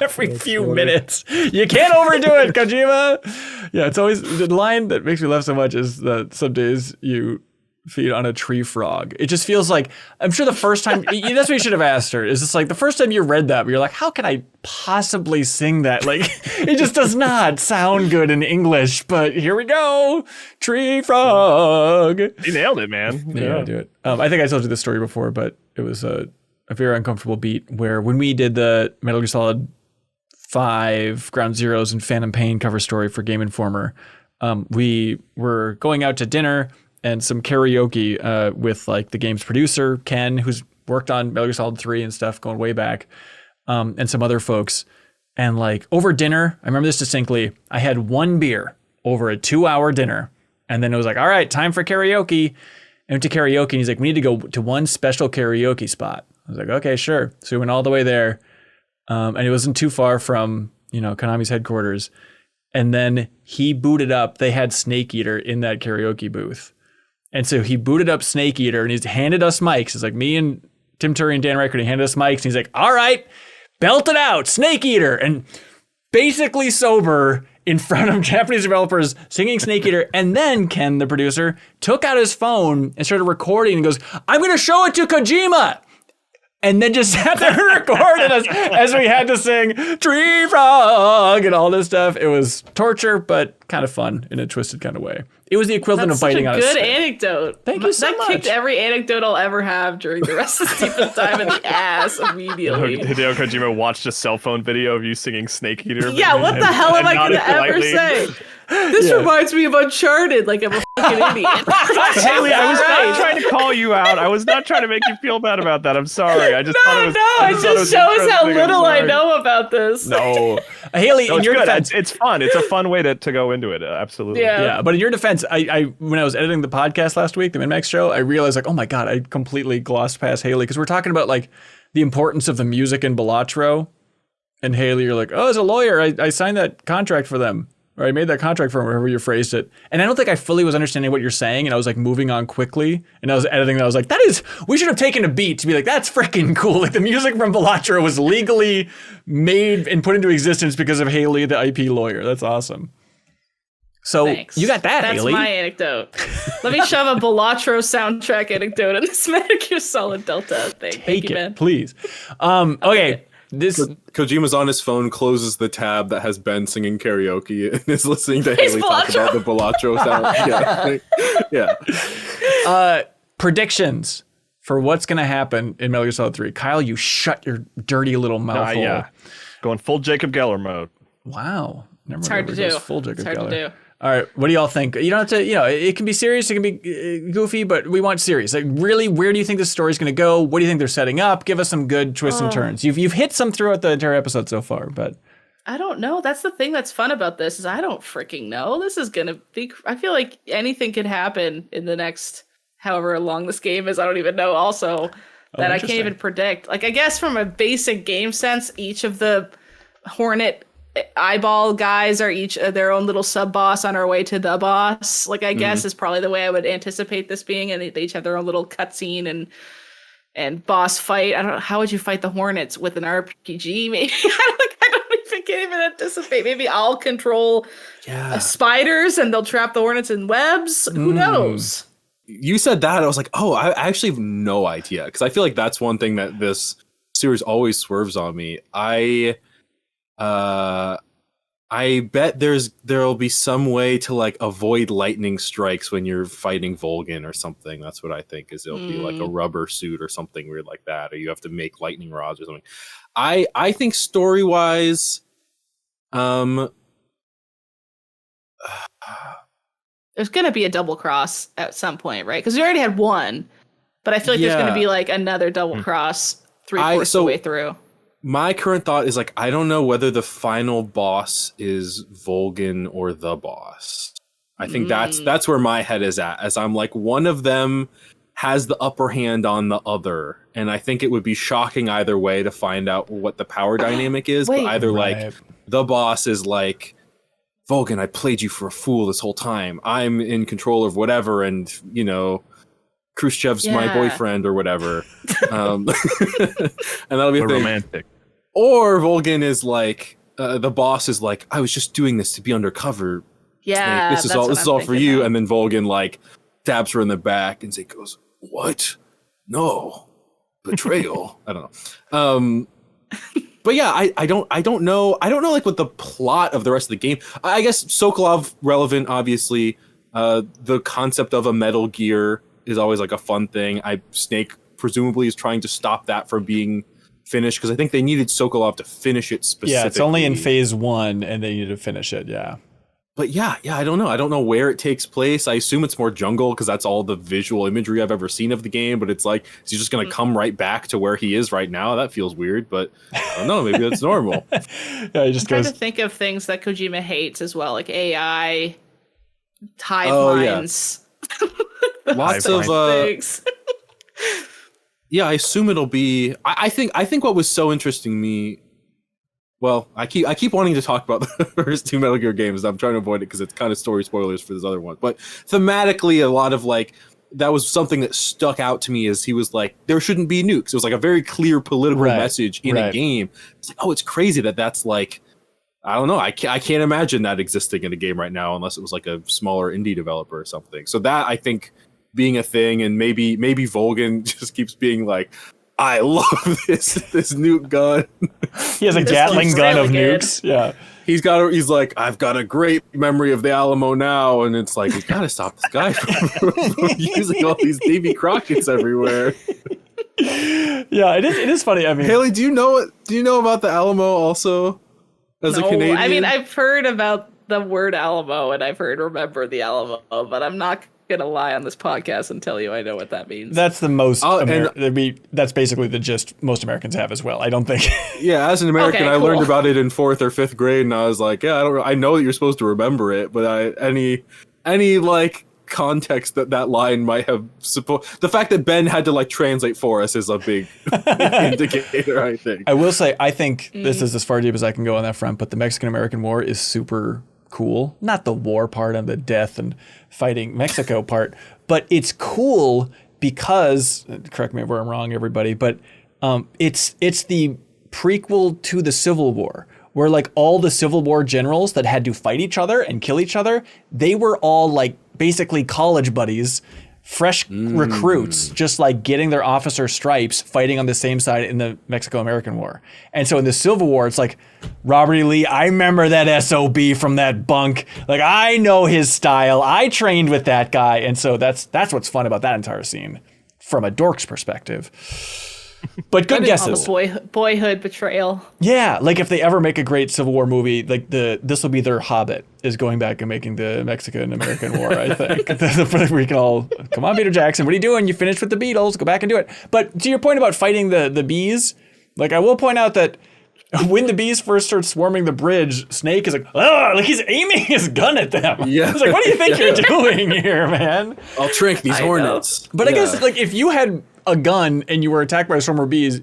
Every few minutes. You can't overdo it, Kojima. Yeah, it's always the line that makes me laugh so much is that some days you feed on a tree frog. It just feels like, I'm sure the first time, that's what you should have asked her, is just like the first time you read that, but you're like, how can I possibly sing that? Like, it just does not sound good in English, but here we go. Tree frog. You nailed it, man. Yeah, do it. I think I told you this story before, but it was a very uncomfortable beat where when we did the Metal Gear Solid 5 Ground Zeroes and Phantom Pain cover story for Game Informer, we were going out to dinner and some karaoke with like the game's producer, Ken, who's worked on Metal Gear Solid 3 and stuff going way back, and some other folks. And like over dinner, I remember this distinctly, I had 1 beer over a 2-hour dinner. And then it was like, all right, time for karaoke. I went to karaoke and he's like, we need to go to one special karaoke spot. I was like, okay, sure. So we went all the way there. And it wasn't too far from, Konami's headquarters. And then he booted up, they had Snake Eater in that karaoke booth. And so he booted up Snake Eater and he's handed us mics. It's like me and Tim Turry and Dan Reichert, he handed us mics and he's like, all right, belt it out, Snake Eater. And basically sober in front of Japanese developers singing Snake Eater. And then Ken, the producer, took out his phone and started recording and goes, I'm going to show it to Kojima. And then just sat there and recorded us as we had to sing Tree Frog and all this stuff. It was torture, but kind of fun in a twisted kind of way. It was the equivalent of biting on a good stick. Anecdote. Thank you so much. That kicked every anecdote I'll ever have during the rest of Stephen's time in the ass immediately. Hideo Kojima watched a cell phone video of you singing Snake Eater. Yeah, what the hell am I going to ever say? This reminds me of Uncharted, like I'm a fucking idiot. Haley, I was not trying to call you out. I was not trying to make you feel bad about that. I'm sorry. I just thought it was. It just shows how little I know about this. No, Haley, in your defense, it's fun. It's a fun way to go into it. Absolutely. Yeah. But in your defense, I when I was editing the podcast last week, the MinnMax show, I realized like, oh my god, I completely glossed past Haley because we're talking about like the importance of the music in Balatro, and Haley, you're like, oh, as a lawyer, I signed that contract for them. Or I made that contract for him, however you phrased it. And I don't think I fully was understanding what you're saying. And I was like moving on quickly. And I was editing and I was like, we should have taken a beat to be like, that's freaking cool. Like the music from Balatro was legally made and put into existence because of Haley, the IP lawyer. That's awesome. So Thanks. You got that, That's Haley. my anecdote. Let me shove a Balatro soundtrack anecdote in this Metal Gear Solid Delta thing. Take you, it, man. please. Okay. Kojima's on his phone, closes the tab that has Ben singing karaoke, and is listening to Haley talk about the Balatro sound. Yeah. Predictions for what's going to happen in Metal Gear Solid 3. Kyle, you shut your dirty little mouth hole. Yeah. Going full Jacob Geller mode. Wow. It's hard to do. Full Jacob It's hard Geller. to do. All right, what do y'all think? You don't have to, it can be serious, it can be goofy, but we want serious. Like, really, where do you think this story's going to go? What do you think they're setting up? Give us some good twists and turns. You've hit some throughout the entire episode so far, but I don't know. That's the thing that's fun about this is I don't freaking know. This is going to be, I feel like anything could happen in the next, however long this game is. I don't even know also that I can't even predict. Like, I guess from a basic game sense, each of the Hornet eyeball guys are each their own little sub boss on our way to the boss. Like, I guess is probably the way I would anticipate this being, and they each have their own little cutscene and boss fight. I don't know, how would you fight the Hornets with an RPG? Maybe I can't even anticipate. Maybe I'll control spiders and they'll trap the Hornets in webs. Who knows? You said that, I was like, oh, I actually have no idea, because I feel like that's one thing that this series always swerves on me. I bet there'll be some way to like avoid lightning strikes when you're fighting Volgin or something. That's what I think, is it'll be like a rubber suit or something weird like that, or you have to make lightning rods or something. I think story wise, there's gonna be a double cross at some point, right? Because we already had one, but I feel like there's gonna be like another double cross 3/4 of the way through. My current thought is like, I don't know whether the final boss is Volgin or the boss. I think that's where my head is at, as I'm like, one of them has the upper hand on the other, and I think it would be shocking either way to find out what the power dynamic is. But either like the boss is like, Volgin, I played you for a fool this whole time. I'm in control of whatever, and you know, Khrushchev's my boyfriend or whatever. And that'll be a thing. Romantic. Or Volgin is like, the boss is like, I was just doing this to be undercover. Yeah, Snake. This is all for you. And then Volgin like stabs her in the back and goes, what? No, betrayal. I don't know. But yeah, I don't know. I don't know like what the plot of the rest of the game. I guess Sokolov relevant, obviously. The concept of a Metal Gear is always like a fun thing. Snake presumably is trying to stop that from being finished, because I think they needed Sokolov to finish it specifically. Yeah, it's only in phase 1 and they need to finish it, yeah. But yeah, I don't know. I don't know where it takes place. I assume it's more jungle, because that's all the visual imagery I've ever seen of the game, but it's like, is he just going to come right back to where he is right now? That feels weird, but I don't know. Maybe that's normal. Yeah, he just I'm trying to think of things that Kojima hates as well, like AI, timelines. Yeah. Lots of things. Yeah, I assume it'll be. I think what was so interesting to me. Well, I keep wanting to talk about the first 2 Metal Gear games. I'm trying to avoid it because it's kind of story spoilers for this other one. But thematically, a lot of like, that was something that stuck out to me, as he was like, there shouldn't be nukes. It was like a very clear political message in a game. It's like, oh, it's crazy that's like, I don't know. I can't imagine that existing in a game right now, unless it was like a smaller indie developer or something. So that, I think, being a thing, and maybe Volgin just keeps being like, I love this nuke gun. He has a Gatling gun of nukes. Yeah. He's like, I've got a great memory of the Alamo now, and it's like, we gotta stop this guy from using all these Davy Crockett's everywhere. Yeah, it is funny. I mean, Haley, do you know about the Alamo also? As a Canadian? I mean, I've heard about the word Alamo, and I've heard remember the Alamo, but I'm not gonna lie on this podcast and tell you I know what that means. That's the most that's basically the gist most Americans have as well. I don't think. Yeah, as an American, I learned about it in 4th or 5th grade, and I was like, yeah, I know that you're supposed to remember it, but any like context that line might have the fact that Ben had to like translate for us is a big indicator, I think. I will say, I think this is as far deep as I can go on that front, but the Mexican-American War is super cool. Not the war part and the death and fighting Mexico part, but it's cool because, correct me if I'm wrong, everybody, but it's the prequel to the Civil War, where like all the Civil War generals that had to fight each other and kill each other, they were all like basically college buddies, fresh recruits, just like getting their officer stripes, fighting on the same side in the Mexico-American War. And so in the Civil War, it's like, Robert E. Lee, I remember that SOB from that bunk. Like, I know his style. I trained with that guy. And so that's what's fun about that entire scene from a dork's perspective. But good guesses. Boyhood betrayal. Yeah, like if they ever make a great Civil War movie, like this will be their Hobbit, is going back and making the Mexican-American War, I think. We can all, come on, Peter Jackson, what are you doing? You finished with the Beatles, go back and do it. But to your point about fighting the bees, like I will point out that when the bees first start swarming the bridge, Snake is like, oh, like he's aiming his gun at them. Yeah. He's like, what do you think you're doing here, man? I'll trank these hornets. But I guess like if you had a gun and you were attacked by a swarm of bees,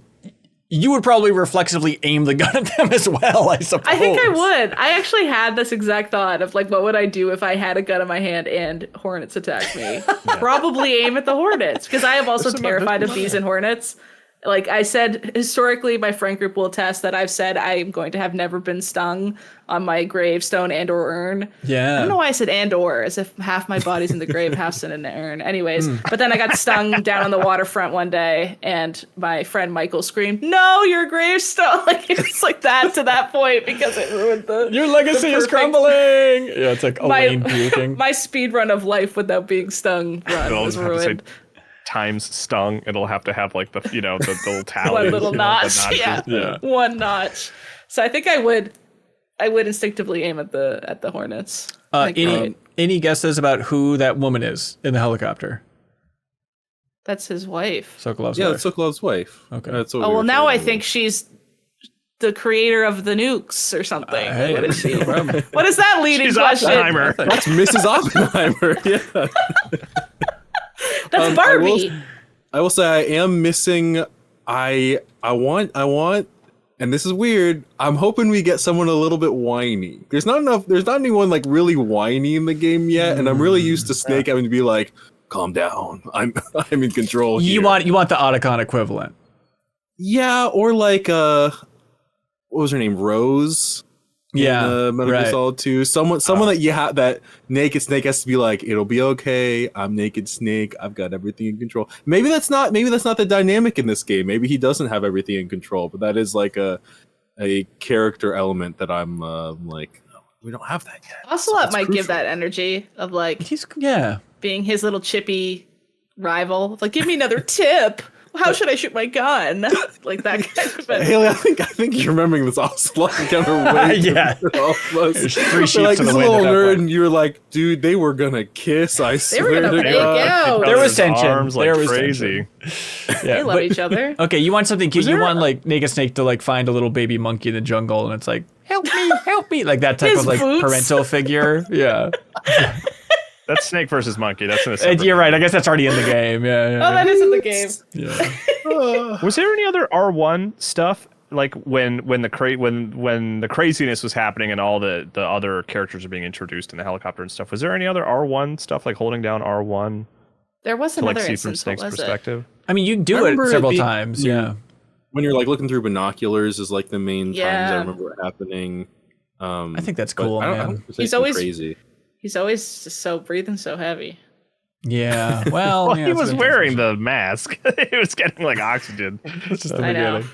you would probably reflexively aim the gun at them as well, I suppose. I think I would. I actually had this exact thought of like, what would I do if I had a gun in my hand and hornets attacked me? Probably aim at the hornets, because I am also terrified of bees and hornets. Like I said, historically, my friend group will attest that I've said I'm going to have never been stung on my gravestone and or urn. Yeah. I don't know why I said and or, as if half my body's in the grave, half's in an urn. Anyways, but then I got stung down on the waterfront one day, and my friend Michael screamed, "No, your gravestone!" Like it was like that to that point, because it ruined your legacy is crumbling. Yeah, it's like Elaine puking. My speed run of life without being stung was ruined. Times stung, it'll have to have like the the little tally. One little notch. Yeah. One notch. So I think I would instinctively aim at the hornets. Any guesses about who that woman is in the helicopter? That's his wife. Sokolov's wife. Yeah, it's Sokolov's wife. Okay. That's what oh well, now I think she's the creator of the nukes or something. Hey, what is she? What is that leading She's question? Oppenheimer. that's Mrs. Oppenheimer. Yeah. That's Barbie. I will say I am missing. I want, and this is weird. I'm hoping we get someone a little bit whiny. There's not anyone like really whiny in the game yet, and I'm really used to Snake having to be like, "Calm down, I'm in control." Here. You want the Otacon equivalent? Yeah, or like what was her name, Rose? Yeah, Metal Gear Solid 2. Someone that you have, that Naked Snake has to be like, it'll be okay. I'm Naked Snake. I've got everything in control. Maybe that's not the dynamic in this game. Maybe he doesn't have everything in control, but that is like a character element that I'm like, oh, we don't have that yet. Ocelot might give that energy of like being his little chippy rival. Like, give me another tip. How should I shoot my gun? Like that kind of thing. Haley, I think you're remembering this Ocelot encounter way There's three sheets like in the this wind little at that nerd, point. and you're like, dude, they were gonna kiss. I swear were gonna to make God. out. There was tension. Arms like There was crazy. They love each other. Okay, you want something cute. You want like Naked Snake to like find a little baby monkey in the jungle, and it's like, help me, like that type His of like boots. parental figure. Yeah. That's Snake versus Monkey. That's in a separate You're right. I game. guess that's already in the game. Yeah. Oh, that is in the game. Yeah. Was there any other R1 stuff like when the craziness was happening and all the other characters are being introduced in the helicopter and stuff? Was there any other R1 stuff like holding down R1 There was to another like see from instance. Snake's What was it? perspective? I mean, you do I it remember several it being- times. Yeah. When you're like looking through binoculars is like the main times I Yeah. remember it happening. I think that's but cool, I don't man. think it's He's anything always- crazy. He's always just so breathing so heavy. Yeah. Well, He was wearing the mask. It was getting like oxygen. It's just the I know. beginning.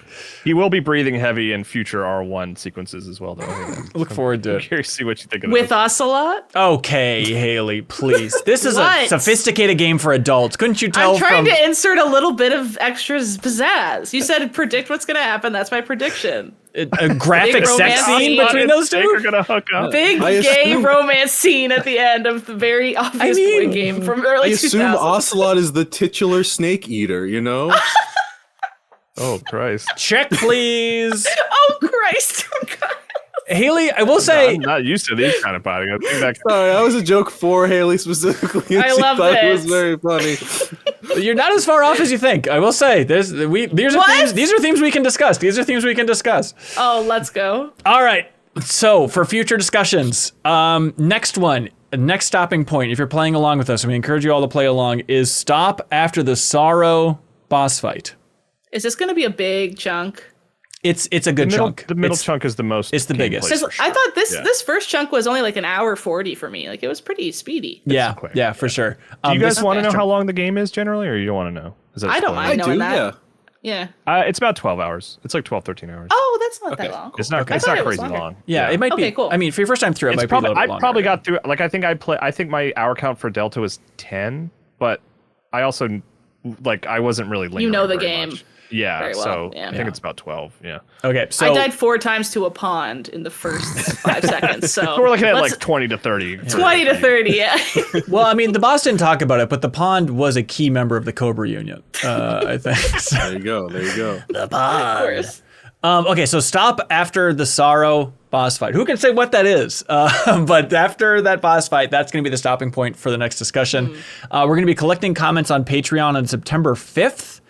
He will be breathing heavy in future R1 sequences as well, though. Look forward to I'm it. curious to see what you think of With this. Ocelot? Okay, Haley, please. This is a What? sophisticated game for adults. Couldn't you tell I'm trying from to insert a little bit of extra pizzazz. You said predict what's going to happen. That's my prediction. a graphic Big sex romance scene scene. between those Snake are two? gonna hook up. Big I gay assume- romance scene at the end of the very obvious boy game from early I assume 2000s. Ocelot is the titular snake eater, you know? Oh Christ! Check, please. Oh, Christ. Oh, God. Haley, I will say, I'm not used to these kind of potting. I think that Sorry, that was a joke for Haley specifically. I She love thought it was this. very funny. you're not as far off as you think. I will say, these are What? themes we can discuss. These are themes we can discuss. Oh, let's go. All right. So for future discussions, next stopping point, if you're playing along with us, and we encourage you all to play along, is stop after the Sorrow boss fight. Is this going to be a big chunk? It's a good chunk. the middle It's- chunk is the most. it's the biggest. gameplay Because for sure. I thought this Yeah. this first chunk was only like an hour 40 for me. Like it was pretty speedy. Yeah, quick. yeah, for sure. Do you guys want to know okay. how long the game is generally, or you don't want to know? Is that I don't spoiler? mind I knowing do, that. yeah. Yeah. It's about 12 hours. It's like 12, 13 hours. Oh, that's not that long. It's not. I It's thought not it was crazy longer. long. Yeah, it might Okay, be. cool. I mean, for your first time through, it It's might probably. be a little I bit longer. probably got through. Like I think my hour count for Delta was 10, but I also like I wasn't really. You know the very game much. Yeah, very well, so yeah. I think it's about 12. Yeah, Okay, so I died 4 times to a pond in the first 5 seconds. So we're looking at let's- like 20 to 30. 20 to 30. Yeah. well, I mean, the boss didn't talk about it, but the pond was a key member of the Cobra Union. I think. So, There you go. There you go. Of course. okay, so stop after the Sorrow boss fight. Who can say what that is? But after that boss fight, that's going to be the stopping point for the next discussion. We're going to be collecting comments on Patreon on September 5th.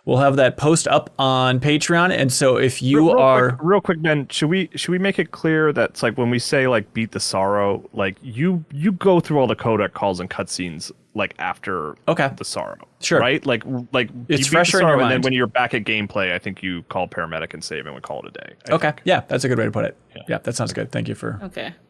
We'll have that post up on Patreon. And so if you real quick, Ben, should we make it clear that it's like when we say like beat the sorrow, like you go through all the codec calls and cutscenes like after the sorrow. Sure. Right? Like it's you fresher beat the sorrow, in your and mind. then when you're back at gameplay, I think you call paramedic and save and we call it a day. I think. Yeah, that's a good way to put it. Yeah, that sounds good. Thank you for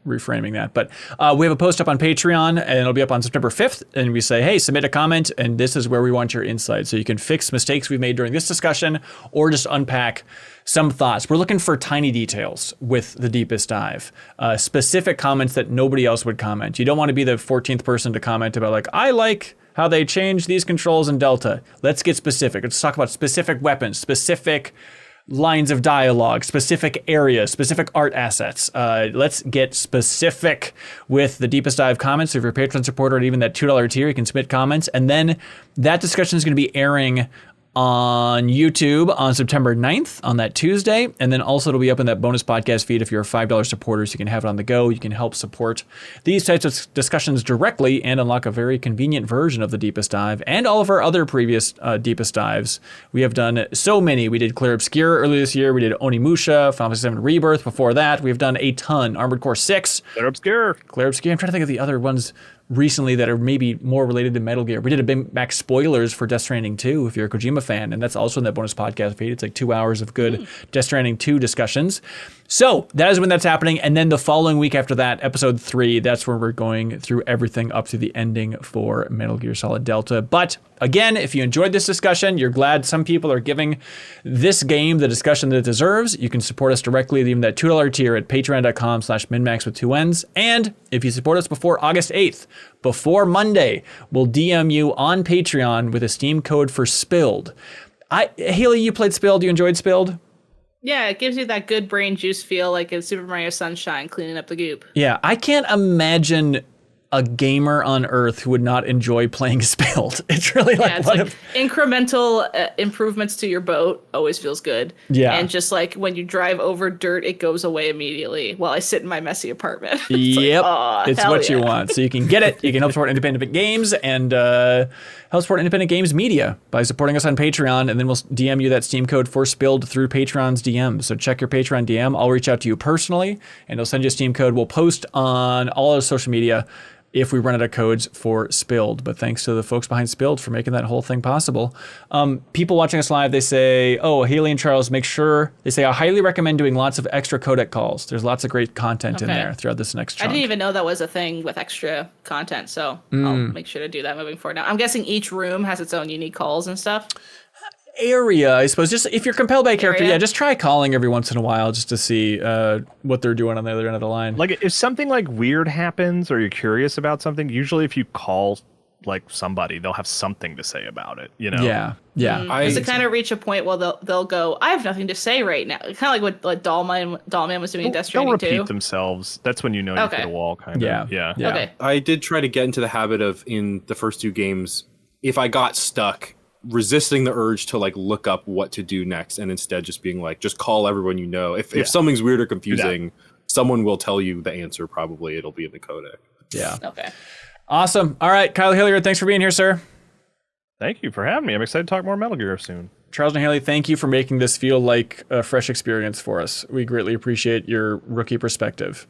reframing that. But we have a post up on Patreon, and it'll be up on September 5th. And we say, hey, submit a comment, and this is where we want your insight. So you can fix mistakes we've made during this discussion, or just unpack some thoughts. We're looking for tiny details with the deepest dive, specific comments that nobody else would comment. You don't want to be the 14th person to comment about like, I like how they changed these controls in Delta. Let's get specific. Let's talk about specific weapons, specific lines of dialogue, specific areas, specific art assets. Let's get specific with the deepest dive comments. So if you're a Patreon supporter and even that $2 tier, you can submit comments. And then that discussion is going to be airing on YouTube on September 9th on that Tuesday. And then also it'll be up in that bonus podcast feed if you're a $5 supporter, so you can have it on the go. You can help support these types of discussions directly and unlock a very convenient version of the Deepest Dive and all of our other previous Deepest Dives. We have done so many. We did Clear Obscure earlier this year. We did Onimusha, Final Fantasy VII Rebirth before that. We've done a ton. Armored Core 6. Clear Obscure. I'm trying to think of the other ones recently that are maybe more related to Metal Gear. We did a MinnMax spoilers for Death Stranding 2 if you're a Kojima fan, and that's also in that bonus podcast feed. It's like 2 hours of good Death Stranding 2 discussions. So that is when that's happening, and then the following week after that, episode 3, that's where we're going through everything up to the ending for Metal Gear Solid Delta. But again, if you enjoyed this discussion, you're glad some people are giving this game the discussion that it deserves, you can support us directly at even that $2 tier at patreon.com/MinnMax with 2 N's. And if you support us before August 8th, before Monday, we'll DM you on Patreon with a Steam code for Spilled. Haley, you played Spilled. You enjoyed Spilled? Yeah, it gives you that good brain juice feel like in Super Mario Sunshine, cleaning up the goop. Yeah, I can't imagine a gamer on Earth who would not enjoy playing Spilled. It's really like, incremental improvements to your boat always feels good. Yeah. And just like when you drive over dirt, it goes away immediately while I sit in my messy apartment. It's what you want. So you can get it. You can help support independent games and help support independent games media by supporting us on Patreon. And then we'll DM you that Steam code for Spilled through Patreon's DM. So check your Patreon DM. I'll reach out to you personally and I'll send you a Steam code. We'll post on all our social media if we run out of codes for Spilled. But thanks to the folks behind Spilled for making that whole thing possible. People watching us live, they say, Haley and Charles, make sure, they say, I highly recommend doing lots of extra codec calls. There's lots of great content in there throughout this next chunk. I didn't even know that was a thing with extra content, so I'll make sure to do that moving forward. Now, I'm guessing each room has its own unique calls and stuff. Area, I suppose. Just if you're compelled by a character, just try calling every once in a while just to see what they're doing on the other end of the line. Like if something like weird happens or you're curious about something, usually if you call like somebody, they'll have something to say about it, you know? Yeah. Does it kind of reach a point where they'll go, I have nothing to say right now? Kind of like what like Dollman was doing in Death Stranding 2. They'll repeat themselves. That's when you know you hit a wall, kind of. Yeah. Okay. I did try to get into the habit of, in the first 2 games, if I got stuck, resisting the urge to like look up what to do next and instead just being like, just call everyone you know. If something's weird or confusing, someone will tell you the answer. Probably it'll be in the codec. Yeah. Okay. Awesome. All right, Kyle Hilliard, thanks for being here, sir. Thank you for having me. I'm excited to talk more Metal Gear soon. Charles and Haley, thank you for making this feel like a fresh experience for us. We greatly appreciate your rookie perspective.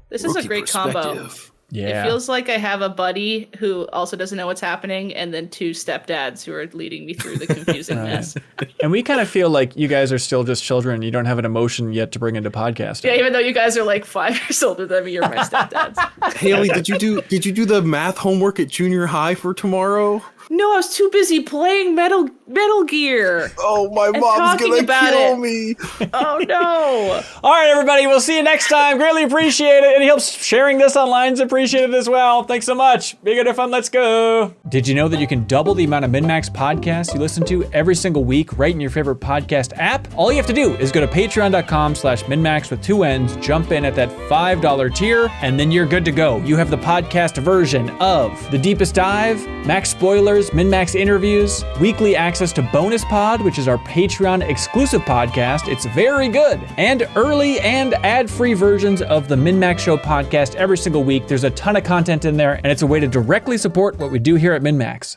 This is a great combo. Yeah. It feels like I have a buddy who also doesn't know what's happening, and then 2 stepdads who are leading me through the confusing mess. And we kind of feel like you guys are still just children. You don't have an emotion yet to bring into podcasting. Yeah, even though you guys are like 5 years older than me, you're my stepdads. Haley, did you do the math homework at junior high for tomorrow? No, I was too busy playing Metal Gear. Oh, my mom's gonna kill me. Oh no! All right, everybody, we'll see you next time. Greatly appreciate it. Any help sharing this online is appreciated as well. Thanks so much. Be good and fun. Let's go. Did you know that you can double the amount of MinnMax podcasts you listen to every single week right in your favorite podcast app? All you have to do is go to patreon.com/MinnMax with 2 N's, jump in at that $5 tier, and then you're good to go. You have the podcast version of The Deepest Dive, Max Spoilers, MinnMax interviews, weekly access to Bonus Pod, which is our Patreon exclusive podcast. It's very good. And early and ad-free versions of the MinnMax Show podcast every single week. There's a ton of content in there, and it's a way to directly support what we do here at MinnMax.